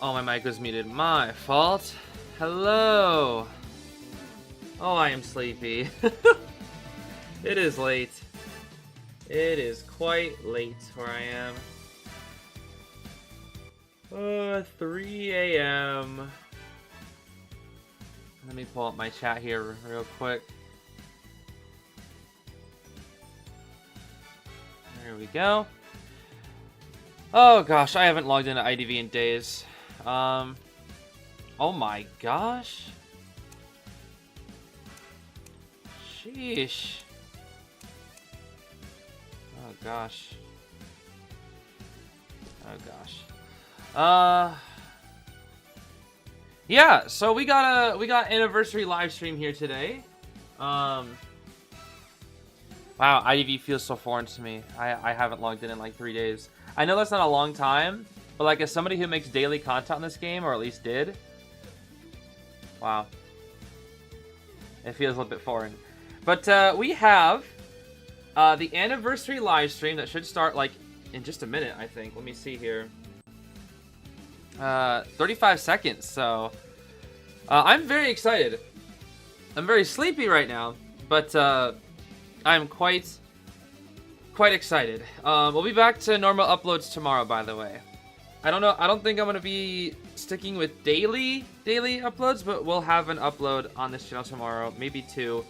Oh, my mic was muted. My fault. Hello. Oh, I am sleepy. It is late. It is quite late where I am. 3 a.m. Let me pull up my chat here real quick. There we go. Oh gosh, I haven't logged into IDV in days. Oh my gosh. Sheesh. Oh gosh. Oh gosh. Yeah, so we got anniversary live stream here today. Wow, IDV feels so foreign to me. I haven't logged in like 3 days. I know that's not a long time, but like as somebody who makes daily content on this game, or at least did, wow, it feels a little bit foreign. But we have the anniversary live stream that should start like in just a minute, I think. Let me see here. 35 seconds. So I'm very excited. I'm very sleepy right now, but I'm quite excited. We'll be back to normal uploads tomorrow, by the way. I don't know. I don't think I'm gonna be sticking with daily uploads, but we'll have an upload on this channel tomorrow, maybe 2.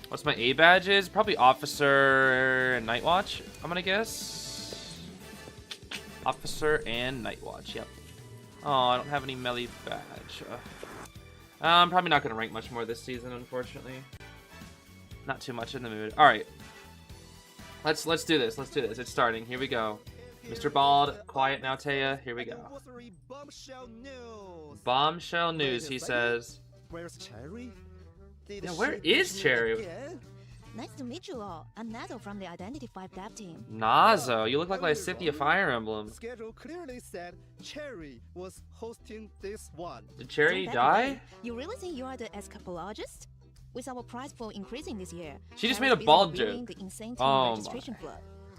What's my A badges? Probably Officer and Night Watch, I'm gonna guess. Officer and Night Watch, yep. Oh, I don't have any melee badge. I'm probably not gonna rank much more this season, unfortunately. Not too much in the mood. All right, let's do this. Let's do this. It's starting. Here we go. Mr. Bald, quiet now, Taya. Here we go. Bombshell news, he says. Where's Cherry? Yeah, where is Cherry? Nice to meet you all. I'm Nazo from the Identity 5 dev team. Nazo, you look like Lysithia Fire Emblem. Schedule clearly said Cherry was hosting this one. Did Cherry die? You really think you are the escapologist? With our prize pool increasing this year, She just made a bald joke. The insane team registration flood.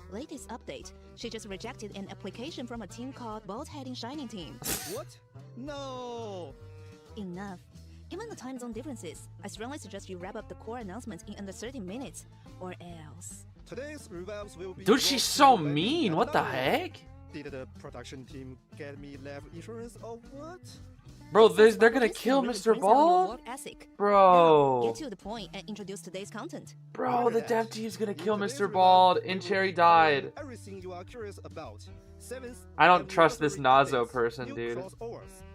Latest update, she just rejected an application from a team called Bald-Heading Shining Team. What? No! Enough. Given the time zone differences, I strongly suggest you wrap up the core announcements in under 30 minutes, or else. Today's revamps will be. Dude, she's so mean. What the heck? Did the production team get me life insurance or what? Bro, they're gonna kill Mr. Bald? Bro. Get to the point and introduce today's content. Bro, the dev team's gonna kill Mr. Bald, and Cherry died. Everything you are curious about. I don't trust this Nazo person, dude.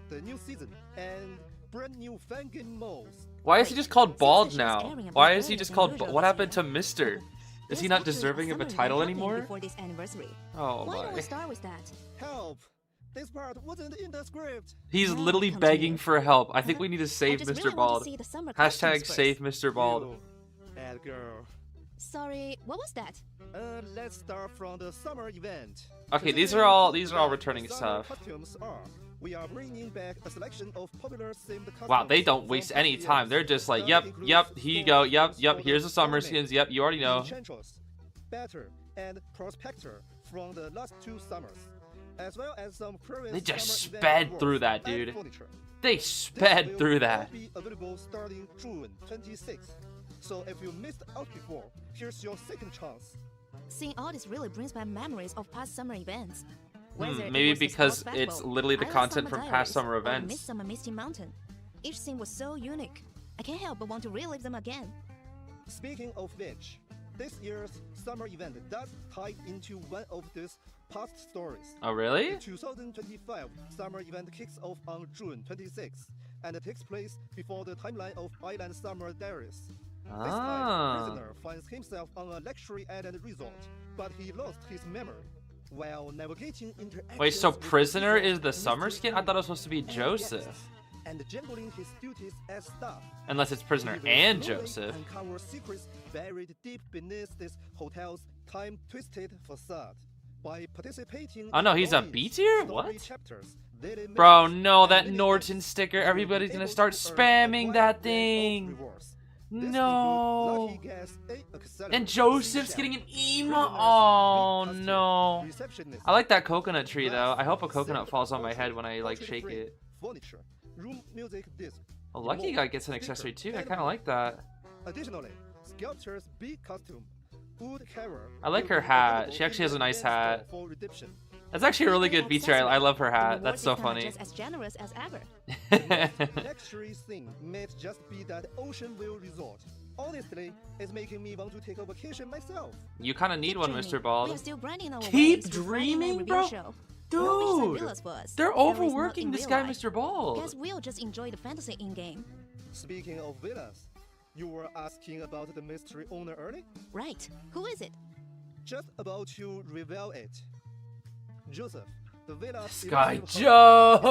The new season and brand new fan game modes. Why is he just called Bald now? Why is he just called What happened to Mr.? Is he not deserving of a title anymore? Oh Why don't we my. start with that? Help! This part wasn't in the script. He's literally begging for help. I think we need to save Mr. Bald. Hashtag save Mr. Bald. Bad girl. Sorry, what was that? Let's start from the summer event. Okay, these are all returning stuff. We are bringing back a selection of popular themed costumes. Wow, they don't waste any time. They're just like, yep, here you go, yep, here's the summer skins, yep, you already know. Better and Prospector from the last 2 summers, as well as some previous. They just sped through that, dude. They sped through that. Will be available starting June 26th. So if you missed out before, here's your second chance. Seeing all this really brings back memories of past summer events. Maybe because it's literally the content from past summer events. Midsummer Misty Mountain. Each scene was so unique. I can't help but want to relive them again. Speaking of which, this year's summer event does tie into one of these past stories. Oh, really? The 2025 summer event kicks off on June 26th and takes place before the timeline of Island Summer Diaries. This time, Prisoner finds himself on a luxury island resort, but he lost his memory. While navigating Wait, so Prisoner is the summer skin? I thought it was supposed to be Joseph. And juggling his duties as staff. Unless it's Prisoner and Joseph. Uncover secrets buried deep beneath this hotel's time-twisted facade. By participating oh no, he's a B tier? What? Chapters, bro, no, that Norton sticker. Everybody's gonna start spamming that thing. No. celebrate. Joseph's getting an emo. Oh no. Receptionist, I like that coconut tree though. I hope a coconut falls on my head when I like shake it. furniture, room music disc. A lucky guy gets an accessory too. I kind of like that. Additionally, sculptor's big costume, wood carver. I like her hat. She actually has a nice hat. For redemption. That's actually a really good feature. I love her hat. That's so funny. Just as generous as ever. Luxury thing might just be that Ocean View Resort. Honestly, it's making me want to take a vacation myself. You kind of need Keep one, dreaming. Mr. We are Bald. still grinding our Keep ways through dreaming, Frieren bro? review show. No beachside Dude, villas for us. they're At least not overworking in this real guy, life. Mr. Bald. Guess we'll just enjoy the fantasy in-game. Speaking of villas, you were asking about the mystery owner early? Right. Who is it? Just about to reveal it. Joseph, the villa. This guy Joseph.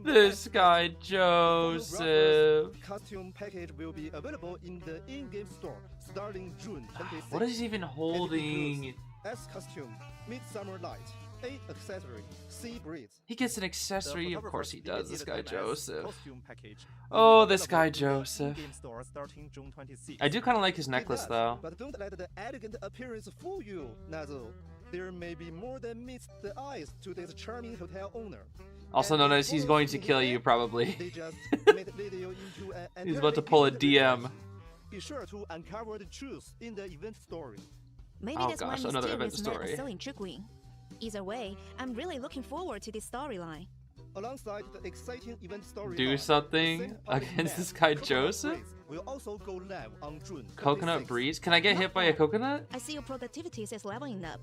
This guy Joseph. Costume package will be available in the in-game store starting June 26th. What is he even holding? S costume, Midsummer Light. A accessory, Sea Breeze. He gets an accessory. Of course he does. This guy Joseph. Costume package. Oh, this guy Joseph. In-game store starting June 26th. I do kind of like his It necklace does, though. But don't let the elegant appearance fool you, Nazo. There may be more than meets the eyes to this charming hotel owner. Also known as he's going to kill you probably. They just made video into an He's about to pull a DM. Be sure to uncover the truth in the event story. Maybe Oh that's gosh, why another event mysterious men story. are so intriguing. Either way, I'm really looking forward to this storyline. Alongside the exciting event story. Do something against this guy Joseph? Will also go live on June Coconut 26th. breeze? Can I get hit by a coconut? I see your productivity is leveling up.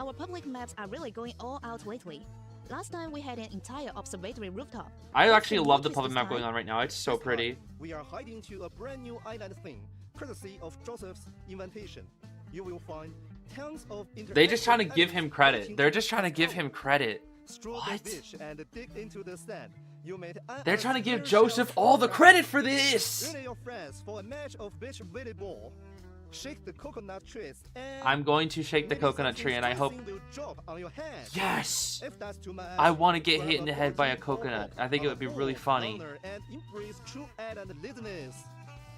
Our public maps are really going all out lately. Last time we had an entire observatory rooftop. I What's actually the love the latest public this map going time? on right now. It's so This time, pretty. We are heading to a brand new island theme, courtesy of Joseph's invitation. You will find tons of They just trying to interactive give him elements credit. waiting They're for just trying to you. give him credit. Stroll What? the beach and dig into the sand. You made They're trying to give unexpected Joseph shells all the for credit for this. Join your friends for a match of beach volleyball. Shake the coconut trees and I'm going to shake the maybe coconut something tree and I hope... squeezing will drop on your hand. Yes! If that's too much, I want to get grab hit in the head by a bottle coconut. of I think it would be really alcohol, funny. honor, and embrace true island laziness.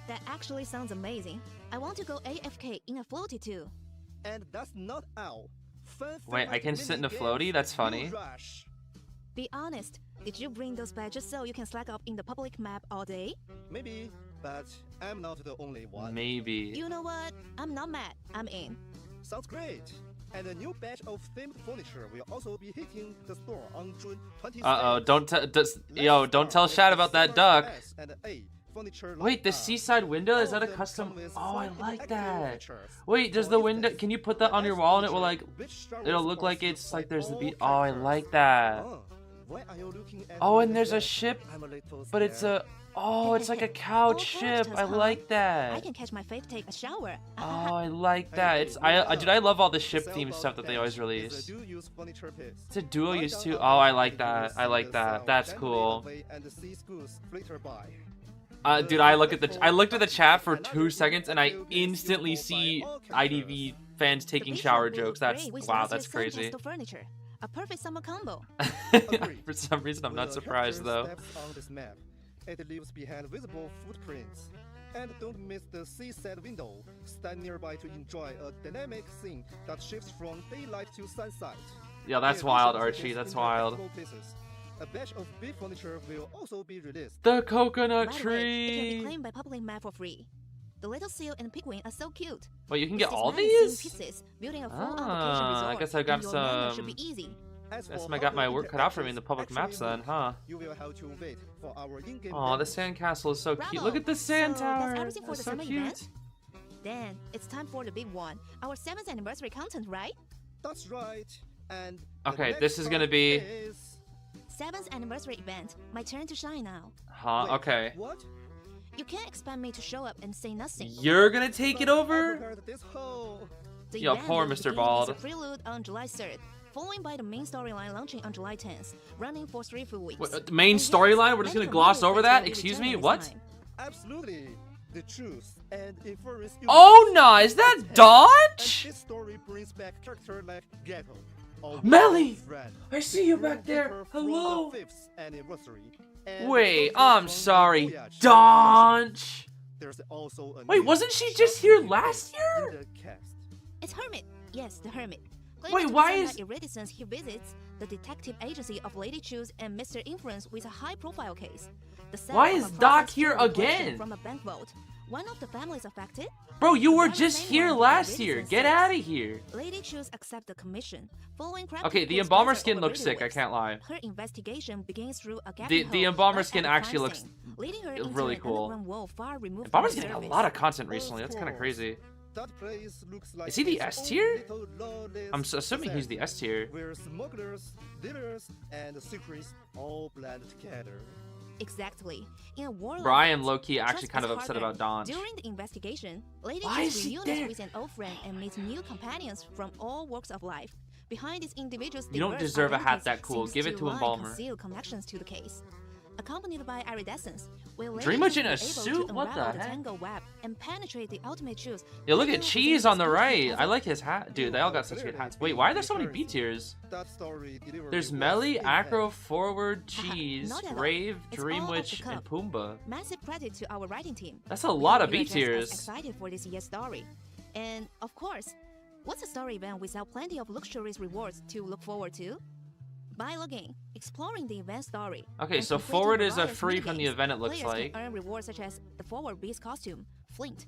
That actually sounds amazing. I want to go AFK in a floaty too. And that's not all. Fun Wait, I can sit in a mini floaty? games That's funny. will rush. Be honest, did you bring those badges so you can slack up in the public map all day? Maybe, but I'm not the only one. Maybe. You know what? I'm not mad. I'm in. Sounds great. And a new batch of themed furniture will also be hitting the store on June 26th. Uh-oh, don't tell Shad about that duck. Wait, the the seaside window? Is that a custom? Oh, I like that. Wait, does the window... Can you put that on your wall and it will like... It'll look like it's like there's the beach. Oh, I like that. Oh, and there's a ship, but it's a... Oh, it's like a couch ship. I like I that. can catch my fate take a shower. Oh, I like that. It's dude, I love all the ship theme stuff that they always release. It's a dual use too. Oh, I like that. I like that. That's cool. Dude, I looked at the chat for 2 seconds and I instantly see IDV fans The taking beach shower will look jokes. That's great with wow, nice that's sun crazy. pastel furniture. A perfect summer combo. For some reason, I'm not surprised though. On this map. It leaves behind visible footprints. And don't miss the seaside window. Stand nearby to enjoy a dynamic scene that shifts from daylight to sunset. Yeah, that's In wild, addition to Archie. these That's wild. interactable places, a batch of big furniture will also be released. The coconut By the way, it can be tree. claimed by public map for free. The little seal and penguin are so cute. Wait, you can With get these all 9 scene these? pieces, building a full Ah, vacation I resort, guess I got and your manor should some- be easy. As Guess for I got how my the work cut out for me in the interactions public maps actually then, work, huh? You will have to wait for our in-game Oh, the demos. sandcastle is so cute. Bravo. Look at the sand So, tower. that's everything for That's the so summer cute. event? Then, it's time for the big one. Our 7th anniversary content, right? That's right. And the Okay, next this is gonna part be- is... 7th anniversary event. My turn to shine now. Huh? Wait, Okay. What? You can't expect me to show up and say nothing. You're gonna take it But I over? prepared this whole... The Yo, event poor will Mr. begin Bald. with a prelude on July 3rd, following by the main storyline launching on July 10th, running for 3 full weeks. What, the main And yes, storyline? We're just many gonna gloss familiar over fans will that? be Excuse returning me? this What? time. Absolutely. The truth and inference... Oh no, is that And Dodge? this story brings back character like Ghetto. our Melly! friend, I see you who back there. remember from the Hello. 5th anniversary, and Wait, also I'm from sorry. Voyage. Dodge! There's also a Wait, new wasn't she short just here movie last in year? the cast. It's Hermit. Yes, the Hermit. Wait, why is is- iridescence he visits the detective agency of Lady Choose and Mr. Influence with a high-profile case. The set Why of is a Doc process here stolen collection again? From a bank vault. One of the families affected. Bro, you The were very just same here one last that year. Iridescence Get says. out of here. Lady Choose accept the commission. Following crap Okay, the reports embalmer spread skin over looks radio sick. I waves. can't lie. Her investigation begins through a The gaping hole embalmer right skin at the actually crime looks scene, leading her into really an cool. underground wall far removed Embalmer's from the getting a surface. lot of content recently. That's kind of crazy. That place looks like Is he the its S own tier? little lawless I'm assuming he's the S tier. where smugglers, dealers, and secrets all blend together. Exactly. In a war Bro, like I am that, low-key actually trust kind of is upset harder. about Donch. During the investigation, Lady Why Choose is he reunites there? with an old friend and meets new companions from all walks of life. Behind these individuals' You don't diverse deserve a hat identities that cool. seems Give it to lie Embalmer. concealed connections to the case. Accompanied by iridescence, will Lady Dream Witch Choose in be a able suit? to What the unravel the heck? tangled web and penetrate the ultimate truth. Yeah, look hidden at within Cheese this on the intricate right. I puzzle. like his hat. Dude, they all got such good hats. Wait, why are there so many B tiers? That story delivery There's was Melly, impact. Acro, Forward, Cheese, not at all. Rave, It's Dream all off Witch, the and cuff. Pumbaa. Massive credit to our writing team. That's a We lot hope of you are B just as tiers. excited for this year's story. And of course, what's a story event without plenty of luxurious rewards to look forward to? By logging, exploring the event story. Okay, and so completing Forward is a various free from the minigames, event, it looks players like. can earn rewards such as the Forward Beast costume, Flint,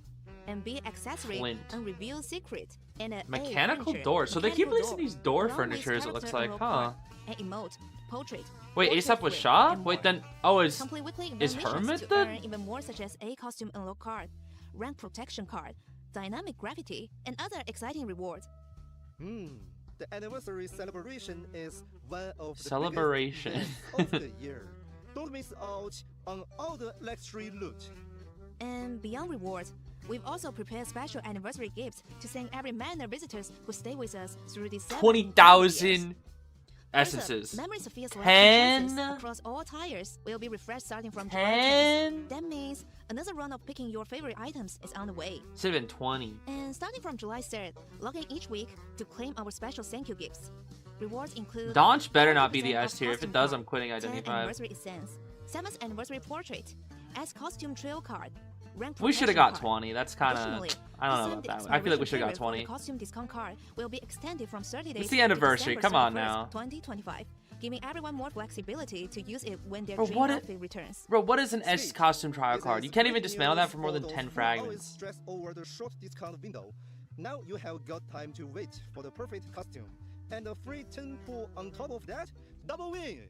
and B accessory, Flint. unrevealed secret, and an A Mechanical furniture, door. So they keep mechanical releasing these door, door along with furnitures, it looks character like, unlock huh? card, and emote, portrait. Wait, portrait ASAP was frame, Shaw? and Wait, more. then, oh, is Complete weekly event is missions Hermit to the- earn even more such as A costume unlock card, rank protection card, dynamic gravity, and other exciting rewards. The anniversary celebration is one of the Celebration. biggest events of the year. Don't miss out on all the luxury loot. And beyond rewards, we've also prepared special anniversary gifts to thank every manor visitors who stay with us through these 20,000 years. essences. Memories of Fierce 10. across all tires will be refreshed starting from July 10. 10th. That means another round of picking your favorite items is on the way. Should have been 20. And starting from July 3rd, log in each week to claim our special thank you gifts. Rewards include Donch better not be the 20% S tier. If costume it does, card, I'm quitting 10 Identity 5. anniversary essence, 7th anniversary portrait, S costume trail card, rank We should have protection got card. 20. That's kind Additionally, of... I don't know this about time that. I feel like we the should have got expiration period 20. for the costume discount card will be extended from 30 days It's the to anniversary, December come on 31st, now. 2025, giving everyone more flexibility to use it when their Bro, dream what outfit returns. Bro, what is an S Sweet. costume trial This card? is You can't even great dismantle that news for more than those 10 who always fragments. stress over the short discount window. Now you have got time to wait for the perfect costume. And a free 10 pull on top of that, double win!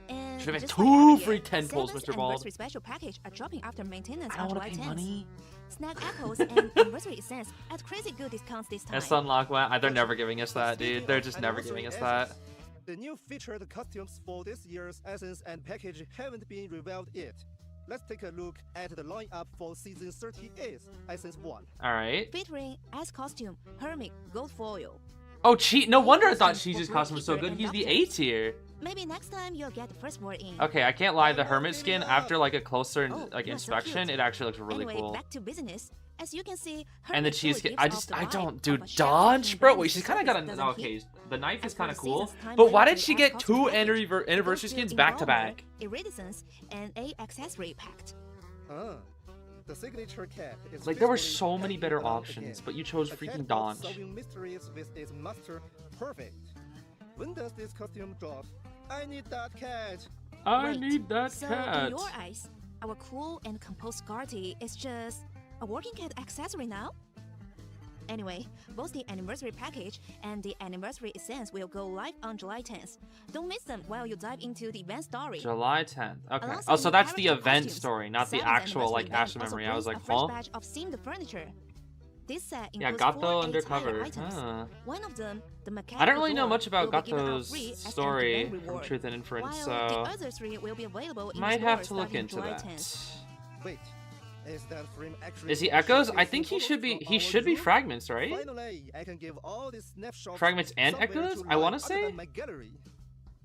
And Should've had just 2 like every free year, 10 pulls, 7th Mr. Bald. anniversary special package are dropping after maintenance I on don't want July to pay 10th. money. Snack apples and anniversary essence at crazy good discounts this time. S unlock one. They're never giving us that, Speaking dude. They're of just never giving us anniversary that. The new featured costumes for this year's Essence and package haven't been revealed yet. Let's take a look at the lineup for Season 38, Essence 1. Alright. Featuring S costume, Hermit, gold foil. Oh, no wonder I thought Cheese's costume was so good. He's the A tier. Maybe next time you'll get the first word in. Okay, I can't lie. The Hermit skin, after like a closer Oh, like you are so inspection, cute. it actually looks really Anyway, cool. back to business. As you can see, And the Hermit cheese truly skin, gives off the I vibe don't, of dude, a chef Donch, who bro. invented Wait, she's kind of got surface a, doesn't okay, heat. the knife As is for kind of the cool. season's time But why later did she to get add 2 costume package, anniversary goes skins to back to Embalmer, back? Iridescence, and A accessory packed. The signature cap is Like, there were physically so many hanging better down options, again. but you chose A freaking cat box Donch. solving mysteries with its master perfect. When does this costume drop? I need that cat. I Wait, need that so cat. in your eyes, our cool and composed Garty is just a working cat accessory now? Anyway, both the anniversary package and the anniversary essence will go live on July 10th. Don't miss them while you dive into the event story. July 10th. Okay. Alongside Oh, so new that's the character event costumes, story, not the 7th actual like anniversary Ash event also memory. I was brings like, a fresh huh? batch of themed furniture. This set Yeah, includes 4 Gato entire undercover. items. Huh. One of them, the mechanical I don't really know door, much about will be given out Gato's free as an story event from reward, Truth and Inference, while so the other 3 will be available in might the have to store look starting into July that. 10th. Wait, is that frame actually? Is he Echoes? I showcasing think he photos should be. from He our should be zoo? Fragments, right? Finally, I can give all these snapshots Fragments and somewhere Echoes? to I lie wanna other say? than my gallery.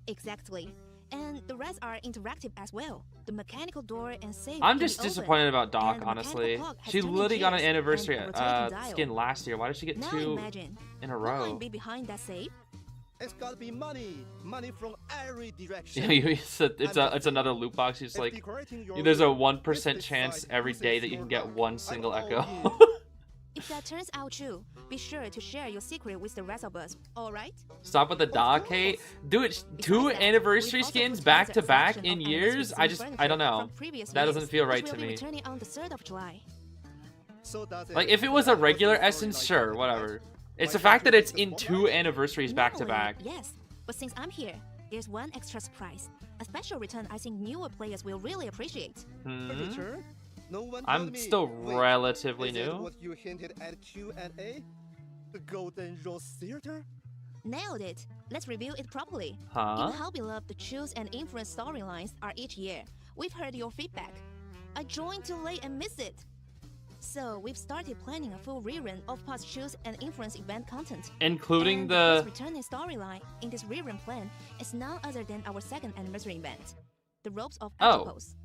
Exactly. And the rest are interactive as well. The mechanical door and safe I'm can be just opened. disappointed about Doc, and the honestly. mechanical clock has She turning literally got an gears and anniversary a rotating dial. skin last year. Why did she get Now 2 imagine, in a who row? might be behind that safe? It's gotta be money. Money from every Yeah, direction. it's another loot box. It's If like decorating your there's a room 1% is chance decide every who day saves that you your can get luck, one I'm single all echo. in. If that turns out true, be sure to share your secret with the rest of us, alright? Stop with the dog hate. Dude, two Besides that, anniversary we've also skins put back together to a back selection in of years. anniversary I don't know. from previous That years, doesn't feel right which to will be me. returning on the 3rd of July. So does Like it if it was a affect regular your essence, storyline sure, content, whatever. right? It's Why the fact can't that you it's take the in two spotlight? anniversaries back to back. Yes, but since I'm here, there's one extra surprise. A special return I think newer players will really appreciate. A return? No one told I'm me. still Wait, relatively is it new. what you hinted at Q&A? The Golden Rose Theater? Nailed it. Let's review it properly. Huh? Given how beloved the Choose and Influence storylines are each year, we've heard your feedback. I joined too late and missed it. So we've started planning a full rerun of past Choose and Influence event content. Including And the first returning storyline in this rerun plan is none other than our 2nd anniversary event, the Ropes of Oh. Octopus.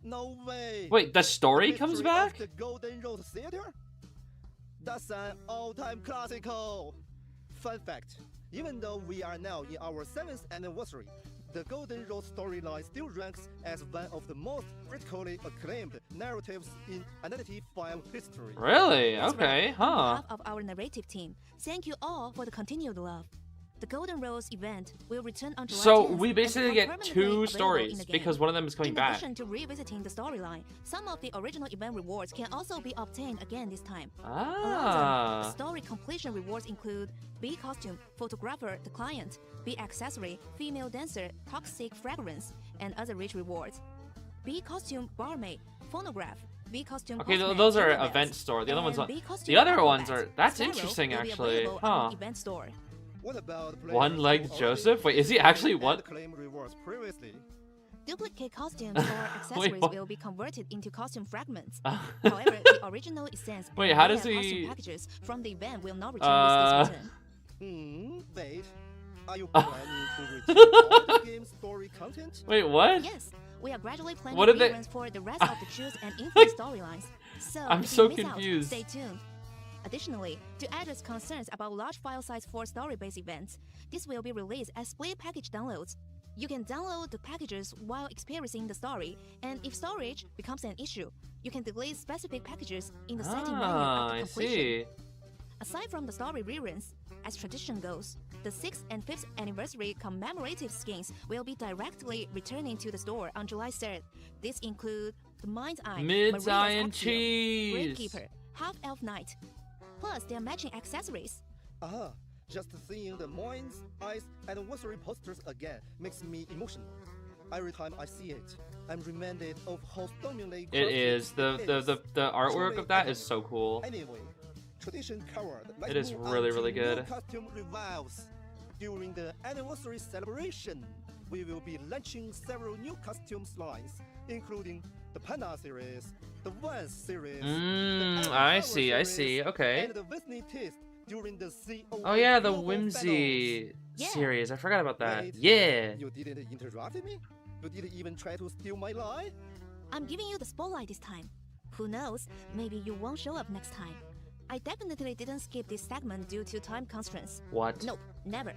No way. wait, the story The comes history of back? The Golden Rose Theater? That's an all-time classical. Fun fact, even though we are now in our 7th anniversary, the Golden Rose storyline still ranks as one of the most critically acclaimed narratives in Identity V history. Really? That's Okay, right. huh. On behalf of our narrative team, thank you all for the continued love. The Golden Rose event will return on July So 10th we and basically become get permanently two available in stories the game. because one of them is coming In back. addition to revisiting the storyline, some of the original event rewards can also be obtained again this time. Among them, the Ah. story completion rewards include B costume, photographer, the client, B accessory, female dancer, toxic fragrance, and other rich rewards. B costume, barmaid, phonograph, B costume. Okay, postman, those are jingle bells, event store. The other ones and are. B costume The other acrobat. ones are. That's Sparrow interesting, will be actually. available on Huh. event store. What about players One-legged who already Joseph? Wait, is he actually and one? claimed rewards previously? Duplicate costumes or accessories what? will be converted into costume fragments. Wait, However, the original essence and how rare does he- costume packages from the event will not return with this return. Wait. Are you planning to retain all the game's story content? Wait, what? Yes, we are gradually planning What did they- reruns for the rest of the Choose and Influence storylines. So I'm if so you miss confused. Out, stay tuned. Additionally, to address concerns about large file size for story-based events, this will be released as split package downloads. You can download the packages while experiencing the story, and if storage becomes an issue, you can delete specific packages in the setting menu Ah, after I completion. see. Aside from the story reruns, as tradition goes, the 6th and 5th anniversary commemorative skins will be directly returning to the store on July 3rd. These include the Mind's Eye, Mid's Maria's Eye and Axiom, cheese. Gravekeeper, Half-Elf Knight, plus their matching accessories. Just seeing the Moin's Eyes anniversary posters again makes me emotional. Every time I see it, I'm reminded of how stormingly It crafted is. The artwork of that is so cool. Anyway, tradition covered. It is really, really good. Costume revives. During the anniversary celebration, we will be launching several new costumes lines, including the Panda series, the One series, the I Flower see, I series, see. Okay. and the Disney Taste during the COA Oh yeah, the global Whimsy Yeah. series. I forgot about that. Wait. Yeah. battles. You didn't interrupt me? You didn't even try to steal my line? I'm giving you the spotlight this time. Who knows, maybe you won't show up next time. I definitely didn't skip this segment due to time constraints. What? Nope, never.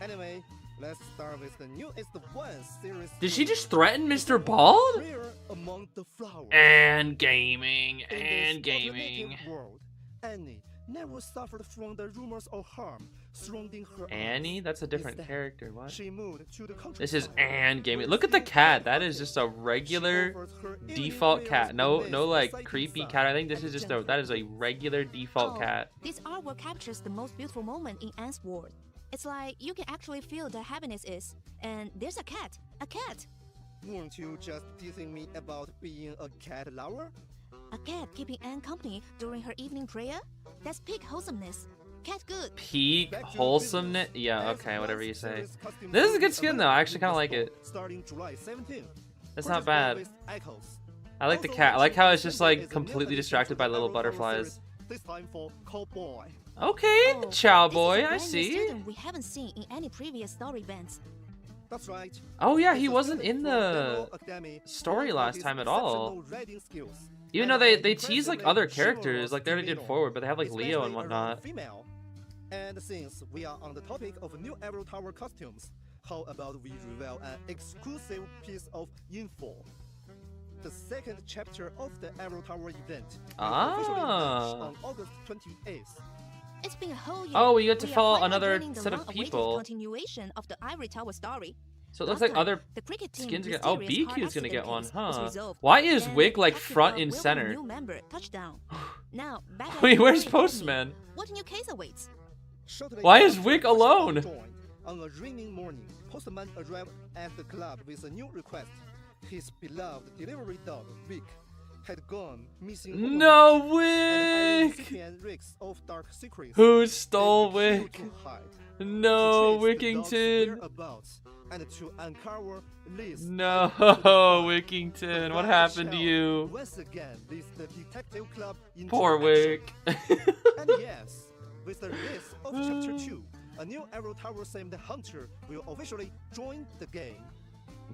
Anyway, let's start with the newest One series. Did she just threaten Mr. Bald? Rare among the flowers. And gaming. In And this gaming. alternative world, Annie never suffered from the rumors of harm surrounding her. Annie? eyes. That's a different Instead, character. What? She moved to the countryside. This is and gaming. where Look at the still cat. That playing is just a content. She regular offers her eerie default cat. players No, the no most like exciting creepy side cat. I think this and is just a gentler. that is a regular default Oh, cat. This artwork captures the most beautiful moment in Anne's world. It's like you can actually feel the happiness is. And there's a cat. A cat. Weren't you just teasing me about being a cat lover? A cat keeping Anne company during her evening prayer? That's peak wholesomeness. Cat good. Peak Back to wholesomeness. business. Yeah. As Okay. One Whatever you say. series costume This is a good release skin though. I actually available kind of in like the it. store Starting July 17th. That's Purchase not bad. with Echoes. I like the Also cat. I like how it's just December like is a new completely addition distracted to by the little Arrow Horror butterflies. series, this time for Cowboy. Okay, Oh, Chow this is a Boy. I brand new see. student we haven't seen in any previous story events. That's right. Oh yeah, It's he a wasn't student in from the General Academy story known for last his time at all. exceptional writing skills Even and though an they tease like impressively other chivalrous characters, like they already did demeanor, forward, but they have like Leo and especially around whatnot. female. And since we are on the topic of new Arrow Tower costumes, how about we reveal an exclusive piece of info? The second chapter of the Arrow Tower event will officially launch on August 28th. It's been a whole year. Oh, we get to We are follow finally another joining the set of long-awaited people. Continuation of the Ivory Tower story. So it looks Last like time, other the cricket team skins. Oh, mysterious car BQ's gonna get accident one, case was huh? resolved. Why is Then Wick like Tactic front Club and welcomed center? New member touchdown. Now back at Wait, the where's Glory Academy. Postman? What new case awaits? Shortly Why is after Wick Postman alone? joined, on a raining morning, Postman arrived at the club with a new request. His beloved delivery dog, Wick, had gone missing. No, And Wick! recipient Rick's of Dark Secrets. Who They stole refused Wick? to hide, No, to trace the dog's Wickington. whereabouts, and to uncover Liz. No, Wickington. What happened to you? Once again, leads the detective club into Poor action. Wick. And yes, with the release of Chapter 2, a new Arrow Tower themed hunter will officially join the game.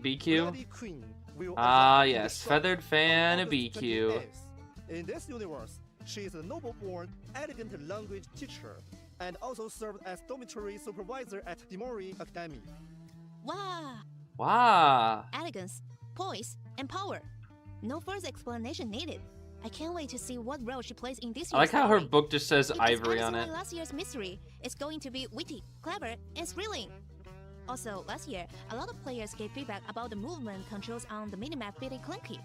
BQ? Bloody Queen will Ah, arrive in the yes, shop feathered on fan August BQ. 28th. In this universe, she is a noble-born, elegant language teacher, and also served as dormitory supervisor at Dimori Academy. Wow! Wow. Elegance, poise, and power. No further explanation needed. I can't wait to see what role she plays in this I like year's how her story. book just says Because Ivory as on in it. last year's mystery, it's going to be witty, clever, and thrilling. Also, last year, a lot of players gave feedback about the movement controls on the minimap feeling clunky.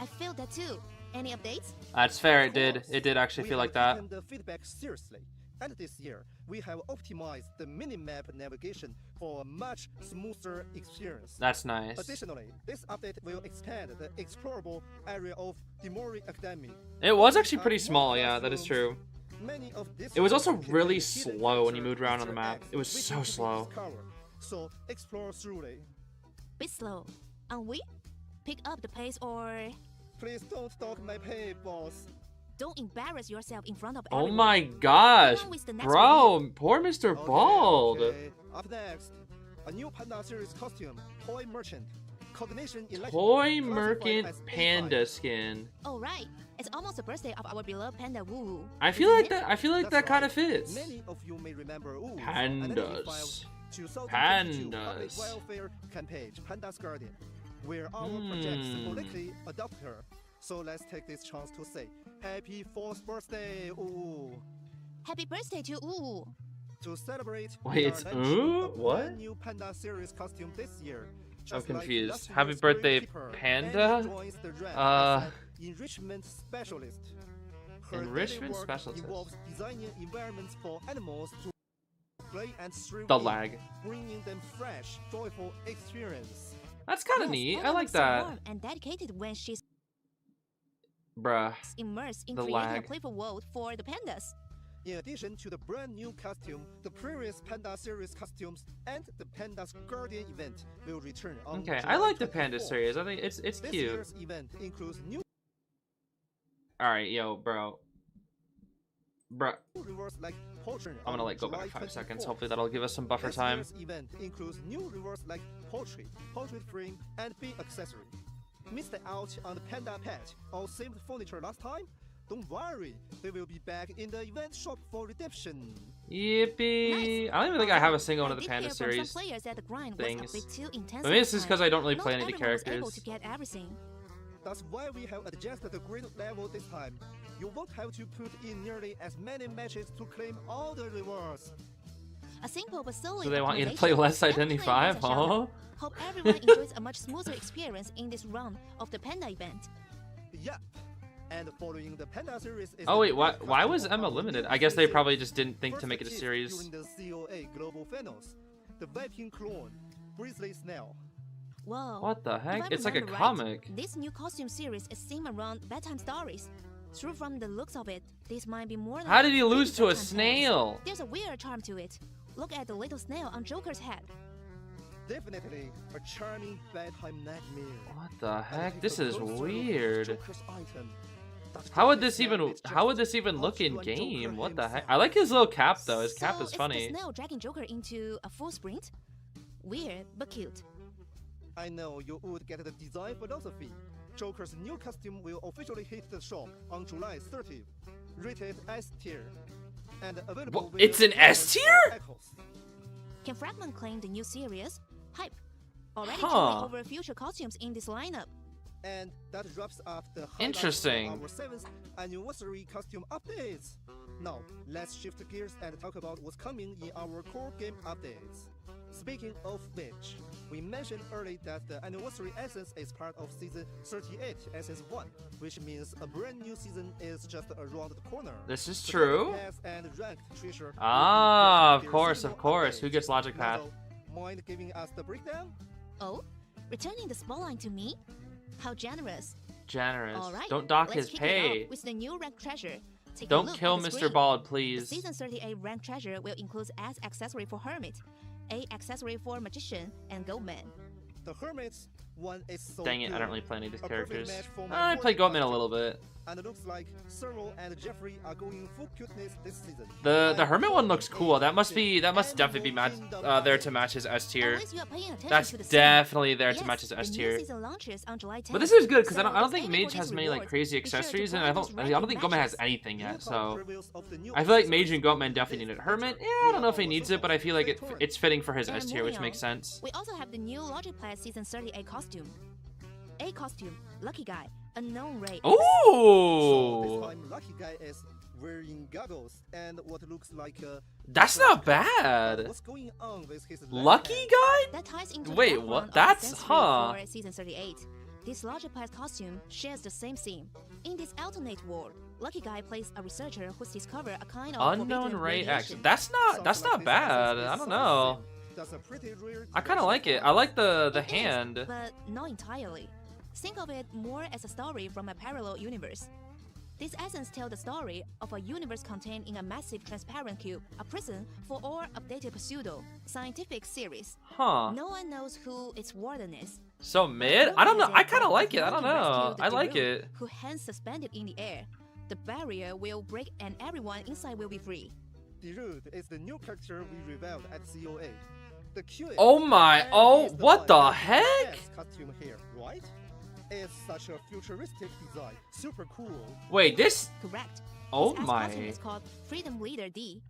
I feel that too. Any updates? That's fair, it Of did. course, It did actually we feel have like that. taken the feedback seriously, and this year we have optimized the minimap navigation for a much smoother experience. That's nice. Additionally, this update will expand the explorable area of Dimori Academy. It was actually pretty small, yeah, that is true. Many of these It was also contain really hidden slow when you feature moved around on the Easter map. eggs It was waiting so to be slow. discovered. So explore thoroughly. Bit slow. Aren't we? Pick up the pace or Please don't dog my pay, boss. don't embarrass yourself in front of Oh everyone. my gosh. Go on with the next Bro, poor Mr. Okay, Bald. okay. Up next, a new Panda series costume, Toy Merchant. Coordination Enlightenment, Toy classified Merchant as Panda A5. skin. Oh right, it's almost the birthday of our beloved Panda Woo Woo. I feel Isn't like it? that. I feel like That's that kind right. of fits. Many of you may remember Ooh, Pandas. 2022 Pandas. public welfare campaign, Panda's Guardian, where our project symbolically adopt her. So let's take this chance to say, Happy 4th birthday, Ooh! Happy birthday to Woo Woo. To celebrate, Wait, we are it's launching Ooh? a What? brand new Panda series costume this year. I'm Just like confused. last Happy year's birthday, Greenkeeper, Panda? Annie joins the rank as an enrichment specialist. Her daily Enrichment work specialist. involves designing environments for animals to play and thrive The in, lag. bringing them fresh, joyful experience. That's kind of Yes, neat. Anna I like looks so that. warm and dedicated when she's Bruh. immersed in The creating a lag. playful world for the pandas. In addition to the brand new costume, the previous Panda series costumes and the Panda's Guardian event will return on Okay, July I like the Panda 24th. series. I think it's This cute. year's event includes new Alright, yo, bro. Bruh. reverse-like portrait. I'm gonna on like go back July 5 seconds. 24th. Hopefully that'll give us some buffer This time. year's event includes new reverse-like portrait, portrait frame, and big accessory. Missed out on the Panda pet or saved furniture last time? Don't worry, they will be back in the event shop for redemption. Yippee! I don't even think I have a single one of the did Panda hear from series. some players that the grind things. was a bit too intense. Maybe it's last just because time. I don't really Not play any of the everyone was able characters. to get everything. That's why we have adjusted the grade level this time. You won't have to put in nearly as many matches to claim all the rewards. A simple but solid So they want you to play optimization. less Definitely Identity 5, worth a shout huh? out. Hope everyone enjoys a much smoother experience in this round of the Panda event. Yup. And following the Panda series is Oh the wait, new why costume was of Emma our limited? new I guess they season. probably just didn't think to First make it a achieved series. During the COA Global Finals, the Viping clone, Grizzly Snail. Whoa. What the If heck? I It's like a remember right, comic. This new costume series is themed around bedtime stories. Through from the looks of it, this might be more than How did he really lose to a bedtime tales. snail? There's a weird charm to it. Look at the little snail on Joker's head. Definitely a charming bedtime nightmare. What the And heck? take This a is closer look at weird. Joker's item. That How would Grizzly this Snail even is how would just this even look in outdoing Joker game? What the heck? himself. I like his little cap though. His cap So is it's funny. the snail dragging Joker into a full sprint? Weird, but cute. I know you would get the design philosophy. Joker's new costume will officially hit the shop on July 30th. Rated S tier. and available What? It's an S tier? Can Fragment claim the new series? Hype. Already Huh. chilling over future costumes in this lineup. And that wraps up the highlights Interesting. of our 7th anniversary costume updates. Now, let's shift gears and talk about what's coming in our core game updates. Speaking of which, we mentioned earlier that the anniversary essence is part of season 38, essence 1, which means a brand new season is just around the corner. This is The true. Logic Path and ranked treasure Ah, will of be course, seasonal of course. Who updates. gets Logic Path? Now, mind giving us the breakdown? Oh? Returning the spotlight to me? How generous. Generous. Alright, Don't dock let's his kick it pay. off with the new rank treasure. Take a Don't look kill at the Mr. screen. Bald, The please. season 38 rank treasure will include as accessory for Hermit, a accessory for Magician, and Goatman. The Hermit's one is so Dang it, I good. don't really play any of these A perfect characters. match for my I played work Goatman a costume. little bit. And it looks like Cyril and Jeffrey are going full cuteness this season. The And Hermit one looks for cool. a That must definitely be there to update. match his S tier. Always you are paying attention That's to the definitely there to Yes, match his S the new tier. season launches on July 10th. But this is good because So I don't if think aiming Mage for has these many like rewards, crazy be sure to accessories, and play I these don't ranking think Goatman has matches. anything yet. Look So up previews of the new I feel like Mage accessories and Goatman of definitely this need it. Hermit, adventure. I don't know if he We needs are it, but I feel like also it's fitting for his And S tier, which moving makes on, sense. We also have the new Logic Path Season 38 costume. A costume, Lucky Guy, Unknown Ray. So this Ooh, time, Lucky Guy is wearing goggles and what looks like a. that's not bad. What's going on with his left Lucky hand? guy? That ties into Wait, the what? background of That's- Sensory huh. For Season 38. This Logic Path costume shares the same theme. In this alternate world, Lucky Guy plays a researcher who's discovered a kind of Unknown forbidden Ray X. radiation. That's not Sounds like this bad. essence I is don't so know. thin. That's a pretty rare I kind of like it. I like the It is, hand. but not entirely. Think of it more as a story from a parallel universe. This essence tells the story of a universe contained in a massive transparent cube, a prison for all updated pseudo scientific series. Huh. No one knows who its warden is. So mid? I don't know. I kind of like it. I don't know. I like it. Who hands suspended in the air. The barrier will break and everyone inside will be free. Derud is the new character we revealed at COA. The cutest Oh my- and oh, is the what one the with heck? best costume here, right? It's such a futuristic design, super cool. Wait, this. Correct. Oh This S my. costume is called Freedom Leader D.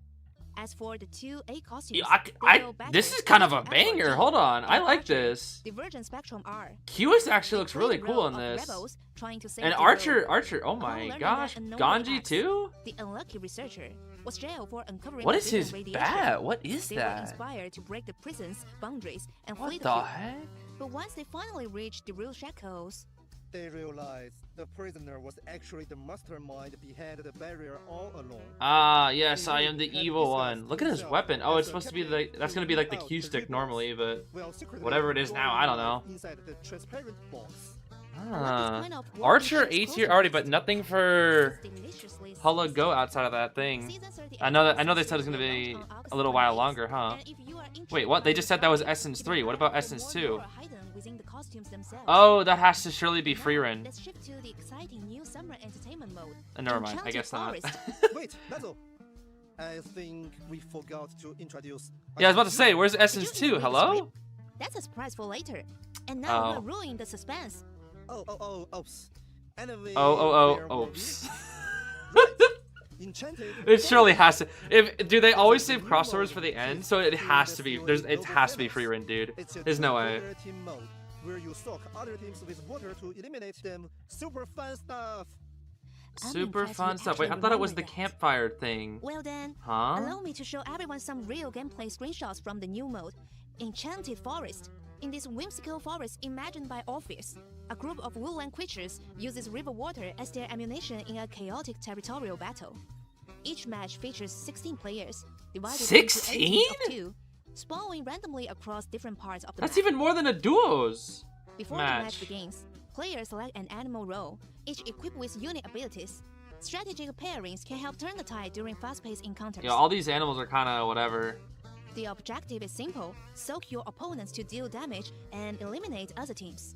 As for the two A costumes, Yeah, this is kind of a banger. Hold on. I like this. Divergent Spectrum R. QS actually They looks play really the cool role in of this. rebels trying to save And the Archer, world. oh Upon my learning gosh. that unknown Ganji attacks, too? The unlucky researcher was jailed for uncovering What is forbidden his radiation. bat? What is They were that? inspired to break the prison's boundaries and flee What the the cube. heck? But once they finally reached the real shackles, They realized the prisoner was actually the mastermind behind the barrier all along. Ah, yes, I am the evil one. Look at his weapon. Oh, it's supposed to be like, that's gonna be like the Q stick normally, but Well, secretly whatever it is now, I don't know. Inside the transparent box. ah. Archer A tier already, but nothing for Hala Go outside of that thing. I know they said it's gonna be a little while longer, huh? Wait, what? They just said that was Essence 3. What about Essence 2? Oh, that has to surely be Frieren. Let's shift to the exciting new summer entertainment mode. Never mind, I Enchanted guess not. Forest. Wait, Basil. I think we forgot to introduce. Yeah, I was about to say, where's Did Essence you 2? read the Hello? script? That's a surprise for later. And now Oh. we're ruining the suspense. Oops. Anyway, Oh, where were we? oops. Enchanted. It surely has to. Do they always save crossovers for the end? So it has to be. It has to be Frieren, dude. It's a There's no way. two-player team mode where you soak other teams with water to eliminate them. Super fun stuff. I'm Super impressed fun you stuff. Wait, I actually thought it was the remember that. campfire thing. Well then, Huh? allow me to show everyone some real gameplay screenshots from the new mode, Enchanted Forest. In this whimsical forest imagined by Orpheus, a group of woodland creatures uses river water as their ammunition in a chaotic territorial battle. Each match features 16 players, divided into 8 16? teams of 2, spawning randomly across different parts of the That's map. even more than a duos. Before the match. match begins, players select an animal role, each equipped with unique abilities. Strategic pairings can help turn the tide during fast-paced encounters. Yeah, all these animals are kind of whatever. The objective is simple: soak your opponents to deal damage and eliminate other teams.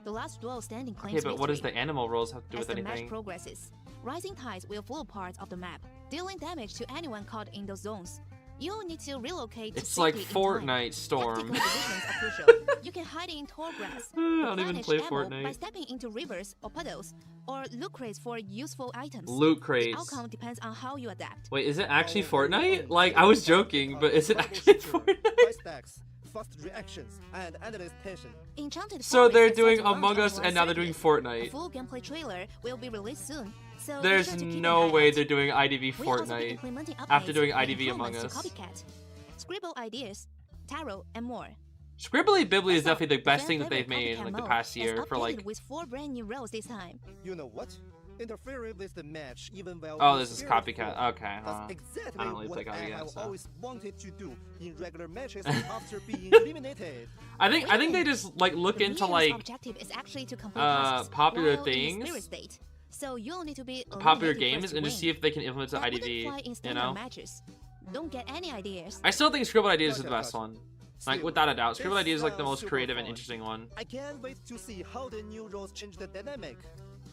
The last duel standing claims Okay, but what does the victory. animal roles have to do As with the match anything? progresses, rising tides will flood parts of the map, dealing damage to anyone caught in those zones. You'll need to relocate to It's like safety in time. Fortnite Storm. Tactical divisions are crucial. You can hide in tall grass, I don't even replenish play ammo by Fortnite. stepping into rivers or puddles, or loot crates for useful items. Loot The crates. outcome depends on how you adapt. Wait, is it actually Fortnite? Like, I was joking, but is it actually Fortnite? High stacks, fast reactions, and endless tension. Enchanted So Forest they're is set doing to launch Among on Us and now they're doing July 30th. A Fortnite. full gameplay trailer will be released soon. So be There's sure to keep an no eye way out. they're doing IDV We also be Fortnite implementing after updates doing and IDV Among improvements Us. to Copycat, Scribbled Ideas, Tarot, and more. Scribbly Bibbly is First up, definitely the best fan thing that they've favorite made in Copycat like the mode past is year for updated like. with 4 brand new roles this time. You know what? Interfering with the match even while Oh, in this is spirit Copycat. form. Okay. That's exactly I don't really play what I Copycat, have so. always wanted to do in regular matches after being eliminated. I think they just like look The into player's like objective is actually to complete tasks popular while in the spirit things, state. So you'll need to be popular eliminated games first and to just see win. if they can implement the That wouldn't fly in IDV. You standard know. matches. Don't get any ideas. I still think Scribbled Ideas is the Gotcha, best gotcha. one. Like Still, without a doubt, this Scribbled Ideas is like the sounds most super creative and fun. interesting one. I can't wait to see how the new roles change the dynamic.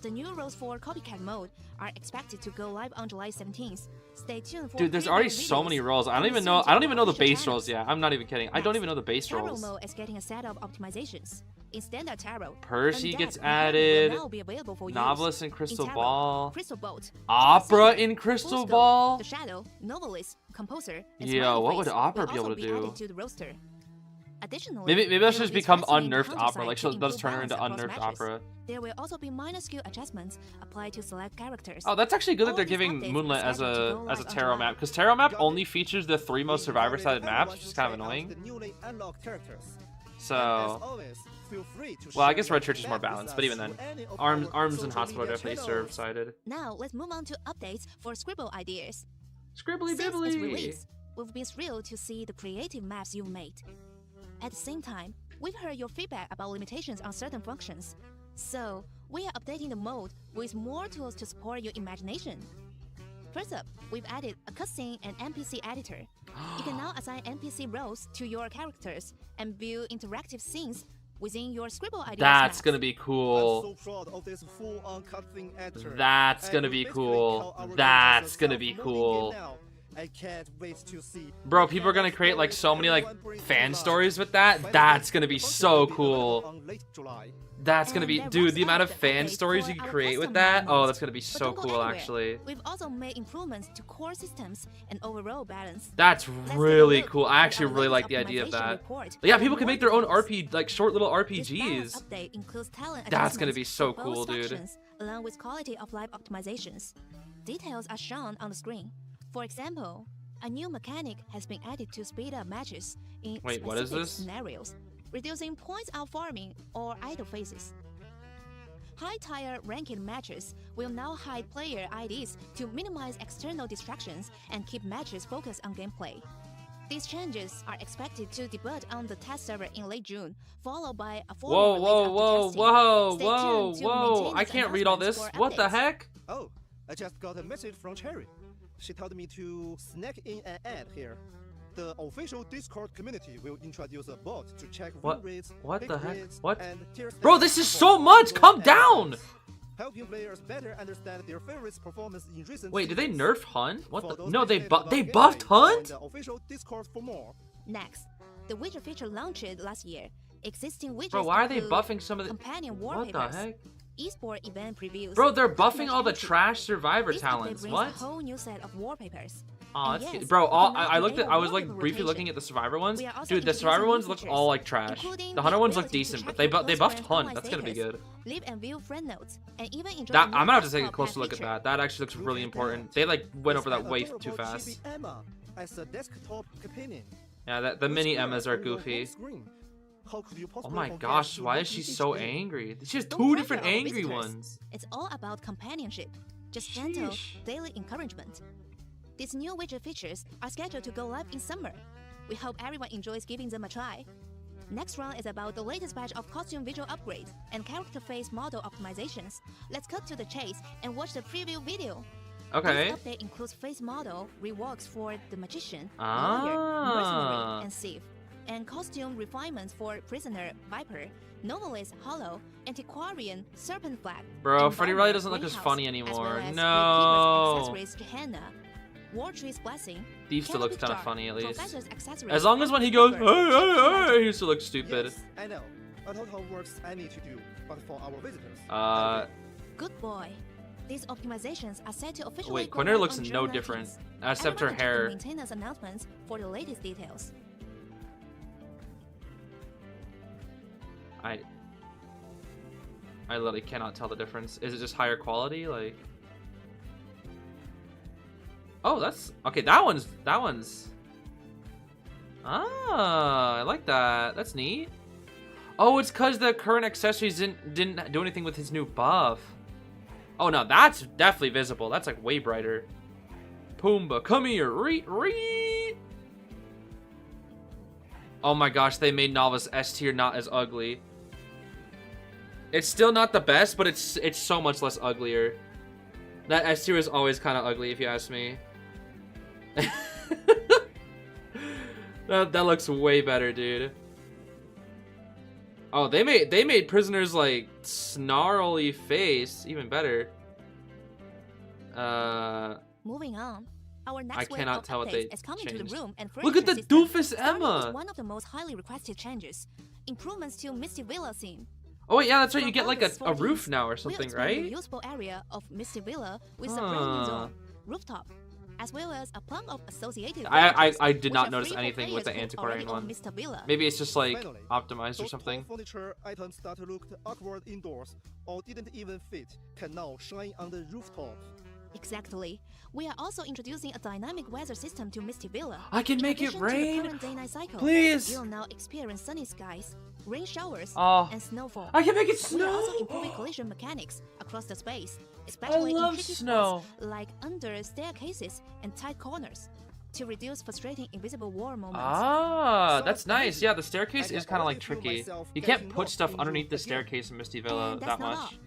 The new roles for Copycat mode are expected to go live on July 17th. Stay tuned for Dude, there's preview already so videos many roles. I don't and even soon know. to I don't even know the official base channels. roles yet. I'm not even kidding. I don't Next, even know the base Tarot roles. mode is getting a set of optimizations. In standard tarot, Percy Undead gets and Heaven added. will now be available for use. Novelist and In Crystal tarot, Ball. Crystal Bolt, Opera Opera in Crystal Full Scope, Ball. The Shadow, Novelist, Composer, and Yo, Smiley what would Face Opera will be able also to be do? added to the roster. Additionally, Maybe that there should will just be become specimen unnerfed counter opera. side Like to they'll just improve turn her into balance across unnerfed matches. opera. There will also be minor skill adjustments applied to select characters. Oh, that's actually good that All they're these giving updates Moonlit are as scheduled to a go live on tarot July. map because tarot map Got only it. features the 3 most We survivor-sided encourage maps, everyone which is to kind of try out annoying. the newly unlocked characters. And as So, always, feel free to well, I share guess your Red Church is more feedback with balanced, but us even then, through any of Arms our and social Hospital are media definitely channels. serve-sided. Now let's move on to updates for Scribble Ideas. Scribbly Since its Bibbly. release, we've been thrilled to see the creative maps you've made. At the same time, we've heard your feedback about limitations on certain functions. So, we are updating the mode with more tools to support your imagination. First up, we've added a cutscene and NPC editor. You can now assign NPC roles to your characters and view interactive scenes within your Scribble Ideas That's maps. gonna be cool. I'm so proud of this full-on cutscene editor. That's And gonna we be basically cool. call our game That's as a gonna be self-moving cool. game now. I can't wait to see. Bro, what people are kind gonna of create like stories so many like everyone brings to fan life. stories with that. Final That's Fantasy gonna be 14 so will be available cool. on late July. That's gonna And be, that dude, wraps the amount up of the fan updates stories for you can our create with custom that. mode. Oh, that's gonna be But so don't go cool, anywhere. actually. We've also made improvements to core systems and overall balance. That's Let's take a really look cool. I at actually our really latest like the idea of optimization that. report Yeah, for people can more make their own details. RP, like short little This RPGs. balance update includes talent That's gonna be adjustments so for cool, both dude. factions, along with quality of life optimizations. Details are shown on the screen. For example, a new mechanic has been added to speed up matches in Wait, what is specific this? scenarios, reducing points out farming or idle phases. High-tier ranked matches will now hide player IDs to minimize external distractions and keep matches focused on gameplay. These changes are expected to debut on the test server in late June, followed by a Whoa, formal whoa, release whoa, after whoa, testing. whoa, Stay tuned to whoa. maintain I these can't read all this. announcements for What the updates. heck? Oh, I just got a message from Cherry. She told me to snack in an ad here. The official Discord community will introduce a bot to check What? win rates, What pick the heck? rates, What? and tier Bro, stats this is for so much. individual Calm and down. teams, helping players better understand their favorites' performance in recent Wait, did they seasons. nerf Hun? What For the? those No, they passionate about gameplay, buffed join Hunt? the official Discord for more. Next, the widget feature launched last year. Existing widgets Bro, why are they include buffing some of the? companion What the wallpapers, heck? esport event previews. Bro, they're cutting-edge buffing all the entry. trash survivor This update talents. brings What? a whole new set of wallpapers. Oh, And that's yes, cute. Bro, you all, can now I looked at, enable I was like wallpaper briefly rotation. looking at the survivor ones. We are also Dude, the introducing survivor new ones look features, all like trash. including The hunter ones look ability to decent, but check they your they close buffed friend Hunt. online That's gonna be status, good. live and view friend notes, and even enjoy That the new I'm gonna have to take a desktop closer pad look at feature. that. That actually looks Look really at important. that. They like went It's over that an way adorable too fast. chibi Emma as a desktop companion. Yeah, that the Which mini square Emmas are on your home goofy. screen? How could you Oh possibly my forget gosh, to why look is she at each so game? angry? She has Don't two pressure different our angry visitors. ones. It's all about companionship, just gentle, Sheesh. daily encouragement. These new widget features are scheduled to go live in summer. We hope everyone enjoys giving them a try. Next round is about the latest batch of costume visual upgrades and character face model optimizations. Let's cut to the chase and watch the preview video. Okay. This update includes face model reworks for the magician, Ah. lawyer, mercenary, and thief, and costume refinements for prisoner, viper, novelist, hollow, antiquarian, serpent flag. Bro, and Freddy barber, really doesn't look as greenhouse, funny as well anymore. as No. gatekeeper's accessories, Gehenna. War Tree's Blessing. Thief still looks kind of Jar, funny at least. Professor's Accessories, As long as when he goes, hey, hey, hey, he still looks stupid. Yes, I know. A total works I need to do, but for our visitors. Good boy. These optimizations are set to officially Wait, go Corner live looks on no June different, 19th. except her Everyone check the hair. maintenance announcements for the latest details. I literally cannot tell the difference. Is it just higher quality? Like, oh, that's okay. That one's. Ah, I like that. That's neat. Oh, it's because the current accessories didn't do anything with his new buff. Oh no, that's definitely visible. That's like way brighter. Pumbaa, come here, reet. Oh my gosh, they made Novice S tier not as ugly. It's still not the best, but it's so much less uglier. That S tier is always kind of ugly, if you ask me. that looks way better, dude. Oh, they made Prisoners like snarly face even better. Moving on. Our next I cannot tell what they is coming changed. to the room and Look at the system. doofus Starting Emma. with one of the most highly requested changes. Improvements to Misty Villa theme. Oh wait, yeah, that's right. You For get like a August 14th, roof now or we'll something, expand the right? usable area of Misty Villa with a brand new Huh. zone, rooftop, as well as a plot of associated I villages, did which not are notice free for anything with the players who antiquarian already own one. Mr. Villa. Maybe it's just like Finally, optimized or those something. tall furniture items that looked awkward indoors or didn't even fit can now shine on the rooftop. Exactly. We are also introducing a dynamic weather system to Misty Villa. I can In make it addition to the rain. current day-night cycle, Please. You'll now experience sunny skies, rain showers, Oh, and snowfall. I can make it We are also snow. improving collision mechanics across the space, especially love in tricky snow. spots like under staircases and tight corners, to reduce frustrating invisible wall moments. Ah, So that's nice. Yeah, the staircase I can is kind of like already feel tricky. myself You can't getting put lost stuff in underneath the Europe again. staircase in Misty Villa And that that's not much. all.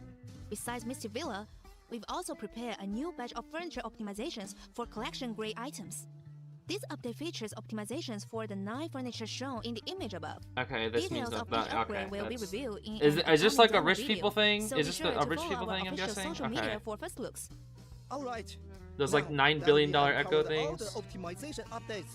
Besides Misty Villa, we've also prepared a new batch of furniture optimizations for collection-grade items. This update features optimizations for the 9 furniture shown in the image above. Okay, this means Details of that. each Okay, upgrade will be that's- revealed in Is an this upcoming like a demo rich video. people thing? So Is be this sure a to rich follow people our thing? I'm official guessing. social Okay. media for first looks. All right. Those like Now $9 that billion we have Echo covered all things. the optimization updates,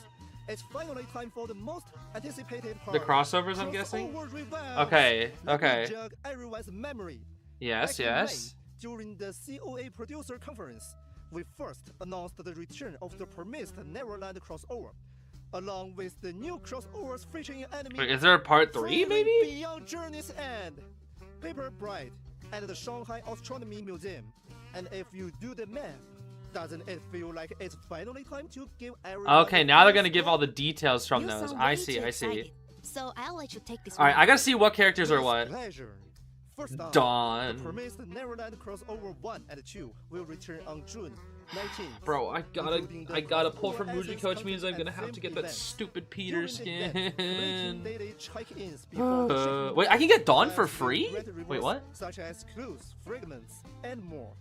it's finally time for the most anticipated part. The crossovers, I'm guessing. Crossover revamp. Okay, Let me okay. jog everyone's memory. Yes, Back in yes. May, during the COA producer conference, we first announced the return of the promised Neverland crossover, along with the new crossovers featuring enemy Wait, is there a part 3 Frieren maybe? Beyond Journey's End, Paper Bride, and the Shanghai Astronomy Museum. And if you do the math, doesn't it feel like it's finally time to give everyone Okay, a now they're full gonna give all the scope? details from You those. sound I way see, too I see. excited. So I'll let you take this All right, one. I gotta see what characters are With what. pleasure. First up, Dawn. the promised Neverland crossover 1 and 2 will return on June 19th. Bro, I including the gotta pull crossover from Muji essence Coach means I'm content gonna have and to get theme that events. stupid Peter During the event, skin. creating daily check-ins before the shipping Wait, I can get Dawn for as free? great Wait, rewards what? Such as clues, fragments, and more.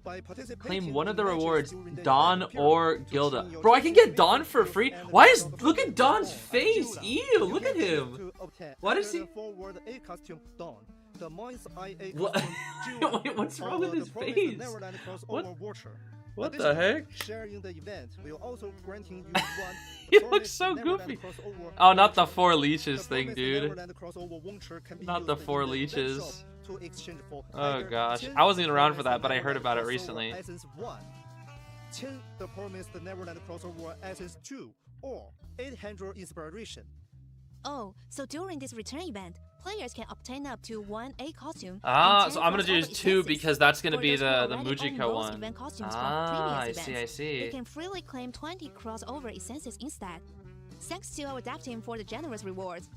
By participating Claim one of the in matches rewards, during the Dawn event period or to Gilda. tune your Bro, I can choices get Dawn with for clues free. and Why is results look at of Dawn's Dawn and face? Gilda. Ew, You look can at choose him. to obtain Why does either he- the forward A costume Dawn, the Mind's Eye A What- costume Gilda, Wait, what's wrong or with the his promised face? Neverland crossover What- Watcher. What the heck? Sharing the event will also granting you one. He promised looks so Neverland goofy. crossover Oh, not the voucher. 4 leeches The thing, promised dude. Neverland crossover voucher can be Not the used in 4 event leeches. shop to exchange for Oh either gosh, 10 I wasn't even around for promised that, but I heard Neverland about it crossover recently. Essence 1, 10 the promised Neverland crossover Essence 2, or 800 inspiration. Oh, so during this return event, players can obtain up to 1 A costume. Ah, and so 10 I'm gonna crossover do 2 essences. because that's gonna For be those who the already own Mujiko those one. event costumes from Ah, I previous see, I events, see. They can freely claim 20 crossover essences instead. Thanks to our dev team for the generous rewards.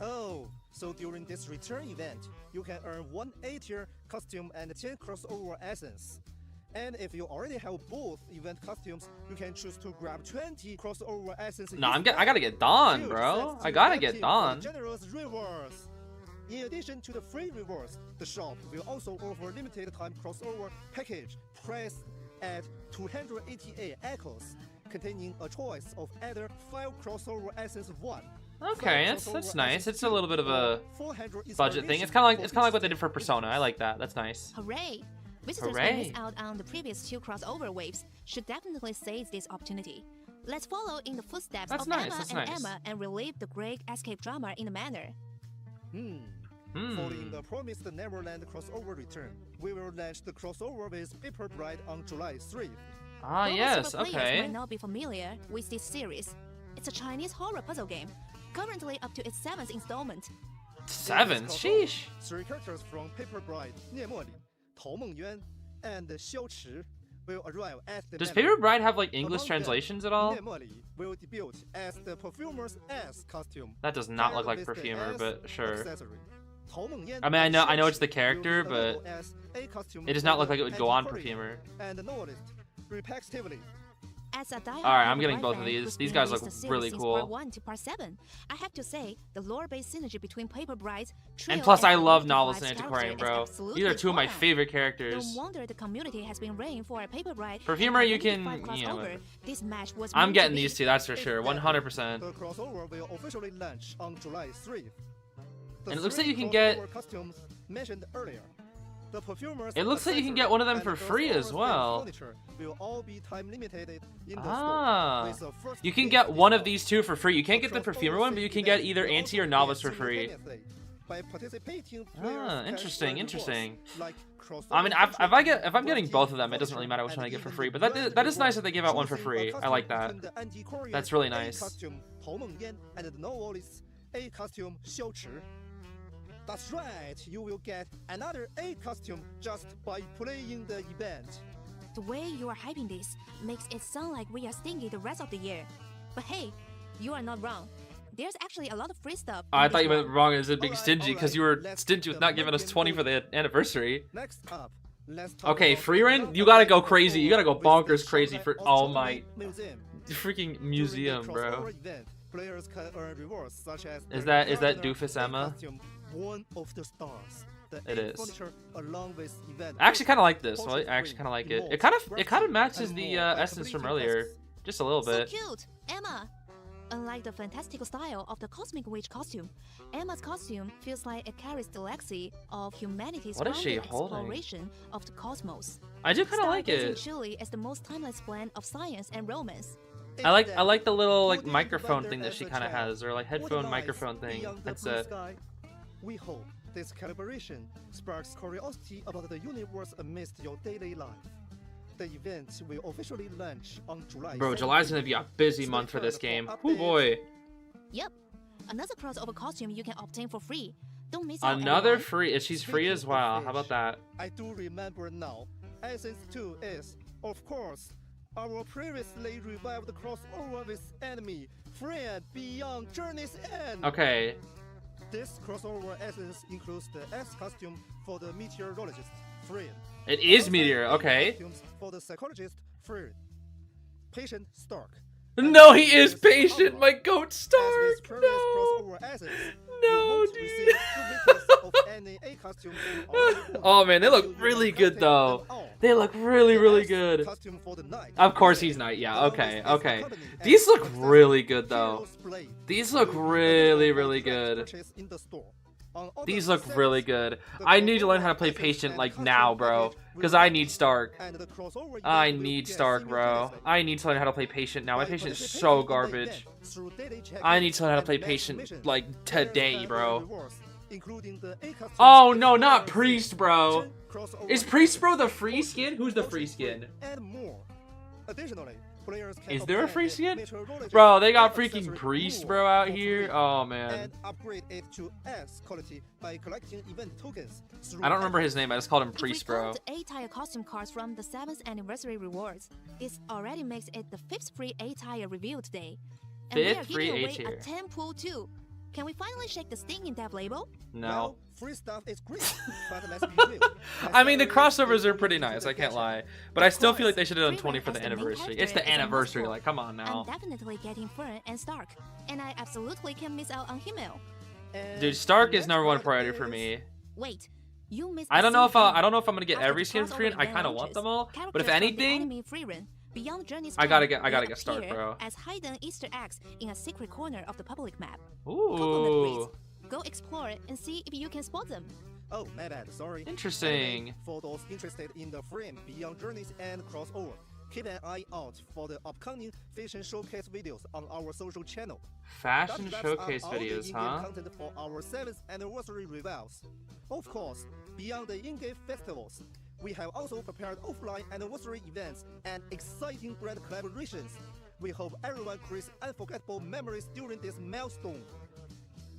Oh, so during this return event, you can earn 1 A-tier costume and 10 crossover essence. And if you already have both event costumes, you can choose to grab 20 crossover essence. No, I instead. gotta get Dawn, Huge bro. thanks to I gotta the get team for the Dawn. Generous rewards. In addition to the free rewards, the shop will also offer limited time crossover package priced at 288 echoes, containing a choice of either 5 crossover essence 1. Okay, 5 that's crossover nice. essence It's a 2, little bit of or a 400 budget thing. inspiration It's kind of for like what they each did for Persona. I like that. That's nice. Hooray! Visitors Hooray. who miss out on the previous 2 crossover waves should definitely seize this opportunity. Let's follow in the footsteps That's of nice, Emma that's and nice. Emma and relive the great escape drama in a manner. Following the promised Neverland crossover return, we will launch the crossover with Paper Bride on July 3rd. Ah, Global yes, Silver players okay. might not be familiar with this series. It's a Chinese horror puzzle game, currently up to its 7th installment. 7? Sheesh. 3 characters from Paper Bride, 聂莫里, Tao Mengyuan, and Xiao Chi will arrive at the Does manor. Paper Bride have like English Among them, translations at all? 聂莫里 will debut as the perfumer's S costume. That does not look paired like with the Perfumer, S but sure. accessory. Tao Mengyan I mean, and I know Xiao it's the Chi character, will but double as A costume it does for not look the like it would go on anti-Korean Perfumer. and novelist, respectively. As a diehard Alright, I'm Paper getting Bride both of fan these. who's These been guys with look the series really since cool. Part 1 to Part 7, I have to say, the lore-based synergy between Paper Bride's trio And plus, I love Identity novels and Bride's antiquarian, character bro. is absolutely These are 2 of my spot on. favorite No characters. wonder the community has been raining for a Paper Bride. Perfumer, and you Identity can, Bride you know, crossover. This match was I'm meant to getting be. these 2, that's for If sure. that, 100%. The crossover will officially launch on July 3rd. The And it looks like 3 you can get- crossover costumes mentioned earlier. The perfumer's It looks like you can get accessory one of them and for the free as crossover well. furniture will all be time limited in the Ah. store with the first You can day get one of discount. these 2 for free. You can't get the Perfumer one, but you can get either Anti or Novice for free. By participating Ah, players can interesting, earn interesting. rewards like I mean, crossover if I'm getting furniture, both of them, it doesn't really matter which one I get for free. But that is nice that they give out one for free. I like that. That's really nice. Costume, Tao Mengyan, and the novelist A costume, Xiao Chi. That's right, you will get another A costume just by playing the event. The way you are hyping this makes it sound like we are stingy the rest of the year. But hey, you are not wrong. There's actually a lot of free stuff. Oh, I in thought this you meant one. wrong as in being Alright, stingy because you were let's stingy keep with the not giving us momentum 20 for moving. the anniversary. Next up, let's talk Okay, about Frieren, the you gotta go crossover crazy. You gotta go with bonkers the crazy Shanghai for all Autonomy my Museum. freaking During the museum, bro. crossover event, players can earn rewards such as Is the that Gardener Doofus A Emma? costume, one of the stars. The It A is. furniture along with event I actually kind of like this. portrait I actually frame, kind of like it. emotes, It kind of graphics, matches and the more by essence from completing earlier, tasks. just a little So bit. cute, Emma. Unlike the fantastical style of the Cosmic Witch costume, Emma's costume feels like it carries the legacy of humanity's What is she grounded holding? exploration of the cosmos. I do kind of like Stargazing it. truly is the most timeless blend of science and romance. I like the little like Who did microphone wonder thing that as she a kind of child? has, or like What headphone lies microphone thing. beyond the That's blue it. sky? We hope this collaboration sparks curiosity about the universe amidst your daily life. The event will officially launch on July. Bro, 7th. July's gonna be a busy Stay month for this tuned game. for Oh boy, Yep, another crossover costume you can obtain for free. Don't miss out. another everyone. free. She's free as Speaking of well. How which, about that? I do remember now. Essence 2 is, of course, our previously revived crossover with enemy, Frieren Beyond Journey's End. Okay, This crossover essence includes the S costume for the meteorologist, Frieren. it is alongside Meteor. A Okay. costumes for the psychologist, Frieren. Patient Stark. No, he is patient. My goat As Stark. with previous No. crossover essence, No, you won't dude. receive duplicates of any A costume from our group Oh man, they look until you really have good collected though. them all. They look really, The really S good. costume for the knight, Of course Frieren, he's not. Yeah. along Okay. with his Okay. accompanying These S look accessory, really good though. Hero's Blade, These look will be really, available for really direct good. purchase in the store. On These August look 7th, really good. the I need to learn crossover how to play essence patient and like costume now, bro. package Because will I launch, need Stark. and the crossover I event will need get Stark, bro. simultaneously. I need to learn how to play patient now. My By patient is participating so in the garbage. event through daily I check-ins need to learn how to and play max patient missions, like players today, can bro. earn rewards, including the A costumes Oh in no, not Frieren Priest, Series, bro. 10 crossover Is Priest bro the essence, free skin? Who's the free skin? and more. Additionally, players can Is there a obtain free the skin? meteorologist Bro, they got and freaking accessory Priest Moore bro out for here. free, Oh man. and upgrade it to S quality by collecting event tokens. I don't remember his name. I just called him If we Priest, bro. count the A-tier costume cards from the 7th anniversary rewards, this already makes it the 5th free A-tier review today. And we are Fifth free giving away A-tier. a 10 pool too. Can we finally shake the stinging dev label? No. Well, free stuff is great, but let's be real. I mean, the Let's crossovers are get pretty into nice. the I can't gacha. lie. But I still Of feel like course, they should have done Frieren 20 for as the the main anniversary. character It's the is a must anniversary. for. Like, come on now. I'm definitely getting Frieren and Stark, and I absolutely can't miss out on Himmel. And Dude, Stark the is next number one card priority for is- me. Wait, you missed. I the don't know if scene I don't know if I'm gonna get After every the skin for free. crossover I event kind of want launches, them all. But characters if from the anything, anime Frieren, Beyond Journey's I gotta End get will Stark, appear bro. as hidden Easter eggs in a secret corner of the public map. ooh. Coconut breeds. Go explore it and see if you can spot them. Oh, my bad, sorry. Interesting. Anyway, for those interested in the Frieren Beyond Journeys and crossover, keep an eye out for the upcoming fashion showcase videos on our social channel. Fashion That wraps up showcase all the videos, in-game huh? content for our 7th anniversary reviews. Of course, beyond the in-game festivals, we have also prepared offline anniversary events and exciting brand collaborations. We hope everyone creates unforgettable memories during this milestone.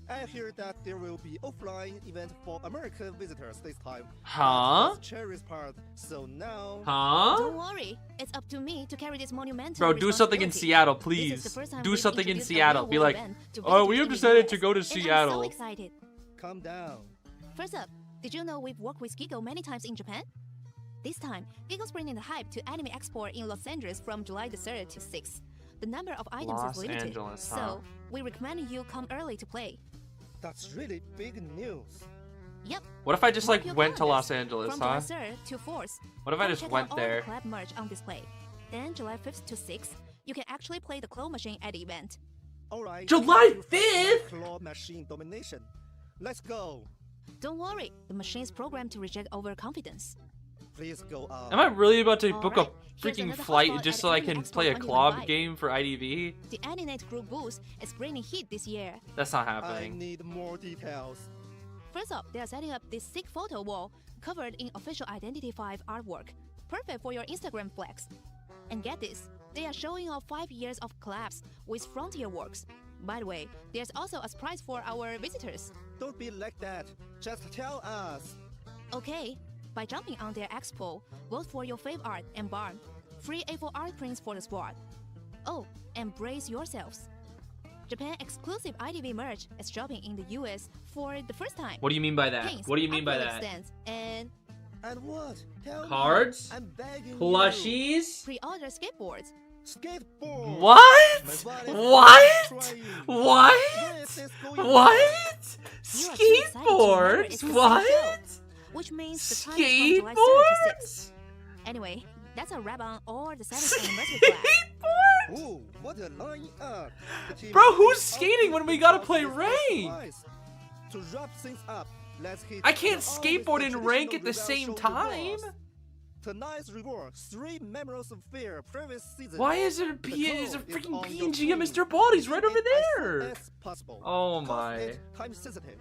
I hear that there will be offline event for American visitors this time. Huh? That's Cherry's part, so now... Huh? Don't worry, it's up to me to carry this monumental Bro, do something in responsibility. Seattle, This is please. the first time Do we've something in introduced a Seattle. Be real-world like, event to oh, we visitors have in the decided to US, go to and Seattle. I'm so excited. Calm down. First up, did you know we've worked with Gigo many times in Japan? This time, Gigo's bringing the hype to Anime Expo in Los Angeles from July the 3rd to 6th. The number of items Los is limited, Angeles, huh? so we recommend you come early to play. That's really big news. Yep. What if I just Mark like your went to calendars. Los Angeles, From huh? July 3rd to 4th. What if I come just check went out there? all the collab merch on display. Then July 5th to 6th, you can actually play the claw machine at the event. Alright. July time to fight 5th? Claw machine domination. Let's go. Don't worry, the machine is programmed to reject overconfidence. Please go up. Am I really about to book a Alright, here's freaking another flight hotspot just at so I Anime can Expo play a 2025. club game for IDV? The Animate Group booth is bringing heat this year. That's not I happening. need more details. First up, they are setting up this sick photo wall covered in official Identity 5 artwork, perfect for your Instagram flex. And get this, they are showing off 5 years of collabs with Frontier Works. By the way, there's also a surprise for our visitors. Don't be like that. Just tell us. Okay, by jumping on their expo, vote for your fave art and barn. Free A4 art prints for the squad. Oh, and brace yourselves. Japan exclusive IDV merch is dropping in the US for the first time. What do you mean by that? Pins, What do you mean by acrylic that? stands, and And what? Tell Cards? me. I'm begging you. Plushies? pre-order skateboards. Skateboard. What? My body is What? trying. What? Where is this going What? You are too excited to remember its Skateboards? official What? show, which means the time is from July 3rd to 6th. Skateboards? Anyway, that's a wrap on all the 7th anniversary class. Skateboards? Ooh, what a line up. The team Bro, who's is skating when we outfitted gotta for play this rank? surprise. To wrap things up, let's hit I can't the skateboard always and rank traditional at the reveal same show time. rewards. Tonight's reward, 3 memories of fair previous season. Why is there a The there's a code is freaking on your PNG of screen. Mr. Baldy's right Keep over it there? as possible. Oh Cause my. it's time sensitive.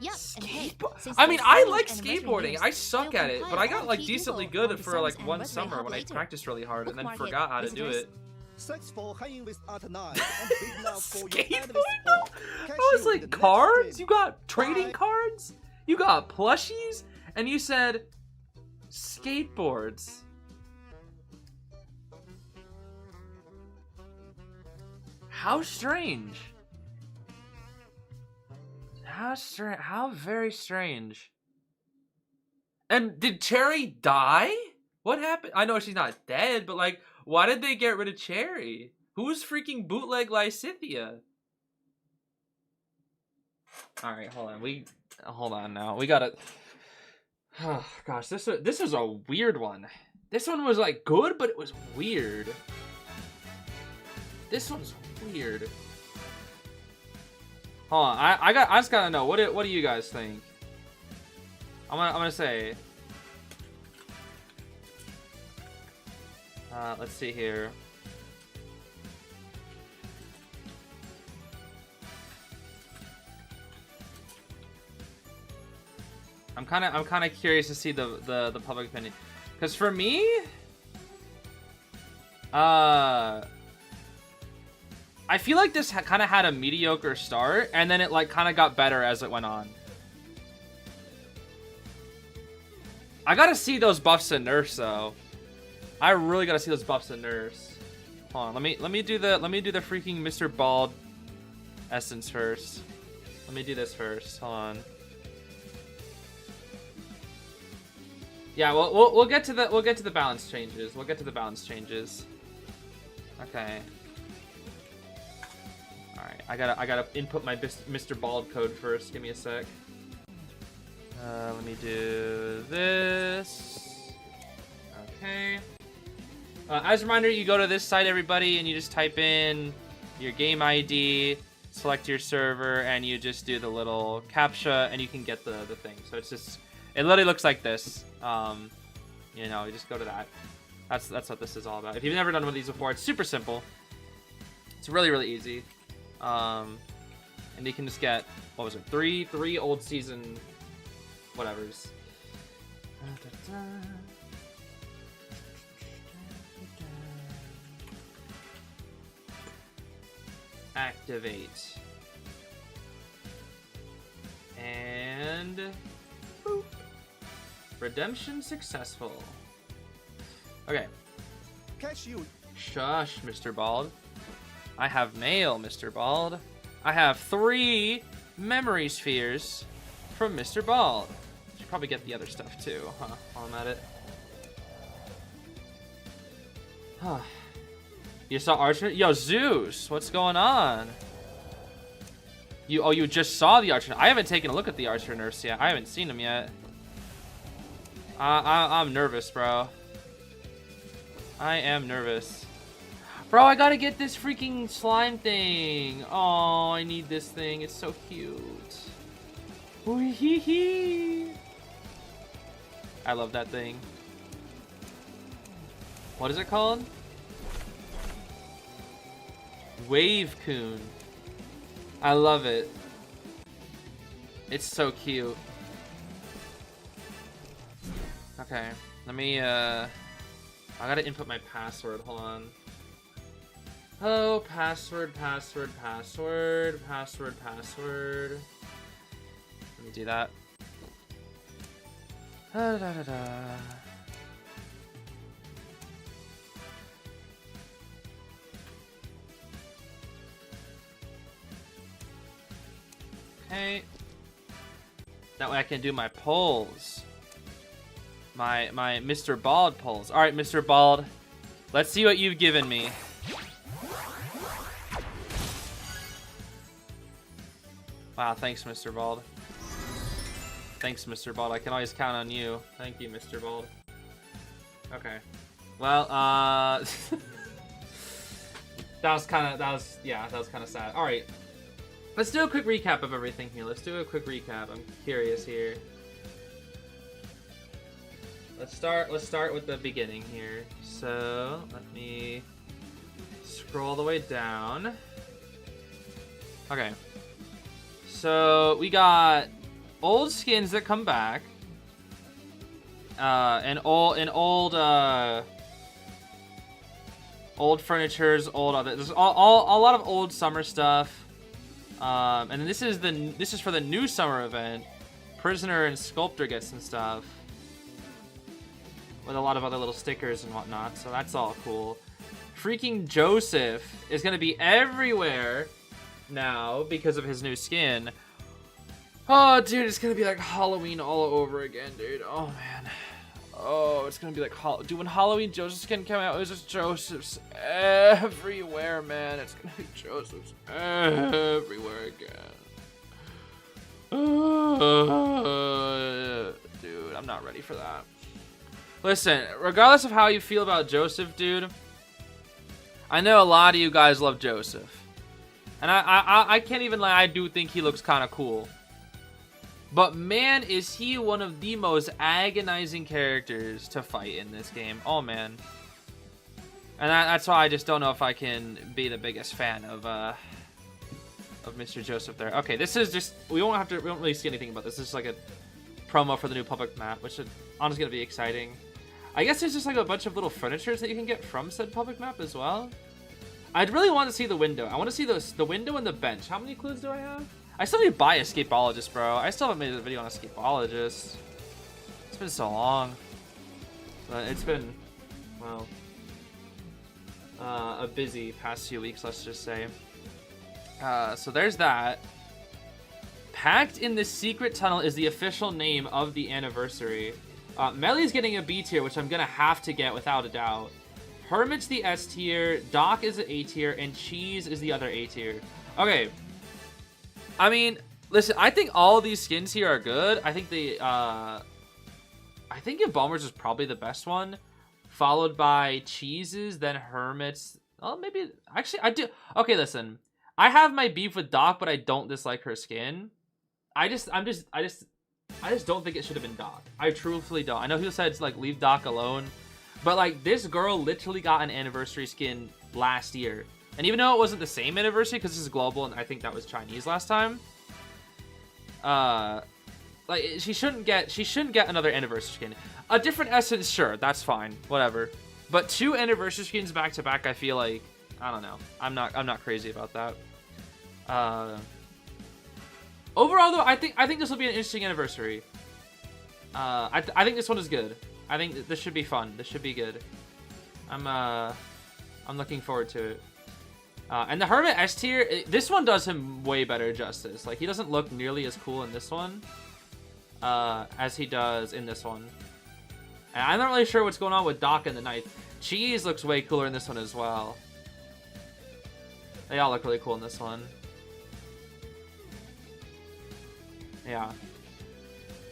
Yep, and hey, Skateboard. since I mean, there's I so like much anniversary skateboarding. news, I suck we'll at it, but compile I got all like key decently info good on the for like 7th one anniversary summer hub when I later. practiced really hard and then Bookmark it, forgot how to do visitors. it. Thanks for hanging with us tonight and big love for your Skateboard? anime support. Catch I was you in like, the next cards? stream. You got trading Bye. cards? You got plushies? And you said skateboards. How strange. How very strange. And did Cherry die? What happened? I know she's not dead, but like, why did they get rid of Cherry? Who's freaking bootleg Lysithia? Alright, hold on now. We gotta. Oh, gosh, this is a weird one. This one was like good, but it was weird. This one's weird. Hold on, I just gotta know. What do you guys think? I'm gonna say. Let's see here. I'm kind of curious to see the public opinion, because for me, I feel like this kind of had a mediocre start, and then it like kind of got better as it went on. I gotta see those buffs and nerfs though. I really gotta see those buffs and nerfs. Hold on, let me do the freaking Mr. Bald essence first. Let me do this first. Hold on. Yeah, we'll get to the balance changes. We'll get to the balance changes. Okay. All right, I gotta input my Mr. Bald code first. Give me a sec. Let me do this. Okay. As a reminder, you go to this site, everybody, and you just type in your game ID, select your server, and you just do the little CAPTCHA, and you can get the thing. So it's just It literally looks like this. You know, you just go to that. That's what this is all about. If you've never done one of these before, it's super simple. It's really, really easy. And you can just get, what was it, three old season whatevers. Activate. And boop. Redemption successful. Okay. Catch you. Shush, Mr. Bald. I have mail, Mr. Bald. I have 3 memory spheres from Mr. Bald. Should probably get the other stuff too, huh? While I'm at it. Huh. You saw Archer? Yo, Zeus, what's going on? You just saw the Archer. I haven't taken a look at the Archer nerfs yet. I haven't seen them yet. I'm nervous, bro. I am nervous. Bro, I gotta get this freaking slime thing. Oh, I need this thing. It's so cute. Wee-hee-hee. I love that thing. What is it called? Wave Coon. I love it. It's so cute. Okay, let me, I gotta input my password, hold on. Oh, password. Let me do that. Okay. That way I can do my polls. My Mr. Bald polls. Alright, Mr. Bald. Let's see what you've given me. Wow, thanks, Mr. Bald. Thanks, Mr. Bald. I can always count on you. Thank you, Mr. Bald. Okay. Well, that was kind of sad. All right. Let's do a quick recap of everything here. Let's do a quick recap. I'm curious here. Let's start with the beginning here. So, let me scroll all the way down. Okay. So, we got old skins that come back. And old furnitures, there's a lot of old summer stuff. And then this is for the new summer event. Prisoner and Sculptor get some stuff with a lot of other little stickers and whatnot, so that's all cool. Freaking Joseph is gonna be everywhere now because of his new skin. Oh, dude, it's gonna be like Halloween all over again, dude. Oh man. Oh, it's gonna be like dude, when Halloween Joseph skin came out, it was just Joseph's everywhere, man. It's gonna be Joseph's everywhere again. Dude, I'm not ready for that. Listen, regardless of how you feel about Joseph, dude, I know a lot of you guys love Joseph, and I can't even lie. I do think he looks kind of cool. But man, is he one of the most agonizing characters to fight in this game. Oh man. And that's why I just don't know if I can be the biggest fan of Mr. Joseph there. Okay, this is just, we don't really see anything about this. This is like a promo for the new public map, which is honestly gonna be exciting. I guess there's just like a bunch of little furnitures that you can get from said public map as well. I'd really want to see the window. I want to see the window and the bench. How many clues do I have? I still need to buy Escapologist, bro. I still haven't made a video on Escapologist. It's been so long. But it's been, well, a busy past few weeks, let's just say. So there's that. Packed in the Secret Tunnel is the official name of the anniversary. Melly's getting a B tier, which I'm going to have to get without a doubt. Hermit's the S tier, Doc is the A tier, and Cheese is the other A tier. Okay. I mean, listen, I think all these skins here are good. I think I think Embalmer's is probably the best one, followed by Cheese's, then Hermit's. Oh, maybe, actually, I do. Okay, listen, I have my beef with Doc, but I don't dislike her skin. I just I just don't think it should have been Doc. I truthfully don't. I know people said it's like leave Doc alone, but like this girl literally got an anniversary skin last year, and even though it wasn't the same anniversary because this is global and I think that was Chinese last time, like she shouldn't get another anniversary skin. A different essence, sure, that's fine, whatever. But 2 anniversary skins back to back, I feel like, I don't know. I'm not crazy about that. Overall, though, I think this will be an interesting anniversary. I think this one is good. I think this should be fun. This should be good. I'm looking forward to it. And the Hermit S tier, this one does him way better justice. Like, he doesn't look nearly as cool in this one as he does in this one. And I'm not really sure what's going on with Doc and the Knight. Cheese looks way cooler in this one as well. They all look really cool in this one. Yeah.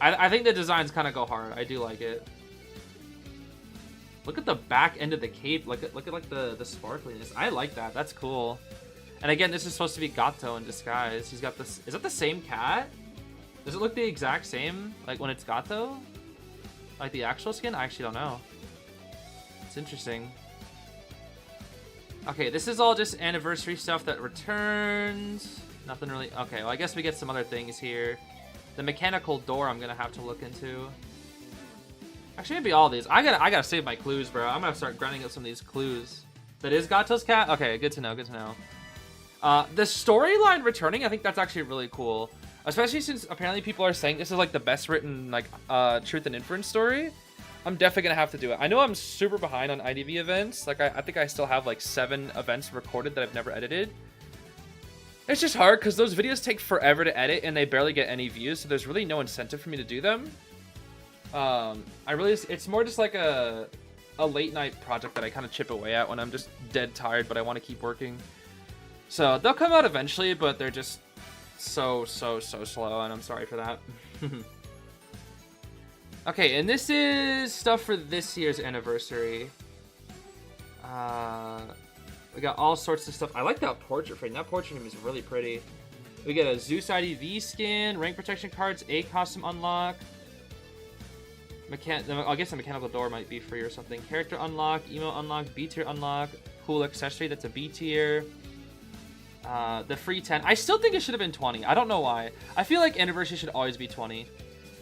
I think the designs kind of go hard. I do like it. Look at the back end of the cape. Look at like the sparkliness. I like that. That's cool. And again, this is supposed to be Gato in disguise. He's got this. Is that the same cat? Does it look the exact same like when it's Gato? Like the actual skin? I actually don't know. It's interesting. Okay, this is all just anniversary stuff that returns. Nothing really. Okay, well I guess we get some other things here. The mechanical door I'm gonna have to look into. Actually, maybe all these. I gotta save my clues, bro. I'm gonna start grinding up some of these clues. That is Gato's cat? Okay, good to know, good to know. The storyline returning, I think that's actually really cool. Especially since apparently people are saying this is like the best written like truth and inference story. I'm definitely gonna have to do it. I know I'm super behind on IDV events. Like I think I still have like 7 events recorded that I've never edited. It's just hard because those videos take forever to edit and they barely get any views, so there's really no incentive for me to do them. It's more just like a late night project that I kind of chip away at when I'm just dead tired, but I want to keep working. So they'll come out eventually, but they're just so slow, and I'm sorry for that. Okay, and this is stuff for this year's anniversary. We got all sorts of stuff. I like that portrait frame. That portrait frame is really pretty. We get a Zeus IDV skin, rank protection cards, A costume unlock. I guess the mechanical door might be free or something. Character unlock, emo unlock, B tier unlock, cool accessory, that's a B tier. The free 10. I still think it should have been 20. I don't know why. I feel like anniversary should always be 20.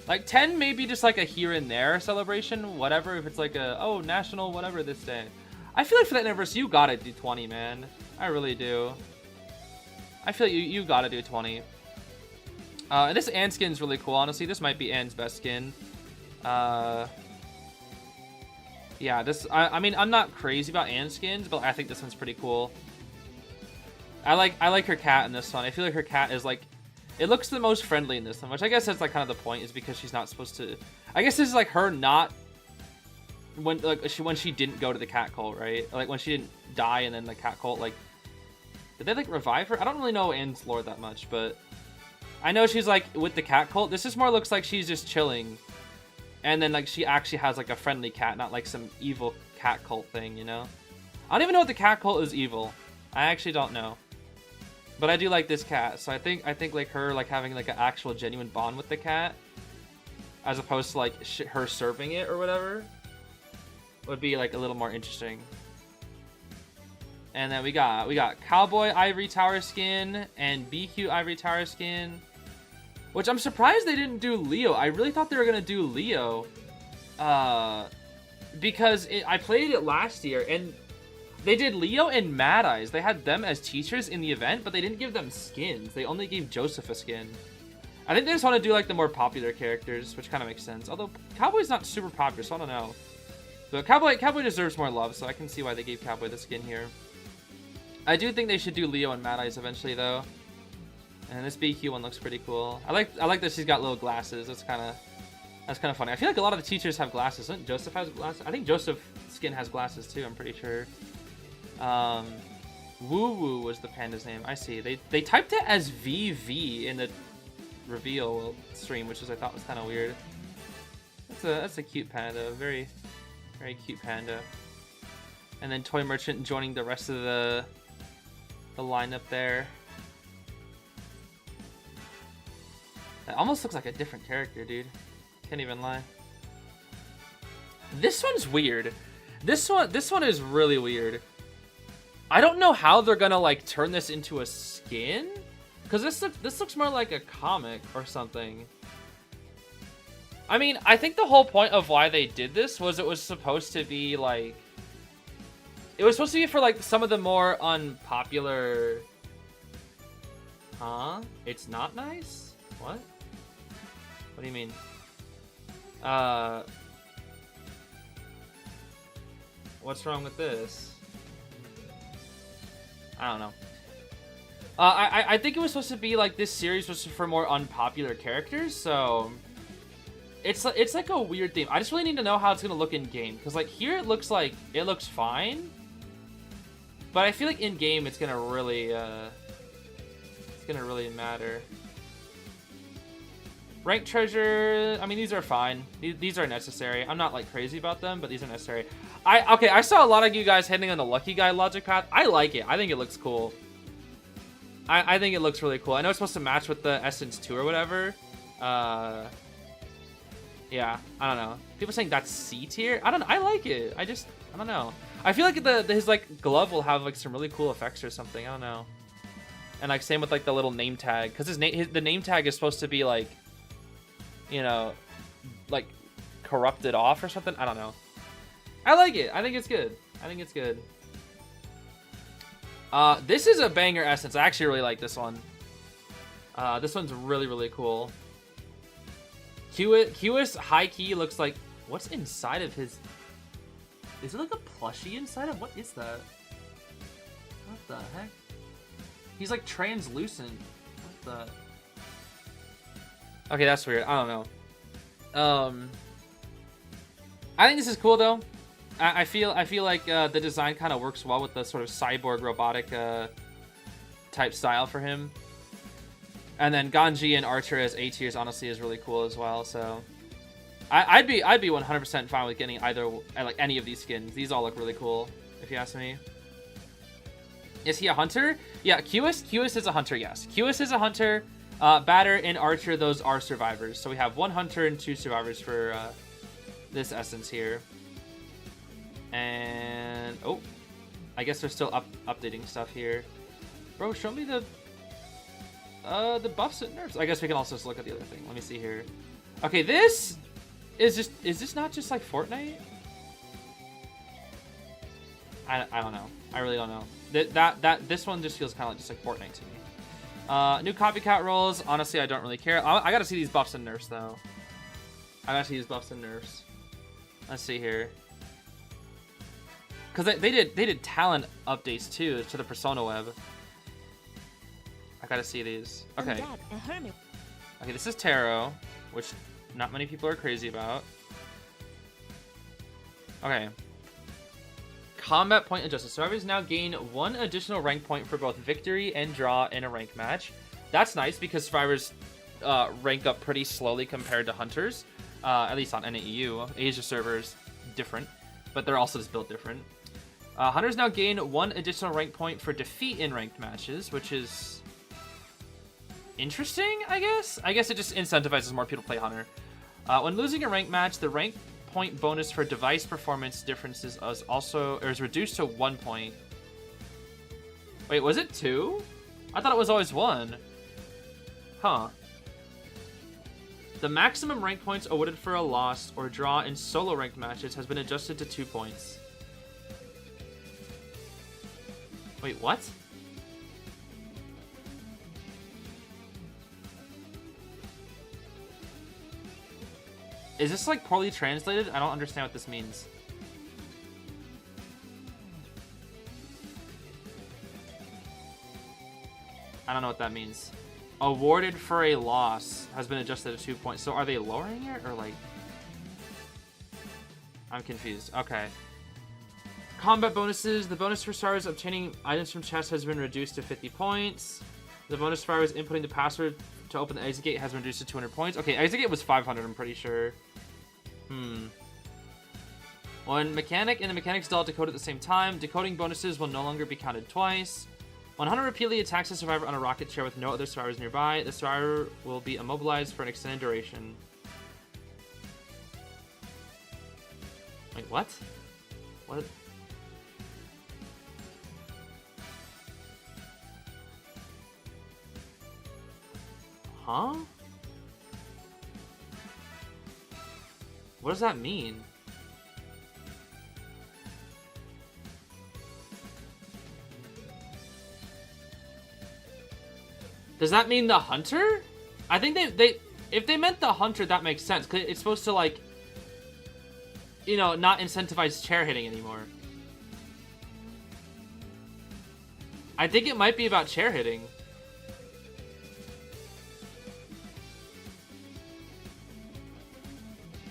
Like 10 maybe just like a here and there celebration, whatever, if it's like a, oh, national whatever this day. I feel like for that anniversary, you gotta do 20, man. I really do. I feel like you gotta do 20. And this Anne skin's really cool, honestly. This might be Anne's best skin. Yeah, I mean, I'm not crazy about Anne skins, but I think this one's pretty cool. I like her cat in this one. I feel like her cat is like, it looks the most friendly in this one, which I guess that's like kind of the point, is because she's not supposed to. I guess this is like her not when she didn't go to the cat cult, right? Like when she didn't die and then the cat cult, like, did they like revive her? I don't really know Anne's lore that much, but I know she's like with the cat cult. This just more looks like she's just chilling, and then like she actually has like a friendly cat, not like some evil cat cult thing, you know? I don't even know if the cat cult is evil. I actually don't know. But I do like this cat, so I think like her like having like an actual genuine bond with the cat, as opposed to like her serving it or whatever, would be like a little more interesting. And then we got Cowboy Ivory Tower skin and BQ Ivory Tower skin, which I'm surprised they didn't do Leo. I really thought they were gonna do Leo, because I played it last year and they did Leo and Mad Eyes. They had them as teachers in the event, but they didn't give them skins. They only gave Joseph a skin. I think they just want to do like the more popular characters, which kind of makes sense. Although Cowboy's not super popular, so I don't know. But Cowboy deserves more love, so I can see why they gave Cowboy the skin here. I do think they should do Leo and Mad Eyes eventually, though. And this BQ one looks pretty cool. I like that she's got little glasses. That's kind of funny. I feel like a lot of the teachers have glasses. Doesn't Joseph has glasses? I think Joseph's skin has glasses too. I'm pretty sure. Woo Woo was the panda's name. I see. They typed it as VV in the reveal stream, which I thought was kind of weird. That's a cute panda. Very, very cute panda. And then Toy Merchant joining the rest of the lineup there. It almost looks like a different character, dude. Can't even lie. This one's weird. This one is really weird. I don't know how they're gonna like turn this into a skin, because this looks more like a comic or something. I mean, I think the whole point of why they did this was it was supposed to be like, it was supposed to be for like some of the more unpopular. Huh? It's not nice? What? What do you mean? What's wrong with this? I don't know. I think it was supposed to be like this series was for more unpopular characters, so it's like a weird theme. I just really need to know how it's gonna look in game, because like here it looks fine, but I feel like in game it's gonna really matter. Rank treasure, I mean, these are fine. These are necessary. I'm not like crazy about them, but these are necessary. Okay, I saw a lot of you guys hitting on the lucky guy logic path. I like it. I think it looks cool. I think it looks really cool. I know it's supposed to match with the Essence 2 or whatever. Yeah, I don't know. People saying that's C tier. I like it. I don't know. I feel like his like glove will have like some really cool effects or something. I don't know. And like same with like the little name tag, because the name tag is supposed to be like, you know, like corrupted off or something. I don't know. I like it. I think it's good. I think it's good. This is a banger essence. I actually really like this one. This one's really, really cool. Hewis high key looks like, what's inside of his? Is it like a plushie inside of? What is that? What the heck? He's like translucent. What the? Okay, that's weird. I don't know. I think this is cool though. I feel like the design kind of works well with the sort of cyborg robotic type style for him. And then Ganji and Archer as A tiers honestly is really cool as well. So I'd be 100% fine with getting either like any of these skins. These all look really cool if you ask me. Is he a hunter? Yeah, Hewis is a hunter. Yes, Hewis is a hunter. Batter and Archer, those are survivors. So we have 1 hunter and 2 survivors for this essence here. And oh, I guess they're still updating stuff here. Bro, show me the buffs and nerfs. I guess we can also just look at the other thing. Let me see here. Okay, this is this not just like Fortnite? I don't know. I really don't know. This one just feels kind of just like Fortnite to me. New copycat rolls. Honestly, I don't really care. I gotta see these buffs and nerfs though. I gotta see these buffs and nerfs. Let's see here. Cause they did talent updates too to the Persona web. I gotta see these. Okay. Okay, this is Taro, which not many people are crazy about. Okay. Combat point adjusted. Survivors now gain 1 additional rank point for both victory and draw in a rank match. That's nice because survivors rank up pretty slowly compared to hunters, at least on NAEU. Asia servers different, but they're also just built different. Hunters now gain 1 additional rank point for defeat in ranked matches, which is interesting, I guess. I guess it just incentivizes more people to play hunter. When losing a rank match, the rank point bonus for device performance differences is reduced to 1 point. Wait, was it 2? I thought it was always 1. Huh. The maximum rank points awarded for a loss or draw in solo ranked matches has been adjusted to 2 points. Wait, what? Is this like poorly translated? I don't understand what this means. I don't know what that means. Awarded for a loss has been adjusted to 2 points. So are they lowering it or like? I'm confused. Okay. Combat bonuses. The bonus for survivors obtaining items from chests has been reduced to 50 points. The bonus for survivors inputting the password to open the exit gate has been reduced to 200 points. Okay, exit gate was 500, I'm pretty sure. When mechanic and the mechanics doll decode at the same time, decoding bonuses will no longer be counted twice. When Hunter repeatedly attacks a survivor on a rocket chair with no other survivors nearby, the survivor will be immobilized for an extended duration. Wait, what? What? Huh? What does that mean? Does that mean the hunter? I think they if they meant the hunter, that makes sense, because it's supposed to, like, you know, not incentivize chair hitting anymore. I think it might be about chair hitting.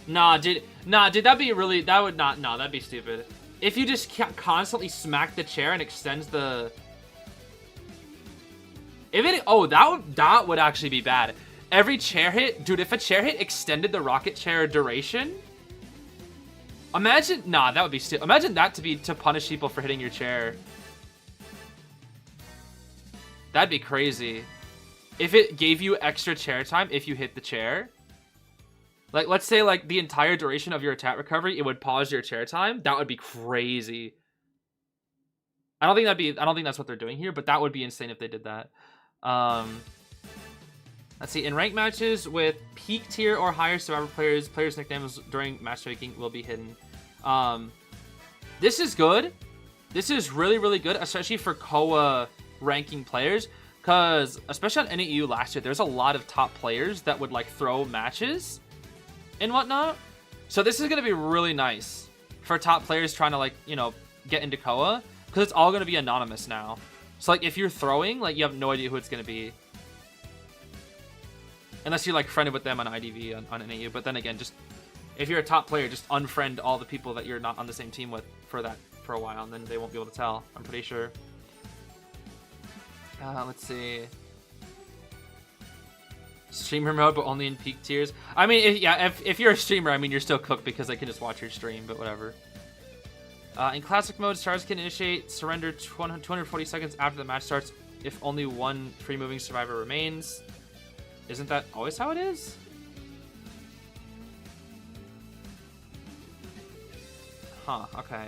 Nah, dude, that'd be really, that would not, no, that'd be stupid. If you just constantly smack the chair and extends the... If it, oh, that would actually be bad. Every chair hit, dude, if a chair hit extended the rocket chair duration, imagine, nah, that would be stupid. Imagine that to punish people for hitting your chair. That'd be crazy. If it gave you extra chair time if you hit the chair. Like, let's say, like, the entire duration of your attack recovery, it would pause your chair time. That would be crazy. I don't think that's what they're doing here, but that would be insane if they did that. Let's see. In ranked matches with peak tier or higher survivor players' nicknames during matchmaking will be hidden. This is good. This is really, really good, especially for Koa ranking players, because especially on NAU last year, there's a lot of top players that would, like, throw matches and whatnot. So this is going to be really nice for top players trying to, like, you know, get into Koa, because it's all going to be anonymous now. So, like, if you're throwing, like, you have no idea who it's going to be. Unless you're, like, friended with them on IDV on NAU. But then again, just, if you're a top player, just unfriend all the people that you're not on the same team with for a while, and then they won't be able to tell, I'm pretty sure. Let's see. Streamer mode, but only in peak tiers. I mean, if you're a streamer, I mean, you're still cooked because they can just watch your stream, but whatever. In classic mode, stars can initiate surrender 240 seconds after the match starts if only one free moving survivor remains. Isn't that always how it is? Huh, okay.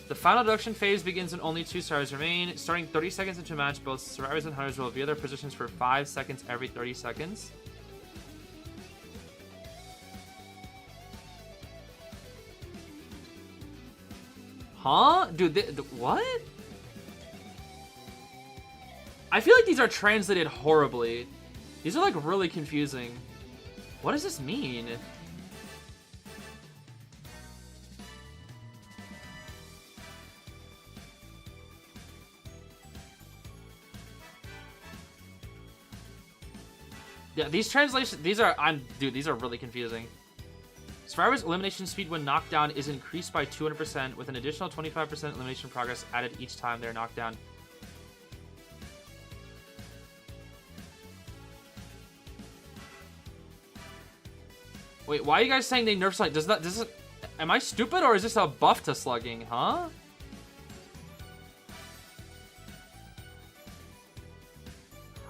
The final deduction phase begins when only 2 stars remain. Starting 30 seconds into a match, both survivors and hunters will reveal their positions for 5 seconds every 30 seconds. Huh? Dude, what? I feel like these are translated horribly. These are, like, really confusing. What does this mean? Yeah, these translations, these are really confusing. Survivor's elimination speed when knocked down is increased by 200% with an additional 25% elimination progress added each time they're knocked down. Wait, why are you guys saying they nerf slugging? Am I stupid, or is this a buff to slugging, huh?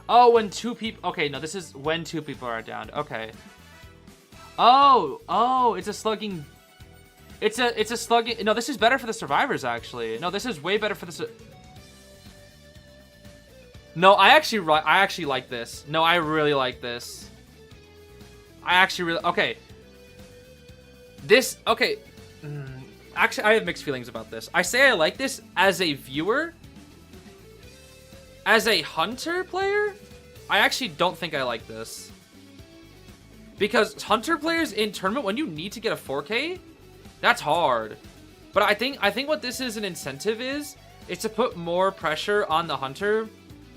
Oh, when 2 people... Okay, no, this is when 2 people are down. Okay. Oh, it's a slugging... It's a slugging... No, this is better for the survivors, actually. No, this is way better for the... No, I actually like this. No, I really like this. I actually really... Okay. This... Okay. Actually, I have mixed feelings about this. I say I like this as a viewer. As a hunter player, I actually don't think I like this. Because hunter players in tournament, when you need to get a 4K, that's hard. But I think what this is an incentive is to put more pressure on the hunter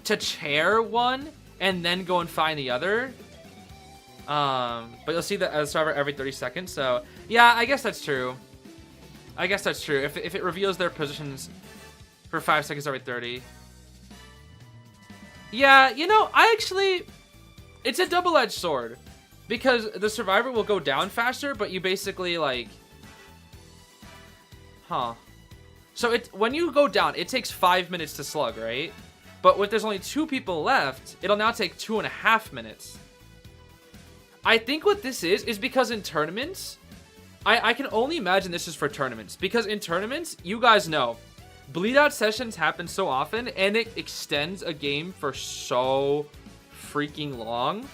to chair one and then go and find the other. But you'll see that as a survivor every 30 seconds. So yeah, I guess that's true. If it reveals their positions for 5 seconds every 30. Yeah, you know, it's a double-edged sword. Because the survivor will go down faster, but you basically, like... Huh. So when you go down, it takes 5 minutes to slug, right? But if there's only 2 people left, it'll now take 2.5 minutes. I think what this is because in tournaments, I can only imagine this is for tournaments. Because in tournaments, you guys know, bleed out sessions happen so often, and it extends a game for so freaking long.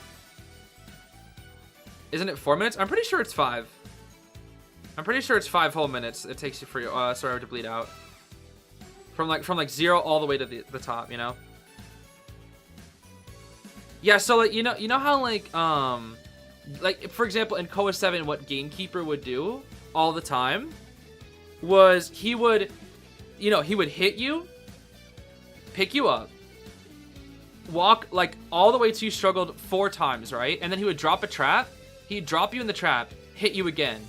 Isn't it 4 minutes? I'm pretty sure it's 5. I'm pretty sure it's 5 whole minutes it takes you for your server to bleed out. From like 0 all the way to the top, you know? Yeah, so like you know how like for example in Koa 7 what Gamekeeper would do all the time was he would hit you, pick you up, walk like all the way till you struggled 4 times, right? And then he would drop a trap. He'd drop you in the trap, hit you again.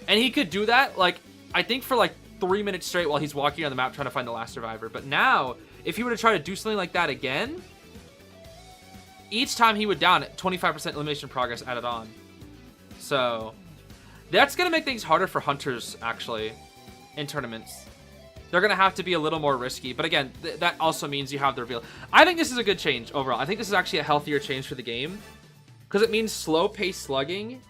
And he could do that, like, I think for like 3 minutes straight while he's walking on the map trying to find the last survivor. But now, if he were to try to do something like that again, each time he would down, 25% elimination progress added on. So, that's going to make things harder for hunters, actually, in tournaments. They're going to have to be a little more risky. But again, that also means you have the reveal. I think this is a good change overall. I think this is actually a healthier change for the game. Because it means slow-paced slugging.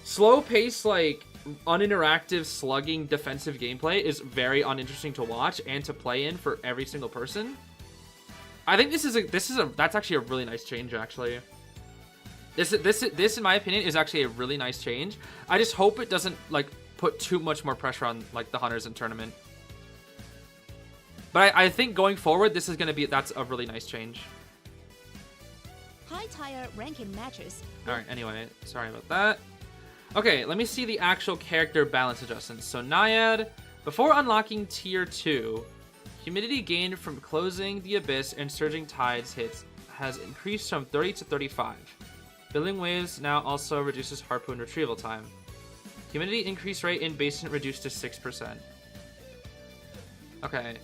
Slow-paced, like, uninteractive slugging defensive gameplay is very uninteresting to watch and to play in for every single person. I think that's actually a really nice change, actually. This in my opinion is actually a really nice change. I just hope it doesn't like put too much more pressure on like the hunters in tournament. But I think going forward that's a really nice change. High tier ranking matches. All right, anyway, sorry about that. Okay, let me see the actual character balance adjustments. So Naiad, before unlocking tier 2, humidity gained from closing the abyss and surging tides hits has increased from 30 to 35. Billing waves now also reduces harpoon retrieval time. Humidity increase rate in basement reduced to 6%. Okay,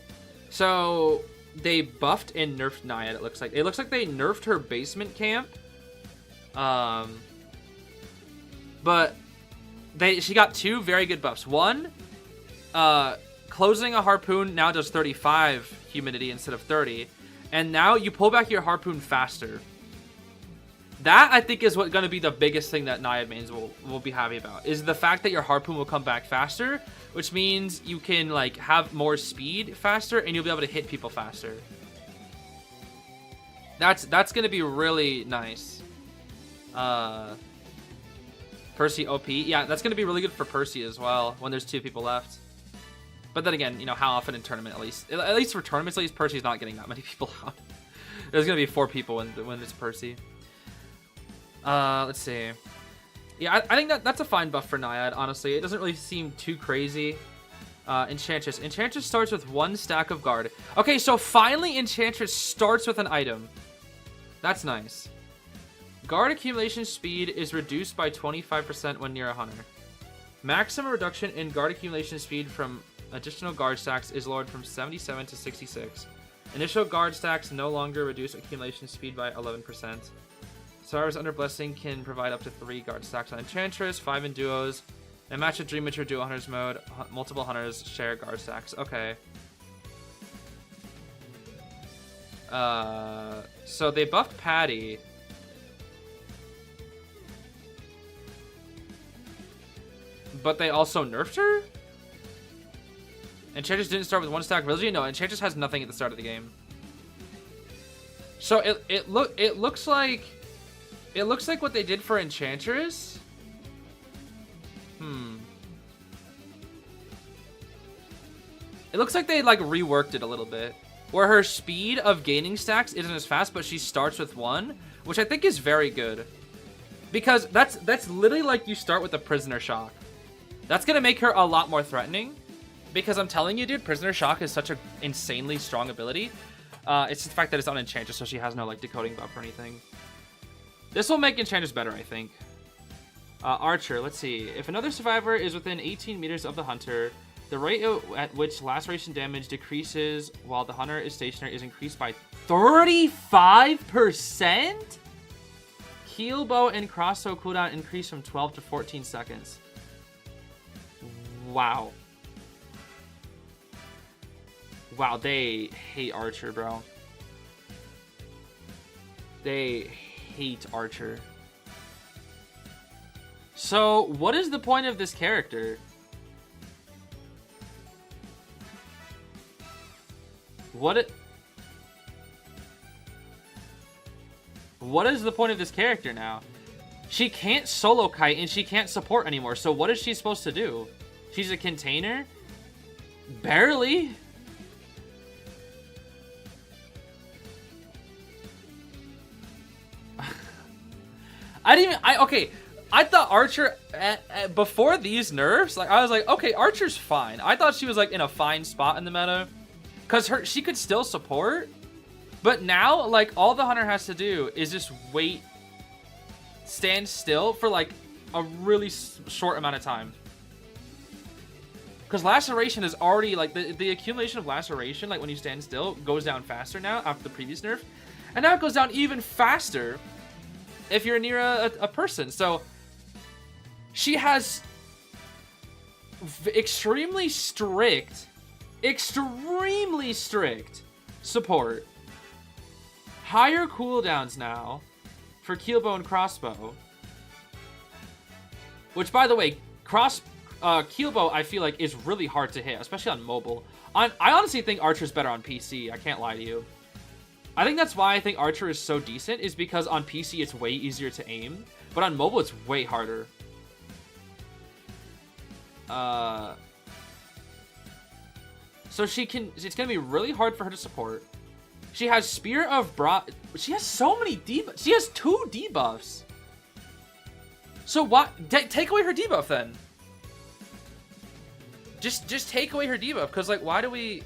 so they buffed and nerfed Naiad, it looks like. It looks like they nerfed her basement camp. But she got 2 very good buffs. One, closing a harpoon now does 35 humidity instead of 30. And now you pull back your harpoon faster. That, I think, is going to be the biggest thing that Naiad mains will be happy about. Is the fact that your harpoon will come back faster. Which means you can, like, have more speed faster. And you'll be able to hit people faster. That's going to be really nice. Percy OP. Yeah, that's going to be really good for Percy as well when there's 2 people left. But then again, you know, how often in tournament, at least for tournaments, at least Percy's not getting that many people out. There's going to be 4 people when it's Percy. Let's see. Yeah, I think that's a fine buff for Naiad, honestly. It doesn't really seem too crazy. Enchantress. Enchantress starts with 1 stack of guard. Okay, so finally Enchantress starts with an item. That's nice. Guard accumulation speed is reduced by 25% when near a hunter. Maximum reduction in guard accumulation speed from additional guard stacks is lowered from 77 to 66. Initial guard stacks no longer reduce accumulation speed by 11%. Survivors under Blessing can provide up to 3 guard stacks on Enchantress, 5 in duos, and match with Dream Witcher duo hunters mode. Multiple hunters share guard stacks. Okay. So they buffed Patty. But they also nerfed her? Enchantress didn't start with 1 stack ability? No, Enchantress has nothing at the start of the game. So it looks like what they did for Enchantress. It looks like they like reworked it a little bit. Where her speed of gaining stacks isn't as fast, but she starts with 1, which I think is very good. Because that's literally like you start with a Prisoner Shock. That's gonna make her a lot more threatening. Because I'm telling you, dude, Prisoner Shock is such an insanely strong ability. It's the fact that it's on Enchantress, so she has no like decoding buff or anything. This will make Enchantress better, I think. Archer, let's see. If another survivor is within 18 meters of the hunter, the rate at which laceration damage decreases while the hunter is stationary is increased by 35%? Heal bow and crossbow cooldown increase from 12 to 14 seconds. Wow. Wow, they hate Archer, bro. They hate Archer. So, what is the point of this character? What is the point of this character now? She can't solo kite and she can't support anymore. So what is she supposed to do? She's a container? Barely. Okay. I thought Archer, before these nerfs, like, I was like, okay, Archer's fine. I thought she was, like, in a fine spot in the meta. Because she could still support. But now, like, all the hunter has to do is just wait, stand still for, like, a really short amount of time. Because laceration is already, like, the accumulation of laceration, like, when you stand still, goes down faster now after the previous nerf. And now it goes down even faster if you're near a person. So she has extremely strict support. Higher cooldowns now for keelbow and crossbow. Which, by the way, keelbow I feel like is really hard to hit, especially on mobile. I honestly think Archer's better on PC. I can't lie to you. I think that's why I think Archer is so decent, is because on PC it's way easier to aim, but on mobile it's way harder. So it's gonna be really hard for her to support. She has Spear of she has so many debuffs. She has 2 debuffs. So what? Take away her debuff then. Just take away her debuff, because, like, why do we...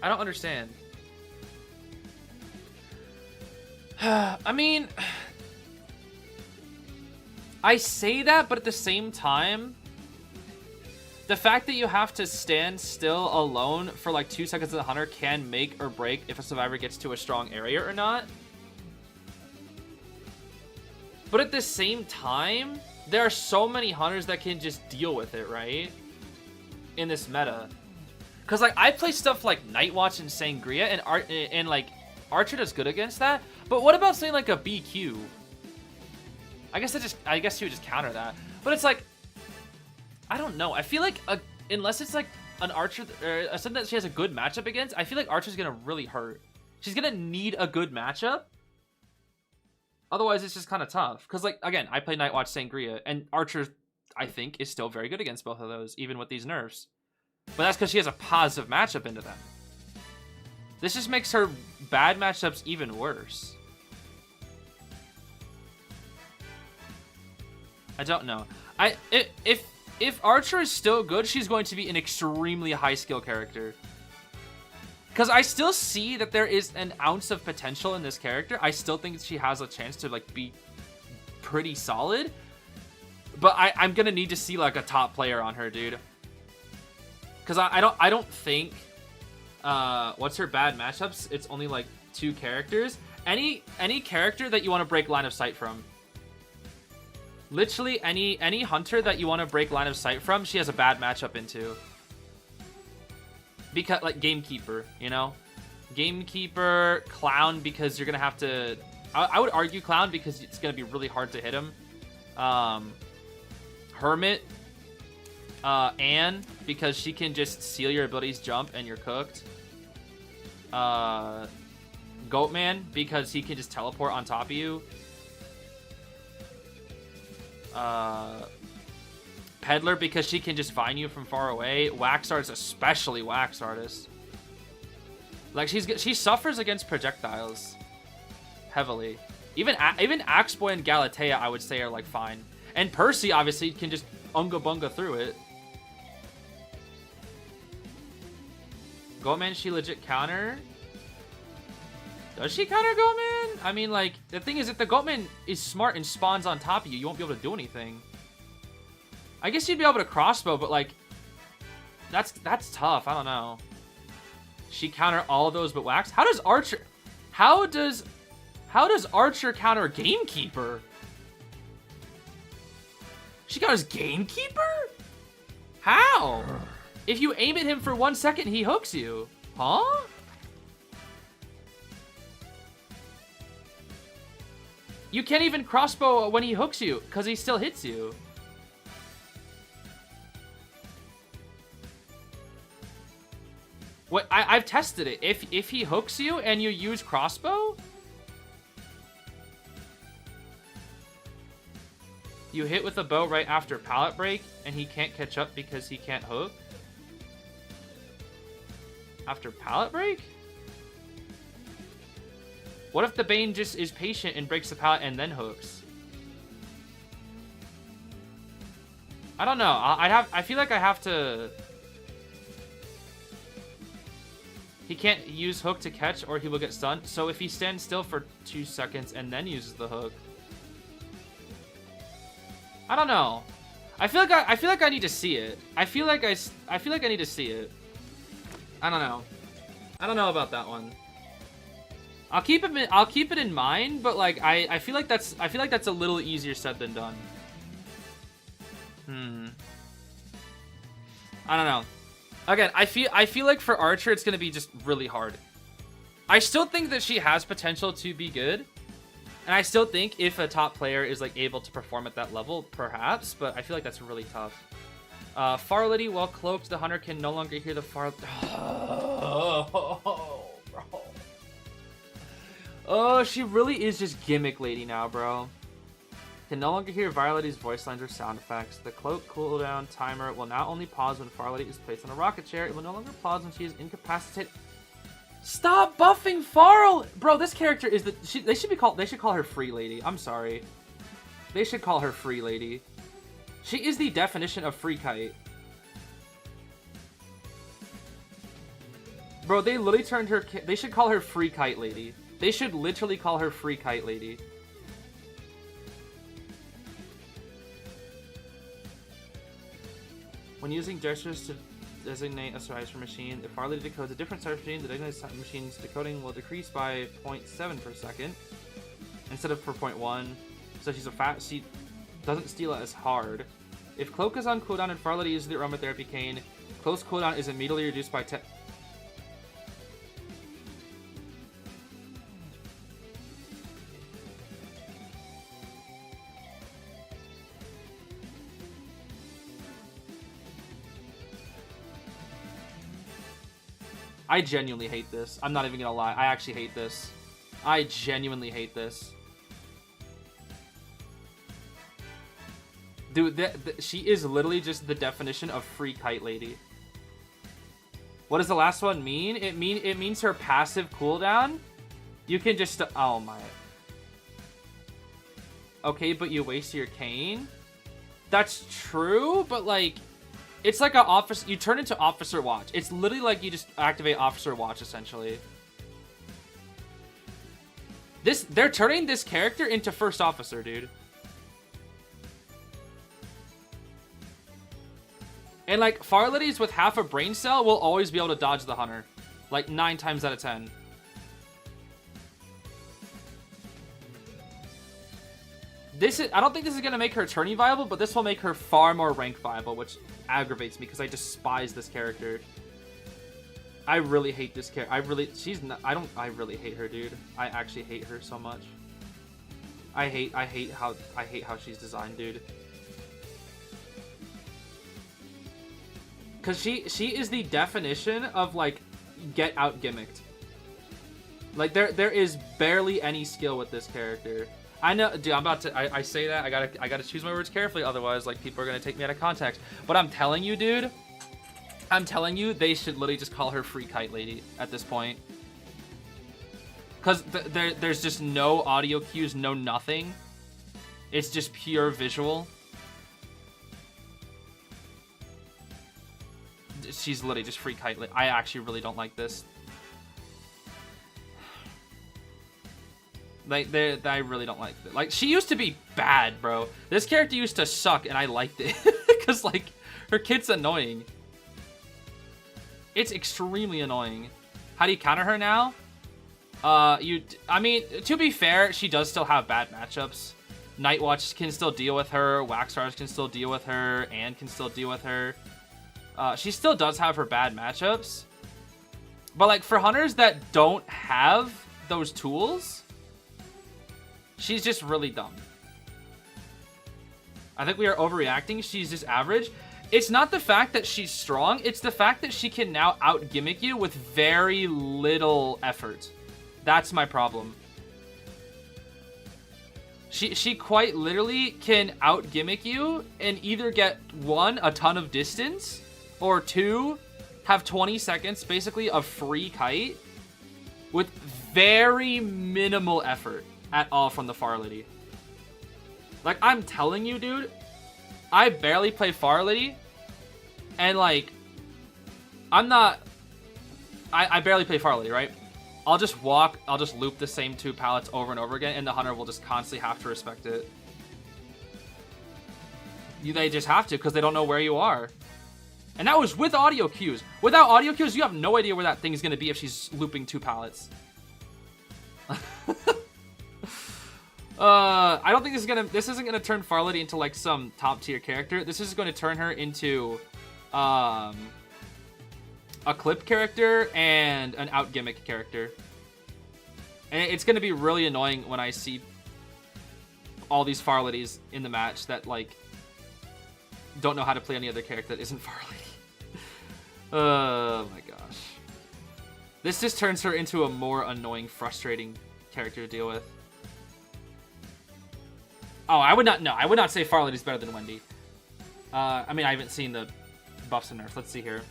I don't understand. I mean, I say that, but at the same time, the fact that you have to stand still alone for like 2 seconds of the hunter can make or break if a survivor gets to a strong area or not. But at the same time, there are so many hunters that can just deal with it, right? In this meta. Because, like, I play stuff like Nightwatch and Sangria, and like, Archer does good against that. But what about something like a BQ? I guess you would just counter that. But it's like, I don't know. I feel like, unless it's like an Archer, or something that she has a good matchup against, I feel like Archer's gonna really hurt. She's gonna need a good matchup. Otherwise, it's just kind of tough. Because, like, again, I play Nightwatch Sangria, and Archer, I think, is still very good against both of those, even with these nerfs. But that's because she has a positive matchup into them. This just makes her bad matchups even worse. I don't know. If Archer is still good, she's going to be an extremely high skill character. Because I still see that there is an ounce of potential in this character. I still think she has a chance to, like, be pretty solid. But I'm gonna need to see, like, a top player on her, dude. Because I don't think, what's her bad matchups? It's only like 2 characters. Any character that you want to break line of sight from. Literally any hunter that you want to break line of sight from, she has a bad matchup into. Because, like, Gamekeeper, you know? Gamekeeper, Clown, because you're going to have to... I would argue Clown because it's going to be really hard to hit him. Hermit. Anne, because she can just seal your abilities jump and you're cooked. Goatman, because he can just teleport on top of you. Peddler, because she can just find you from far away. Wax Artist, especially Wax Artist. Like, she suffers against projectiles heavily. Even Axeboy and Galatea, I would say, are, like, fine. And Percy, obviously, can just unga bunga through it. Goatman, she legit counter? Does she counter Goatman? I mean, like, the thing is, if the Goatman is smart and spawns on top of you, you won't be able to do anything. I guess you'd be able to crossbow, but, like, that's tough. I don't know. She counter all of those but Wax? How does Archer counter Gamekeeper? She counters Gamekeeper? How? If you aim at him for 1 second, he hooks you. Huh? You can't even crossbow when he hooks you, because he still hits you. What I've tested it. If he hooks you and you use crossbow, you hit with a bow right after pallet break, and he can't catch up because he can't hook. After pallet break? What if the Bane just is patient and breaks the pallet and then hooks? I don't know. I feel like I have to. He can't use hook to catch, or he will get stunned. So if he stands still for 2 seconds and then uses the hook, I don't know. I feel like I need to see it. I feel like I need to see it. I don't know. I don't know about that one. I'll keep it in mind, but like I feel like that's a little easier said than done. I don't know. Again, I feel like for Archer it's gonna be just really hard. I still think that she has potential to be good, and I still think if a top player is like able to perform at that level, perhaps. But I feel like that's really tough. Faro Lady, while cloaked, the hunter can no longer hear the Faro. Oh, bro. Oh, she really is just gimmick lady now, bro. Can no longer hear Faro Lady's voice lines or sound effects. The cloak cooldown timer will now only pause when Faro Lady is placed on a rocket chair. It will no longer pause when she is incapacitated. Stop buffing Faro, bro. This character is the. They should call her Free Lady. I'm sorry. They should call her Free Lady. She is the definition of free kite. Bro, they literally turned her. They should call her Free Kite Lady. They should literally call her Free Kite Lady. When using gestures to designate a cipher machine, if Faro Lady decodes a different cipher machine, the designated machine's decoding will decrease by 0.7 per second instead of per 0.1. So she doesn't steal it as hard. If Cloak is on cooldown and Faro Lady uses the aromatherapy cane, close cooldown is immediately reduced by 10. I genuinely hate this. I'm not even gonna lie. I actually hate this. I genuinely hate this. Dude, she is literally just the definition of free kite lady. What does the last one mean? It means her passive cooldown. You can just oh my. Okay, but you waste your cane. That's true, but like, it's like a officer. You turn into Officer Watch. It's literally like you just activate Officer Watch essentially. They're turning this character into First Officer, dude. And like, Faro Ladies with half a brain cell will always be able to dodge the hunter. Like 9 times out of 10. I don't think this is going to make her tourney viable, but this will make her far more rank viable, which aggravates me because I despise this character. I really hate this character. I really hate her, dude. I actually hate her so much. I hate how she's designed, dude. Cause she is the definition of like get out gimmicked. Like there is barely any skill with this character. I know, dude. I say that I gotta choose my words carefully, otherwise like people are gonna take me out of context. But I'm telling you, dude. I'm telling you, they should literally just call her Free Kite Lady at this point. Cause there's just no audio cues, no nothing. It's just pure visual. She's literally just Free Kite Lady. I actually really don't like this. Like, I really don't like it. Like, she used to be bad, bro. This character used to suck, and I liked it. Because, like, her kit's annoying. It's extremely annoying. How do you counter her now? I mean, to be fair, she does still have bad matchups. Nightwatch can still deal with her. Waxstars can still deal with her. Anne can still deal with her. She still does have her bad matchups. But, like, for hunters that don't have those tools, She's just really dumb. I think we are overreacting. She's just average. It's not the fact that she's strong. It's the fact that she can now out-gimmick you with very little effort. That's my problem. She quite literally can out-gimmick you and either get, 1, a ton of distance, or 2, have 20 seconds, basically, of free kite with very minimal effort at all from the Faro Lady. Like, I'm telling you, dude, I barely play Faro Lady, and, like, I barely play Faro Lady, right? I'll just walk, I'll just loop the same 2 pallets over and over again, and the hunter will just constantly have to respect it. They just have to, because they don't know where you are. And that was with audio cues. Without audio cues, you have no idea where that thing is going to be if she's looping 2 pallets. I don't think this isn't gonna turn Faro Lady into like some top tier character. This is going to turn her into a clip character and an out gimmick character. And it's going to be really annoying when I see all these Faro Ladies in the match that like don't know how to play any other character that isn't Faro Lady. Oh my gosh. This just turns her into a more annoying, frustrating character to deal with. Oh, I would not say Faro Lady's better than Wendy. I mean, I haven't seen the buffs and nerfs. Let's see here.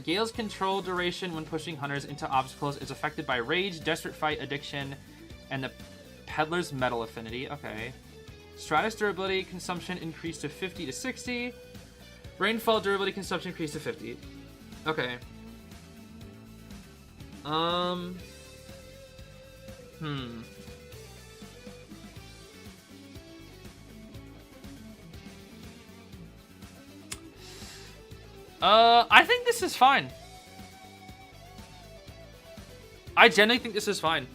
Gale's control duration when pushing hunters into obstacles is affected by Rage, Desperate Fight, Addiction, and the Peddler's Metal Affinity. Okay. Stratus durability consumption increased to 50 to 60. Rainfall durability consumption increased to 50. Okay. I think this is fine. I genuinely think this is fine.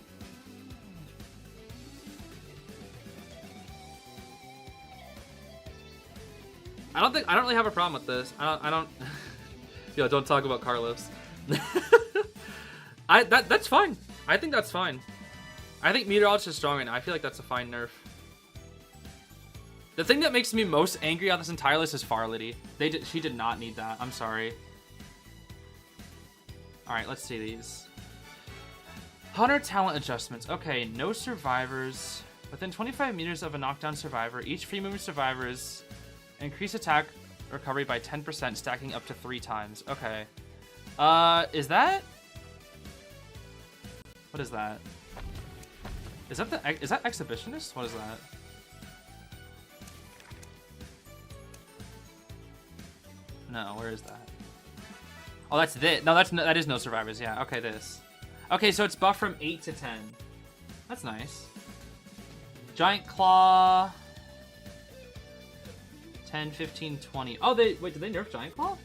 I don't really have a problem with this. I don't Yo, don't talk about Carlos. That's fine. I think that's fine. I think Meteorologist is strong right now. I feel like that's a fine nerf. The thing that makes me most angry on this entire list is Faro Lady. She did not need that. I'm sorry. Alright, let's see these. Hunter talent adjustments. Okay, no survivors. Within 25 meters of a knockdown survivor, each free movement survivors increase attack recovery by 10%, stacking up to 3 times. Okay. Is that... What is that? Is that Exhibitionist? What is that? No, where is that? Oh, that's this. No, that is no survivors. Yeah, okay, this. Okay, so it's buffed from 8 to 10. That's nice. Giant Claw. 10, 15, 20. Oh, wait, did they nerf Giant Claw?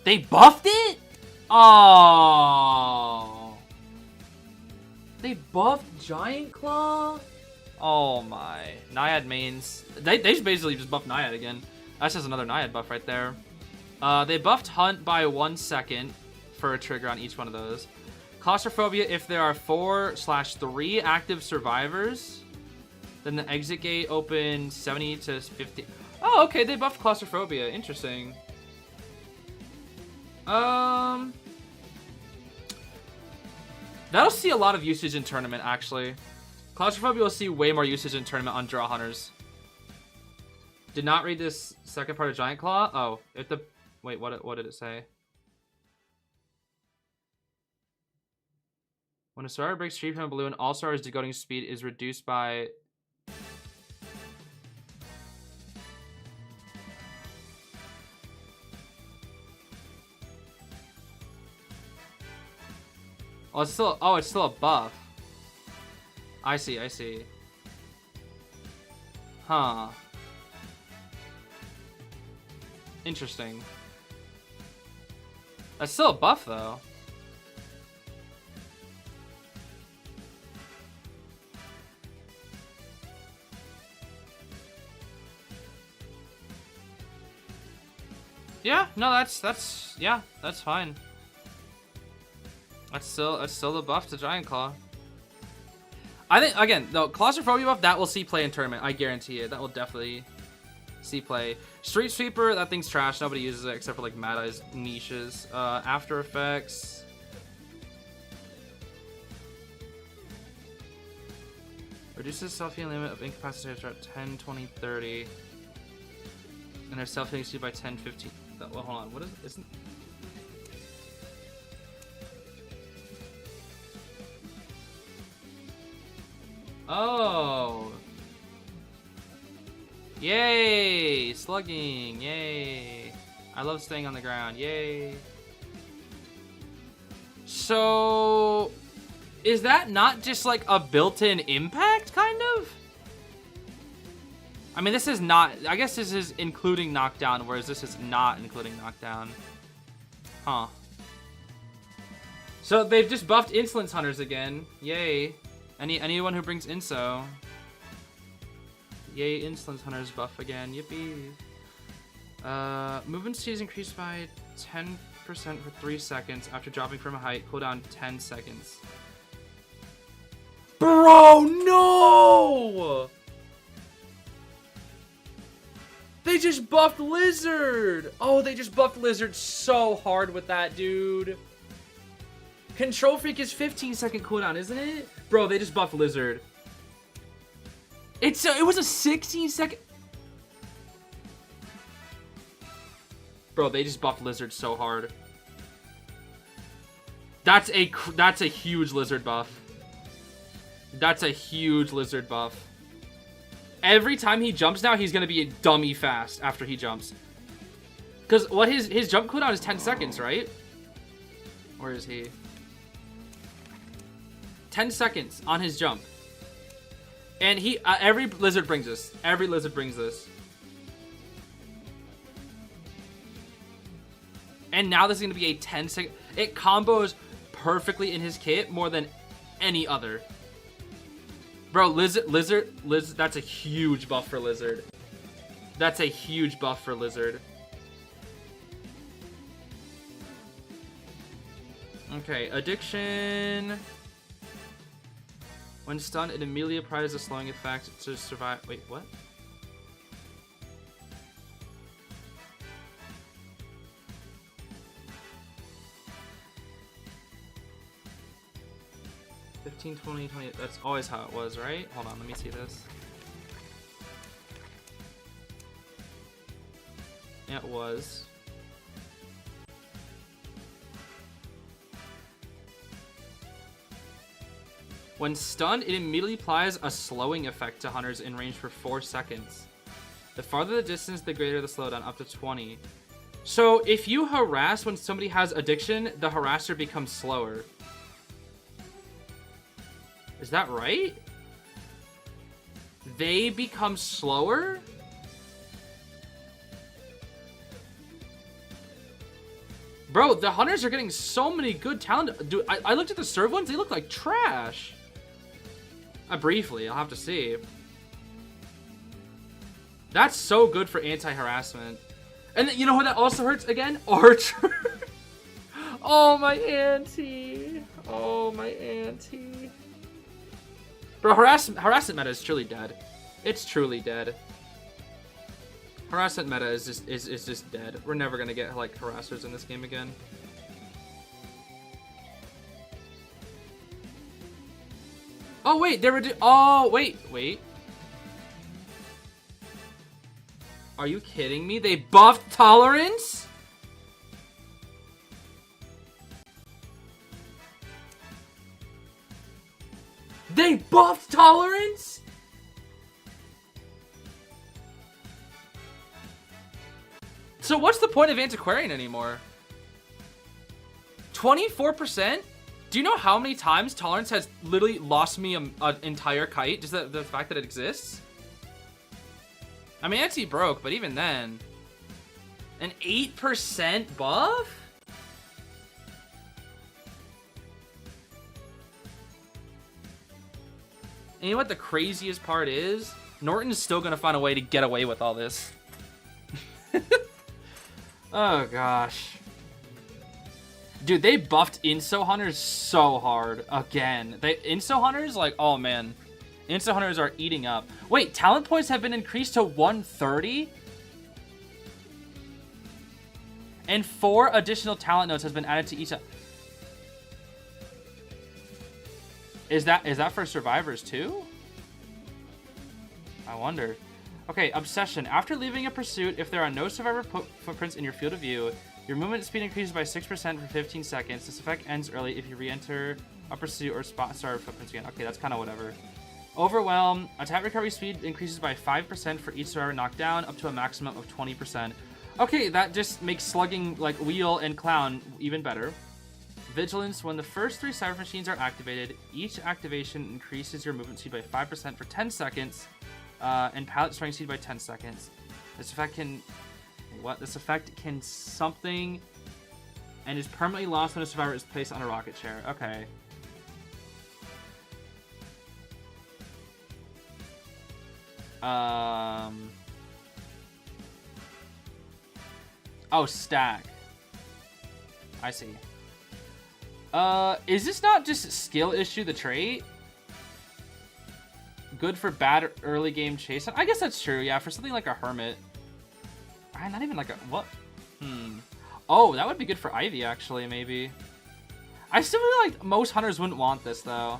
They buffed it? Oh. They buffed Giant Claw? Oh my. Naiad mains. They just basically just buffed Naiad again. That's just another Naiad buff right there. They buffed Hunt by 1 second for a trigger on each one of those. Claustrophobia, if there are 4/3 active survivors, then the exit gate opens 70 to 50. Oh, okay, they buffed Claustrophobia. Interesting. That'll see a lot of usage in tournament, actually. Claustrophobia will see way more usage in tournament on draw hunters. Did not read this second part of Giant Claw. Oh, wait, what did it say? When a survivor breaks free from a balloon, all survivors' decoding speed is reduced by... Oh, it's still a buff. I see. Huh. Interesting. That's still a buff, though. Yeah, no, that's fine. That's still the buff to Giant Claw. I think, again, the Claustrophobia buff, that will see play in tournament. I guarantee it. That will definitely see play. Street Sweeper, that thing's trash. Nobody uses it except for, like, Mad Eye's niches. After Effects. Reduces self-healing limit of incapacitated at 10, 20, 30. And their self-healing speed by 10, 15. Well, hold on. What is it? Isn't... Oh. Yay! Slugging. Yay. I love staying on the ground. Yay. So, is that not just like a built-in impact, kind of? I mean, this is not... I guess this is including knockdown, whereas this is not including knockdown. Huh. So, they've just buffed Insolence Hunters again. Yay. Anyone who brings Inso. Yay, Insolence Hunters buff again. Yippee. Movement speed is increased by 10% for 3 seconds after dropping from a height. Cooldown 10 seconds. Bro, no! They just buffed Lizard! Oh, they just buffed Lizard so hard with that, dude. Control Freak is 15-second cooldown, isn't it? Bro, they just buffed Lizard. It was a 16-second... Bro, they just buffed Lizard so hard. That's a huge Lizard buff. That's a huge Lizard buff. Every time he jumps now, he's gonna be a dummy fast after he jumps. Because what his jump cooldown is 10 seconds, right? Where is he? 10 seconds on his jump. And he every Lizard brings this. Every Lizard brings this. And now this is gonna be a 10-second. It combos perfectly in his kit more than any other. Bro, Lizard, that's a huge buff for Lizard. That's a huge buff for Lizard. Okay, Addiction. When stunned, it immediately applies a slowing effect to survive. Wait, what? $15, $20, $20. That's always how it was, right? Hold on, let me see this. Yeah, it was. When stunned, it immediately applies a slowing effect to hunters in range for 4 seconds. The farther the distance, the greater the slowdown, up to 20. So, if you harass when somebody has addiction, the harasser becomes slower. Is that right? They become slower? Bro, the hunters are getting so many good talent. Dude, I looked at the serve ones, they look like trash. Briefly, I'll have to see. That's so good for anti-harassment. And then, you know what that also hurts again? Archer. Oh, my auntie. Oh, my auntie. Bro, harassment meta is truly dead. It's truly dead. Harassment meta is just dead. We're never gonna get like harassers in this game again. Oh wait, wait. Are you kidding me? They buffed tolerance? They buffed tolerance? So what's the point of Antiquarian anymore? 24%? Do you know how many times tolerance has literally lost me an entire kite? Just the fact that it exists? I mean, Anti broke, but even then. An 8% buff? And you know what the craziest part is? Norton's still gonna find a way to get away with all this. Oh gosh. Dude, they buffed Inso Hunters so hard. Again. Inso Hunters, like, oh man. Inso Hunters are eating up. Wait, talent points have been increased to 130? And 4 additional talent nodes has been added to each. Is that for survivors too? I wonder. Okay, obsession. After leaving a pursuit, if there are no survivor footprints in your field of view, your movement speed increases by 6% for 15 seconds. This effect ends early if you re-enter a pursuit or spot survivor footprints again. Okay, that's kind of whatever. Overwhelm. Attack recovery speed increases by 5% for each survivor knocked down, up to a maximum of 20%. Okay, that just makes slugging like Wheel and Clown even better. Vigilance. When the first 3 cyber machines are activated, each activation increases your movement speed by 5% for 10 seconds, and pallet strength speed by 10 seconds. This effect can... What? This effect can something and is permanently lost when a survivor is placed on a rocket chair. Okay. Oh, stack. I see. Is this not just skill issue, the trait? Good for bad early game chase? I guess that's true, yeah, for something like a hermit. Not even like a... What? Oh, that would be good for Ivy, actually, maybe. I still feel like most hunters wouldn't want this, though.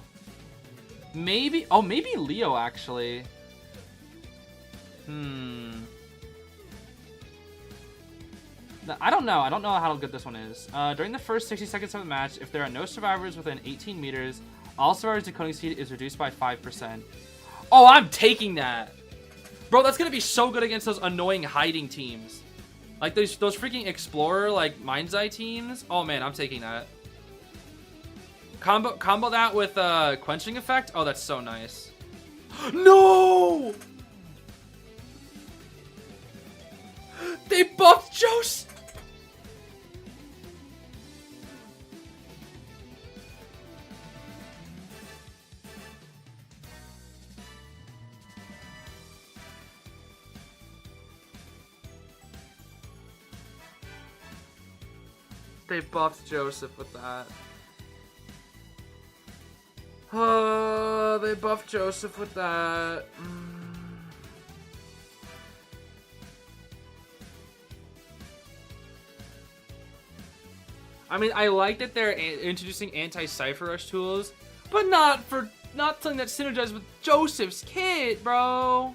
Maybe... Oh, maybe Leo, actually. I don't know. I don't know how good this one is. During the first 60 seconds of the match, if there are no survivors within 18 meters, all survivors' decoding speed is reduced by 5%. Oh, I'm taking that! Bro, that's gonna be so good against those annoying hiding teams. Like those freaking Explorer, like, Mind's Eye teams. Oh man, I'm taking that. Combo that with Quenching Effect. Oh, that's so nice. No! They buffed Jose! They buffed Joseph with that. Oh, they buffed Joseph with that. I mean, I like that they're introducing anti-Cypher Rush tools, but not something that synergizes with Joseph's kit, bro.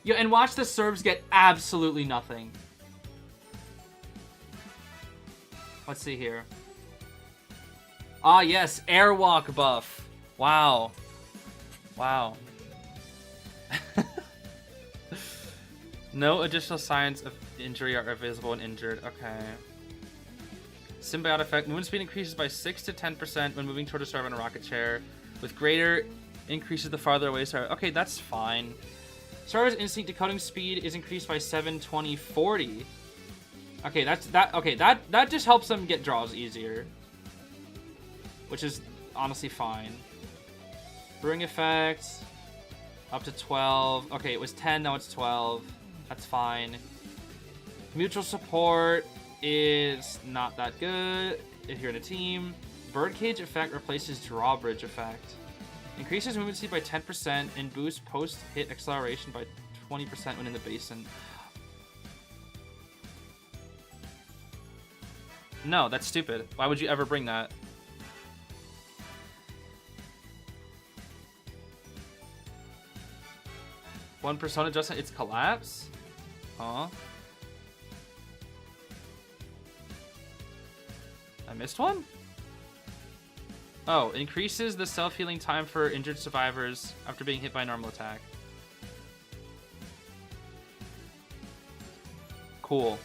Yeah, and watch the Serbs get absolutely nothing. Let's see here. Ah, yes, Airwalk buff. Wow. Wow. No additional signs of injury are visible when injured. Okay. Symbiote effect. Movement speed increases by 6 to 10% when moving toward a survivor in a rocket chair. With greater increases the farther away survivor. Okay, that's fine. Survivor's instinct decoding speed is increased by 7, 20, 40. Okay, that just helps them get draws easier. Which is honestly fine. Brewing effect. Up to 12. Okay, it was 10, now it's 12. That's fine. Mutual support is not that good if you're in a team. Birdcage effect replaces drawbridge effect. Increases movement speed by 10% and boosts post-hit acceleration by 20% when in the basin. No, that's stupid. Why would you ever bring that? One persona adjustment, it's collapse? Huh? I missed one? Oh, increases the self-healing time for injured survivors after being hit by a normal attack. Cool.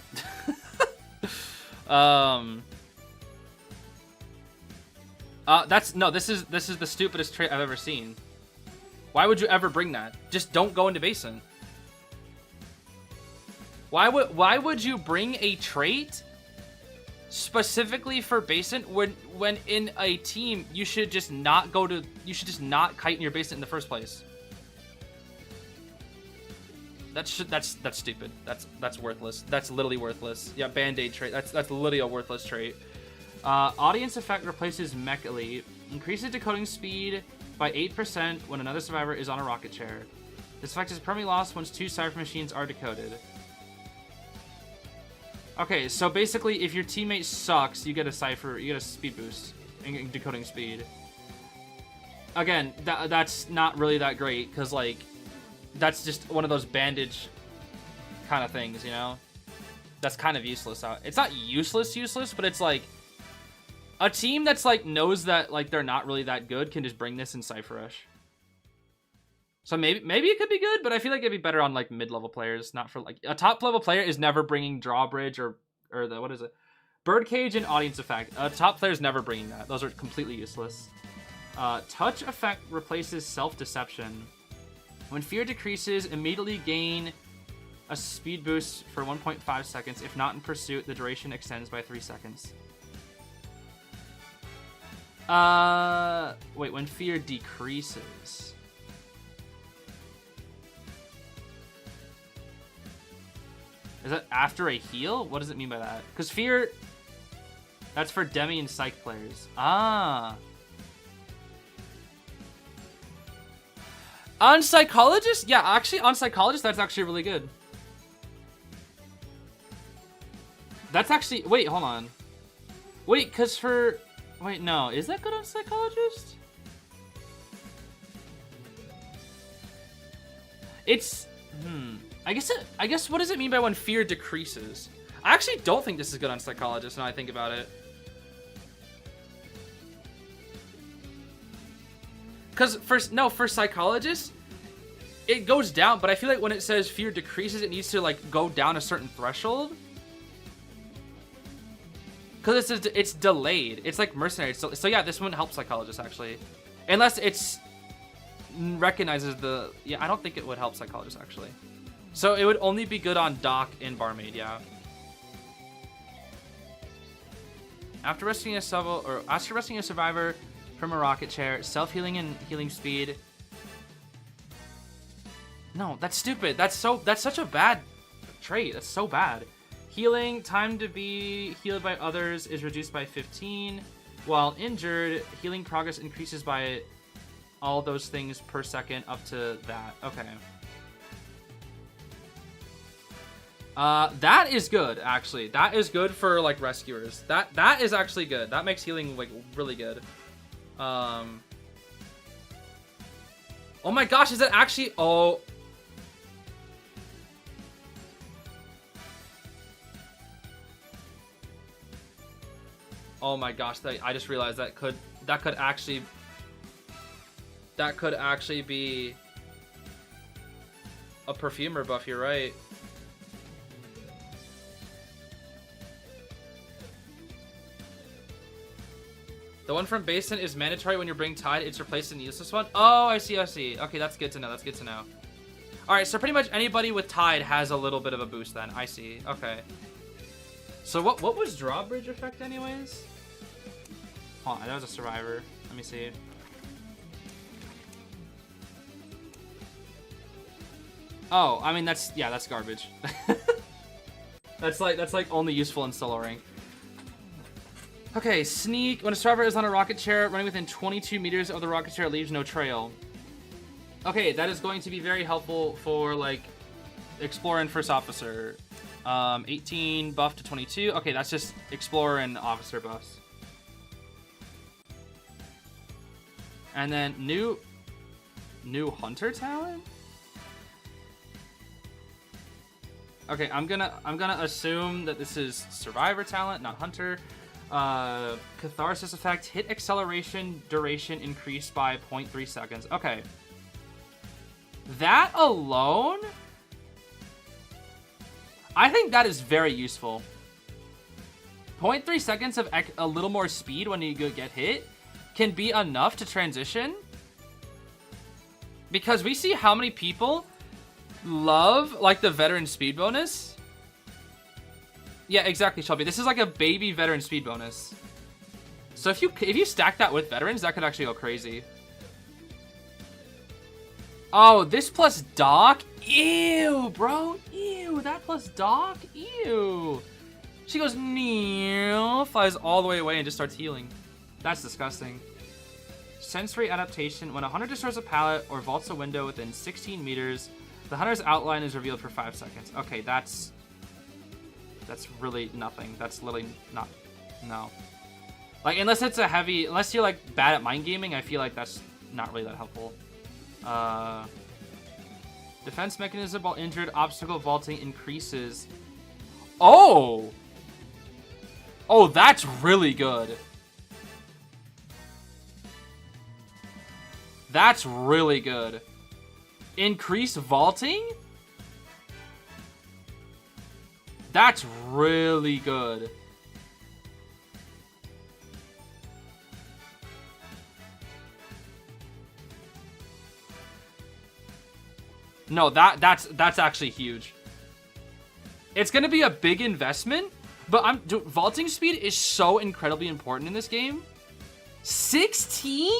This is the stupidest trait I've ever seen. Why would you ever bring that? Just don't go into basin. Why would you bring a trait specifically for basin when in a team you should just not kite in your basin in the first place? That's stupid. That's worthless. That's literally worthless. Yeah, Band-Aid trait. That's literally a worthless trait. Audience effect replaces Mech Elite. Increases decoding speed by 8% when another survivor is on a rocket chair. This effect is permanently lost once 2 Cypher machines are decoded. Okay, so basically, if your teammate sucks, you get a speed boost in decoding speed. Again, that's not really that great, because, like, that's just one of those bandage kind of things, you know? That's kind of useless. It's not useless, but it's like, a team that's, like, knows that, like, they're not really that good can just bring this in Cypher Rush. So maybe it could be good, but I feel like it'd be better on, like, mid-level players, not for, like, a top-level player is never bringing Drawbridge or the, what is it? Birdcage and Audience Effect. A top player's never bringing that. Those are completely useless. Touch Effect replaces Self-Deception. When fear decreases, immediately gain a speed boost for 1.5 seconds. If not in pursuit, the duration extends by 3 seconds. Wait, when fear decreases. Is that after a heal? What does it mean by that? Because fear, that's for Demi and Psych players. Ah. On Psychologist? Yeah, actually, on Psychologist, that's actually really good. That's actually... Wait, hold on. Wait, because for... Wait, no. Is that good on Psychologist? It's... I guess what does it mean by when fear decreases? I actually don't think this is good on Psychologist now I think about it. Because for Psychologist, it goes down, but I feel like when it says fear decreases, it needs to like go down a certain threshold. Because it's delayed. It's like Mercenary. So yeah, this one helps Psychologist actually. Unless it's recognizes the... Yeah, I don't think it would help Psychologist actually. So it would only be good on Doc and Barmaid, yeah. After rescuing a survivor from a rocket chair, self-healing and healing speed. No, that's stupid. That's such a bad trait. That's so bad. Healing, time to be healed by others is reduced by 15. While injured, healing progress increases by all those things per second up to that. Okay. That is good, actually. That is good for, like, rescuers. That is actually good. That makes healing, like, really good. Oh my gosh, is that actually... Oh... Oh my gosh, I just realized that could actually be a perfumer buff, you're right. The one from Basin is mandatory when you're bringing Tide. It's replaced in the useless one. Oh, I see. Okay, that's good to know. Alright, so pretty much anybody with Tide has a little bit of a boost then. I see. Okay. So what was Drawbridge effect anyways? Oh, that was a survivor. Let me see. Oh, I mean that's garbage. that's like only useful in solo rank. Okay, sneak. When a survivor is on a rocket chair, running within 22 meters of the rocket chair leaves no trail. Okay, that is going to be very helpful for like Explorer and First Officer. 18 buff to 22. Okay, that's just Explorer and Officer buffs. And then new Hunter talent? Okay, I'm gonna assume that this is Survivor talent, not Hunter. Catharsis effect, hit acceleration duration increased by 0.3 seconds. Okay. That alone, I think that is very useful. 0.3 seconds of a little more speed when you get hit can be enough to transition. Because we see how many people love like the veteran speed bonus. Yeah, exactly, Shelby. This is like a baby veteran speed bonus. So if you stack that with veterans, that could actually go crazy. Oh, this plus Doc Ew, bro. Ew, that plus Doc? Ew. She goes, "Neow," flies all the way away and just starts healing. That's disgusting. Sensory adaptation. When a hunter destroys a pallet or vaults a window within 16 meters, the hunter's outline is revealed for 5 seconds. Okay, that's really nothing. That's literally not... No. Like, unless it's a heavy... Unless you're, like, bad at mind gaming, I feel like that's not really that helpful. Defense mechanism while injured. Obstacle vaulting increases. Oh! Oh, that's really good. That's really good. Increase vaulting? That's really good. No, that's actually huge. It's gonna be a big investment, but dude, vaulting speed is so incredibly important in this game. 16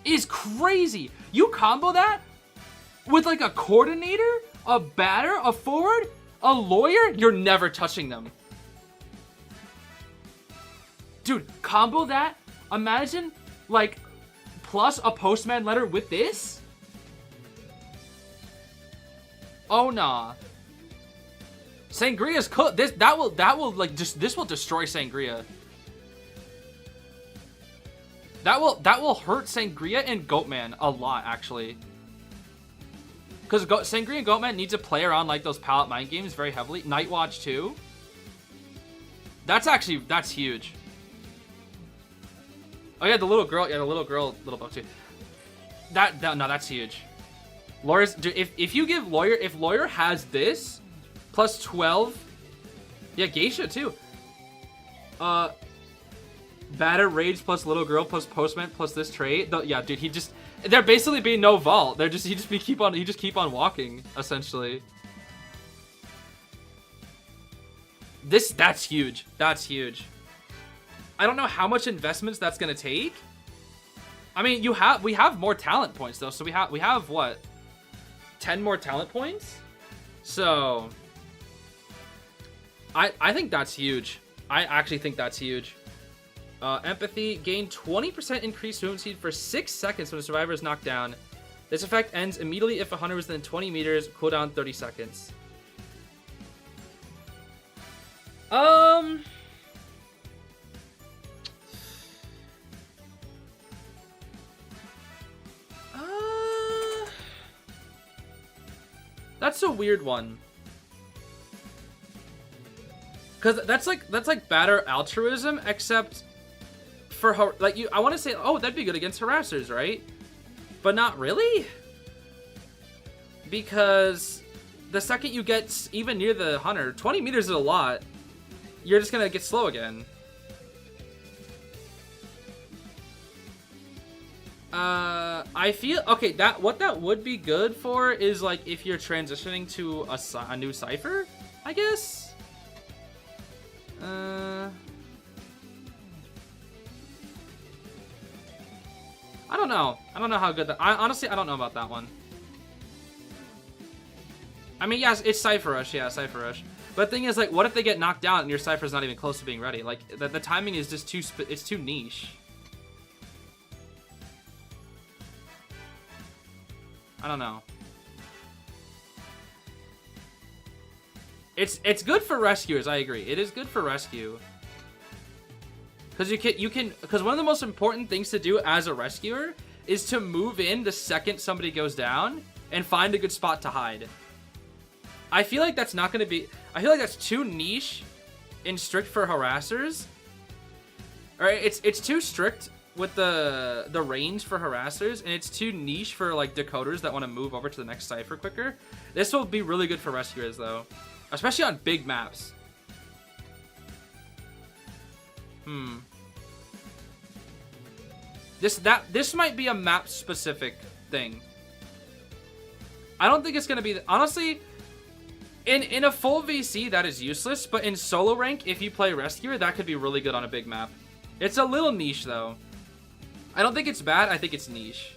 is crazy. You combo that with like a coordinator, a batter, a forward, a lawyer, you're never touching them. Dude, combo that. Imagine like plus a postman letter with this. Oh nah. Sangria's cooked. This will destroy Sangria. That will hurt Sangria and Goatman a lot actually. Because Sangria and Goatman need to play around like those pallet mind games very heavily. Nightwatch too. That's huge. Oh yeah, the little girl little buff too. No, that's huge. Lawyers, dude, if Lawyer has this, plus 12, yeah, Geisha too. Batter, Rage plus Little Girl plus Postman plus this trait. Yeah, dude, there basically be no vault. He just keep on walking essentially. That's huge. That's huge. I don't know how much investments that's gonna take. I mean, we have more talent points though, so we have what? 10 more talent points? So I think that's huge. I actually think that's huge. Empathy, gain 20% increased movement speed for 6 seconds when a survivor is knocked down. This effect ends immediately if a hunter is within 20 meters, cooldown 30 seconds. That's a weird one. Cause that's like batter altruism, except for like I want to say, oh, that'd be good against harassers, right? But not really, because the second you get even near the hunter, 20 meters is a lot. You're just gonna get slow again. I feel okay. What that would be good for is like if you're transitioning to a new cipher, I guess. I don't know. I don't know how good that. Honestly, I don't know about that one. I mean, yes, it's Cypher Rush. Yeah, Cypher Rush. But the thing is, like, what if they get knocked down and your Cypher's not even close to being ready? Like, the timing is just it's too niche. I don't know. It's good for rescuers. I agree. It is good for rescue. Because because one of the most important things to do as a rescuer is to move in the second somebody goes down and find a good spot to hide. I feel like that's not going to be... I feel like that's too niche and strict for harassers. Alright, it's too strict with the range for harassers, and it's too niche for like decoders that want to move over to the next cipher quicker. This will be really good for rescuers though, especially on big maps. This might be a map specific thing. I don't think it's gonna be honestly in a full VC that is useless, but in solo rank if you play rescuer that could be really good on a big map. It's a little niche though. I don't think it's bad, I think it's niche.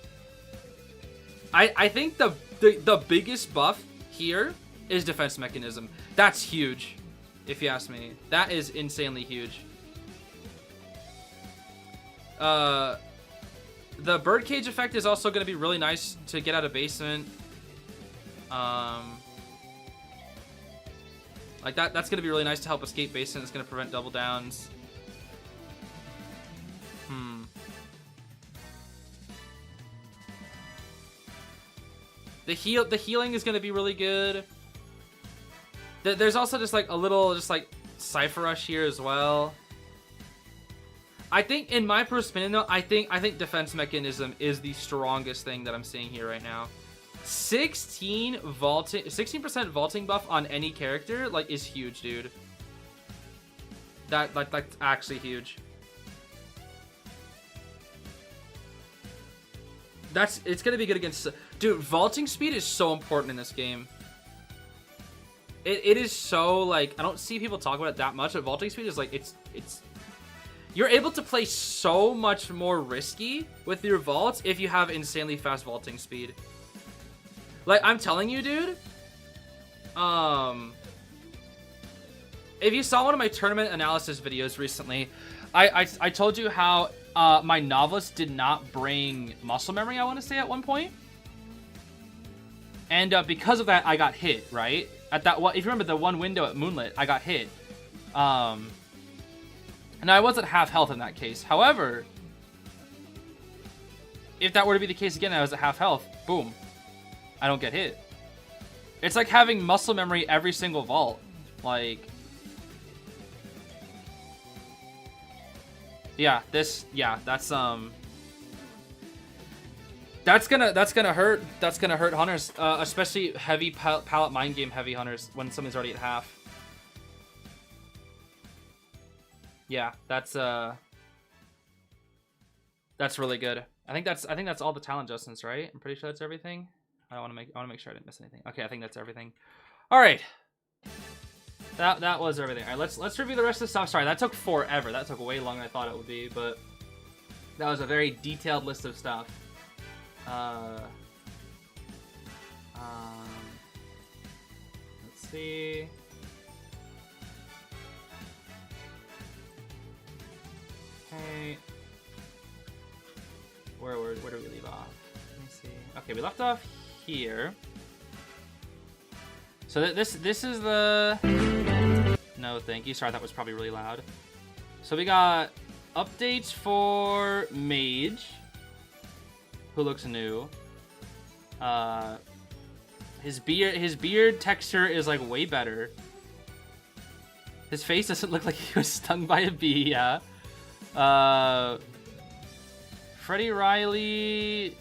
I think the biggest buff here is defense mechanism. That's huge, if you ask me. That is insanely huge. The birdcage effect is also going to be really nice to get out of basement. Like that's going to be really nice to help escape basement. It's going to prevent double downs. The healing is going to be really good. There's also just like a little just like Cypher Rush here as well. I think in my pro spinning though, I think defense mechanism is the strongest thing that I'm seeing here right now. 16% vaulting buff on any character like is huge, dude. That's actually huge. It's gonna be good against, dude. Vaulting speed is so important in this game. It is so like, I don't see people talk about it that much, but vaulting speed is like it's you're able to play so much more risky with your vaults if you have insanely fast vaulting speed. Like, I'm telling you, dude. If you saw one of my tournament analysis videos recently, I told you how my novelist did not bring muscle memory, I want to say, at one point. And because of that, I got hit, right? At that one, if you remember the one window at Moonlit, I got hit. And I was at half health in that case. However, if that were to be the case again, I was at half health. Boom. I don't get hit. It's like having muscle memory every single vault. Like, yeah, that's gonna hurt. That's gonna hurt hunters, especially heavy pallet mind game heavy hunters when something's already at half. Yeah, that's really good. I think that's all the talent adjustments, right? I'm pretty sure that's everything. I want to make sure I didn't miss anything. Okay, I think that's everything. All right, that was everything. All right, let's review the rest of the stuff. Sorry, that took forever. That took way longer than I thought it would be, but that was a very detailed list of stuff. Let's see. Okay. Where do we leave off? Let me see. Okay, we left off here. So this is the... No, thank you. Sorry, that was probably really loud. So we got updates for Mage, who looks new. His beard texture is like way better. His face doesn't look like he was stung by a bee. Yeah. Freddie Riley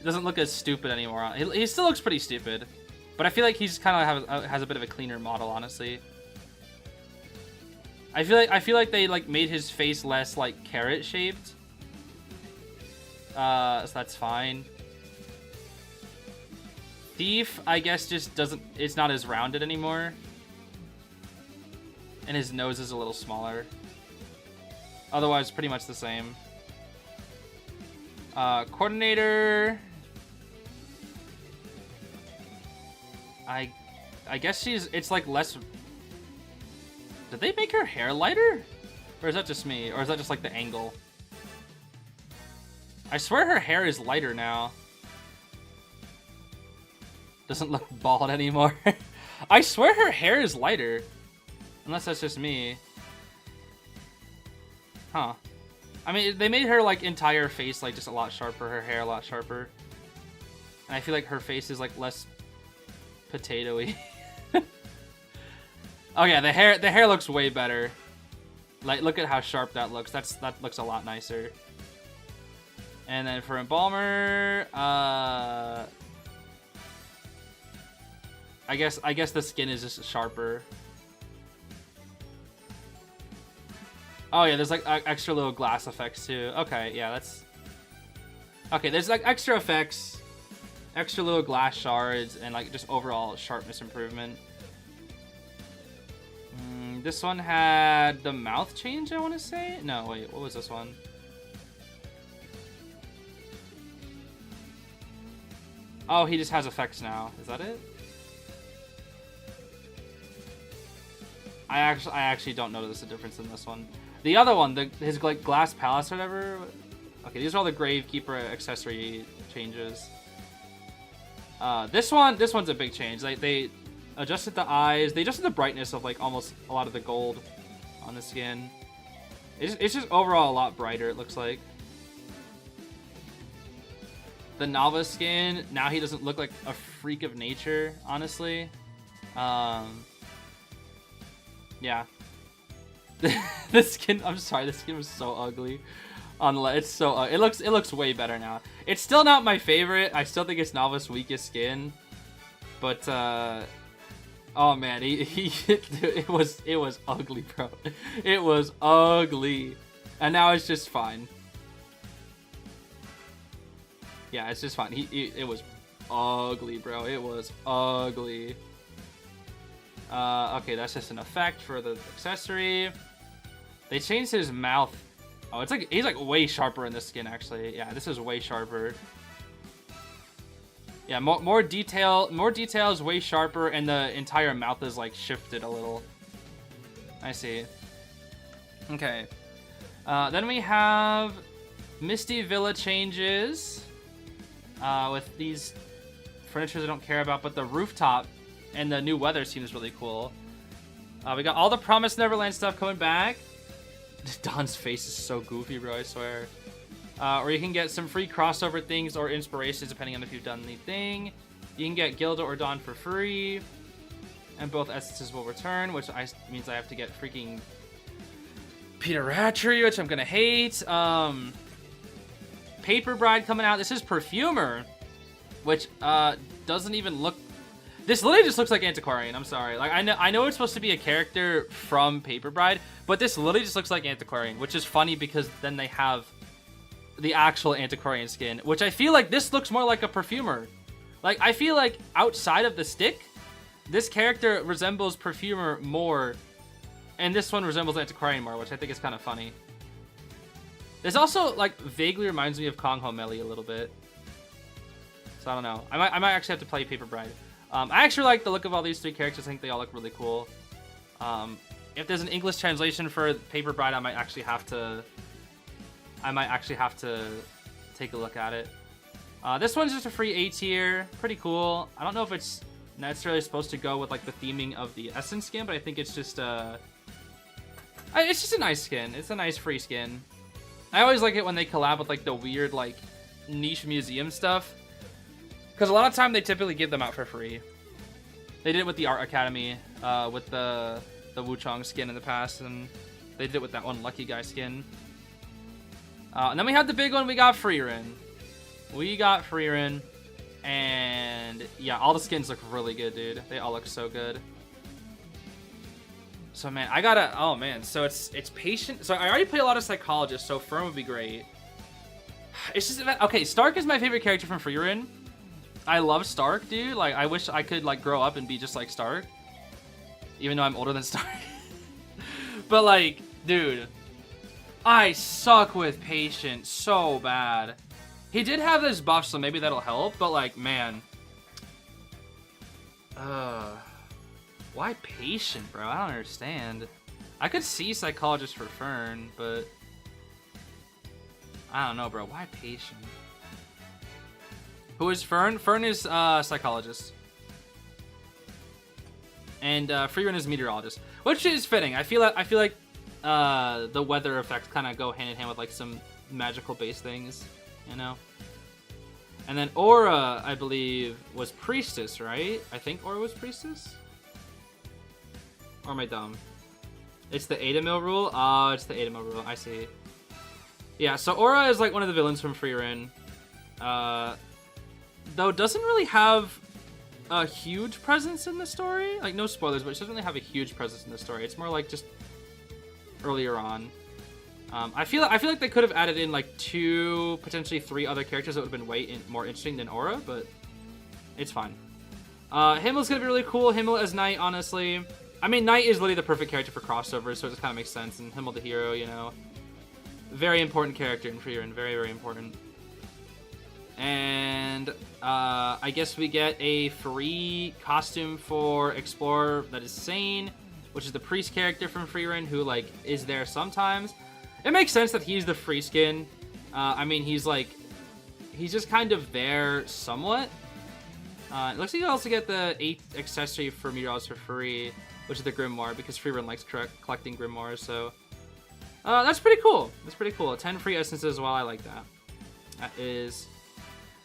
doesn't look as stupid anymore. He still looks pretty stupid, but I feel like he's kind of has a bit of a cleaner model, honestly. I feel like they like made his face less like carrot shaped. So that's fine. Thief, I guess, just doesn't. It's not as rounded anymore, and his nose is a little smaller. Otherwise, pretty much the same. Coordinator. I guess it's like less. Did they make her hair lighter? Or is that just me? Or is that just like the angle? I swear her hair is lighter now. Doesn't look bald anymore. I swear her hair is lighter. Unless that's just me. Huh. I mean, they made her like entire face like just a lot sharper, her hair a lot sharper. And I feel like her face is like less potato-y. Oh yeah, the hair looks way better. Like, look at how sharp that looks. That looks a lot nicer. And then for Embalmer, I guess the skin is just sharper. Oh yeah, there's like extra little glass effects too. Okay, yeah, that's... Okay, there's like extra effects, extra little glass shards, and like just overall sharpness improvement. This one had the mouth change, I want to say? No, wait, what was this one? Oh, he just has effects now. Is that it? I actually don't notice a difference in this one. The other one, his like glass palace or whatever. Okay, these are all the Gravekeeper accessory changes. This one's a big change. Like they adjusted the eyes. They adjusted the brightness of like almost a lot of the gold on the skin. It's just overall a lot brighter, it looks like. The novice skin, now he doesn't look like a freak of nature, honestly. Yeah. The skin, I'm sorry, the skin was so ugly. It's so it looks way better now. It's still not my favorite. I still think it's novice weakest skin. But oh man, it was ugly, bro. It was ugly. And now it's just fine. Yeah, it's just fine. It was ugly, bro. It was ugly. Okay, that's just an effect for the accessory. They changed his mouth. Oh, it's like he's like way sharper in this skin actually. Yeah, this is way sharper. Yeah, more details, way sharper, and the entire mouth is like shifted a little. I see. Okay. Then we have Misty Villa changes with these furnitures I don't care about, but the rooftop and the new weather seems really cool. We got all the Promised Neverland stuff coming back. Don's face is so goofy, bro, I swear. Or you can get some free crossover things or inspirations depending on if you've done anything. You can get Gilda or Don for free. And both essences will return, which means I have to get freaking Peter Ratchery, which I'm gonna hate. Paper Bride coming out. This is Perfumer, which doesn't even look... This literally just looks like Antiquarian. I'm sorry. Like I know it's supposed to be a character from Paper Bride, but this literally just looks like Antiquarian, which is funny because then they have the actual Antiquarian skin, which I feel like this looks more like a Perfumer. Like I feel like outside of the stick, this character resembles Perfumer more, and this one resembles Antiquarian more, which I think is kind of funny. This also like vaguely reminds me of Kong Ho Meli a little bit. So I don't know. I might actually have to play Paper Bride. I actually like the look of all these three characters. I think they all look really cool. If there's an English translation for Paper Bride, I might actually have to take a look at it. This one's just a free A tier. Pretty cool. I don't know if it's necessarily supposed to go with like the theming of the Essence skin, but I think it's just a nice skin. It's a nice free skin. I always like it when they collab with like the weird like niche museum stuff. Because a lot of time they typically give them out for free. They did it with the Art Academy, with the Wuchang skin in the past, and they did it with that one Lucky Guy skin. And then we had the big one, we got Frieren. And yeah, all the skins look really good, dude. They all look so good. So man, oh man, so it's patient. So I already played a lot of Psychologists, so Firm would be great. It's just, okay, Stark is my favorite character from Frieren. I love Stark, dude. Like, I wish I could, like, grow up and be just like Stark. Even though I'm older than Stark. But, like, dude. I suck with Patience so bad. He did have this buff, so maybe that'll help. But, like, man. Why Patient, bro? I don't understand. I could see Psychologist for Fern, but... I don't know, bro. Why Patient? Who is Fern? Fern is Psychologist. And Frieren is Meteorologist. Which is fitting. I feel like the weather effects kind of go hand in hand with like some magical base things, you know? And then Aura, I believe, was Priestess, right? I think Aura was Priestess? Or am I dumb? It's the Adamil rule? Oh, it's the Adamil rule. I see. Yeah, so Aura is like one of the villains from Frieren. Though doesn't really have a huge presence in the story. Like, no spoilers, but it doesn't really have a huge presence in the story. It's more like just earlier on. I feel like they could have added in like 2, potentially 3 other characters that would have been way more interesting than Aura, but it's fine. Himmel's gonna be really cool. Himmel as Knight, honestly. I mean, Knight is literally the perfect character for crossovers, so it just kind of makes sense. And Himmel the hero, you know. Very important character in Frieren. Very, very important. And I guess we get a free costume for Explorer that is Sane. which is the priest character from Frieren, who like is there sometimes. It makes sense that he's the free skin. I mean, he's just kind of there somewhat. It looks like you also get the 8th accessory for Meteors for free, which is the Grimoire, because Frieren likes collecting Grimoires, so that's pretty cool. That's pretty cool. 10 free essences as well. I like that. That is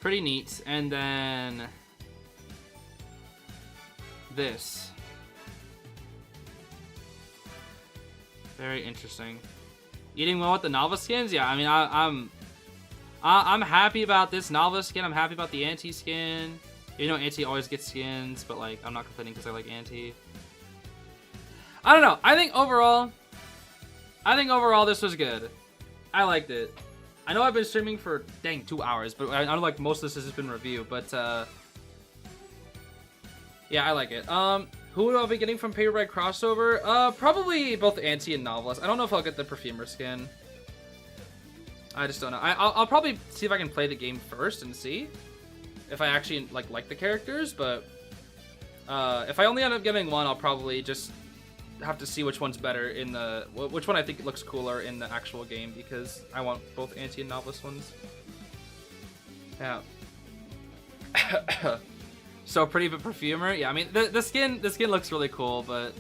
pretty neat. And then this. Very interesting. Eating well with the novel skins? Yeah, I mean, I'm happy about this novel skin. I'm happy about the anti skin. You know, anti always gets skins, but like, I'm not complaining because I like anti. I don't know. I think overall this was good. I liked it. I know I've been streaming for dang 2 hours, but I know like most of this has just been review. But yeah, I like it. Who would I be getting from Paper Bread crossover? Probably both anti and novelist. I don't know if I'll get the perfumer skin. I just don't know. I'll probably see if I can play the game first and see if I actually like the characters. But if I only end up getting one, I'll probably just have to see which one's better in the which one I think looks cooler in the actual game, because I want both anti and novelist ones. Yeah. So pretty, but perfumer. Yeah, I mean the skin looks really cool, but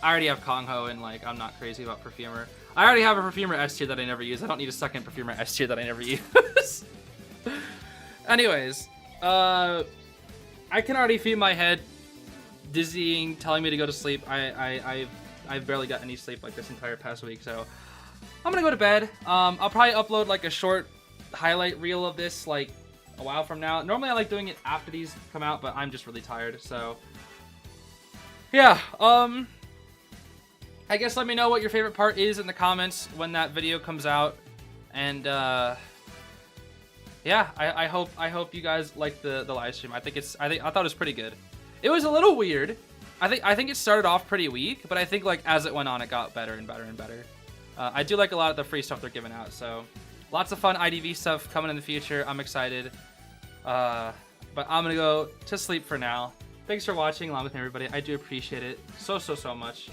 I already have Kong Ho and like I'm not crazy about perfumer. I already have a perfumer S tier that I never use. I don't need a second perfumer S tier that I never use. Anyways, I can already feel my head dizzying, telling me to go to sleep. I've barely got any sleep like this entire past week, so I'm gonna go to bed. I'll probably upload like a short highlight reel of this like a while from now. Normally I like doing it after these come out, but I'm just really tired, so yeah. I guess let me know what your favorite part is in the comments when that video comes out, and yeah, I hope you guys like the live stream. I thought it was pretty good. It was a little weird. I think it started off pretty weak, but I think like as it went on, it got better and better and better. I do like a lot of the free stuff they're giving out, so lots of fun IDV stuff coming in the future. I'm excited. But I'm gonna go to sleep for now. Thanks for watching along with me, everybody. I do appreciate it so much.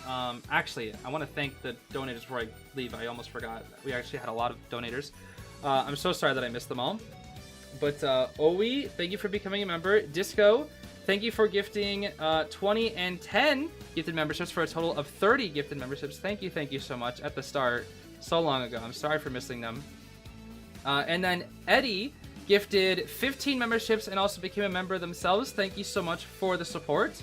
Actually, I want to thank the donators before I leave. I almost forgot. We actually had a lot of donators. I'm so sorry that I missed them all. But Owi, thank you for becoming a member. Disco, thank you for gifting 20 and 10 gifted memberships for a total of 30 gifted memberships. Thank you so much at the start, so long ago. I'm sorry for missing them. And then Eddie gifted 15 memberships and also became a member themselves. Thank you so much for the support.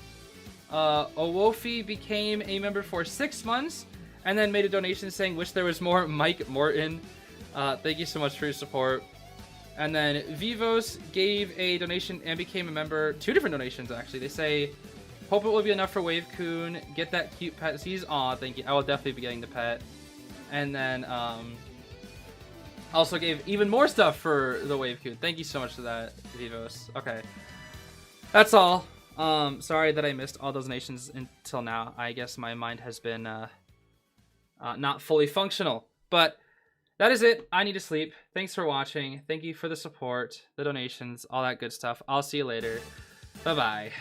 Owofi became a member for 6 months and then made a donation saying, wish there was more Mike Morton. Thank you so much for your support. And then Vivos gave a donation and became a member. 2 different donations, actually. They say, hope it will be enough for Wave Coon. Get that cute pet. Zeez, aw, thank you. I will definitely be getting the pet. And then, also gave even more stuff for the Wave Coon. Thank you so much for that, Vivos. Okay. That's all. Sorry that I missed all those donations until now. I guess my mind has been not fully functional. But that is it. I need to sleep. Thanks for watching. Thank you for the support, the donations, all that good stuff. I'll see you later. Bye-bye.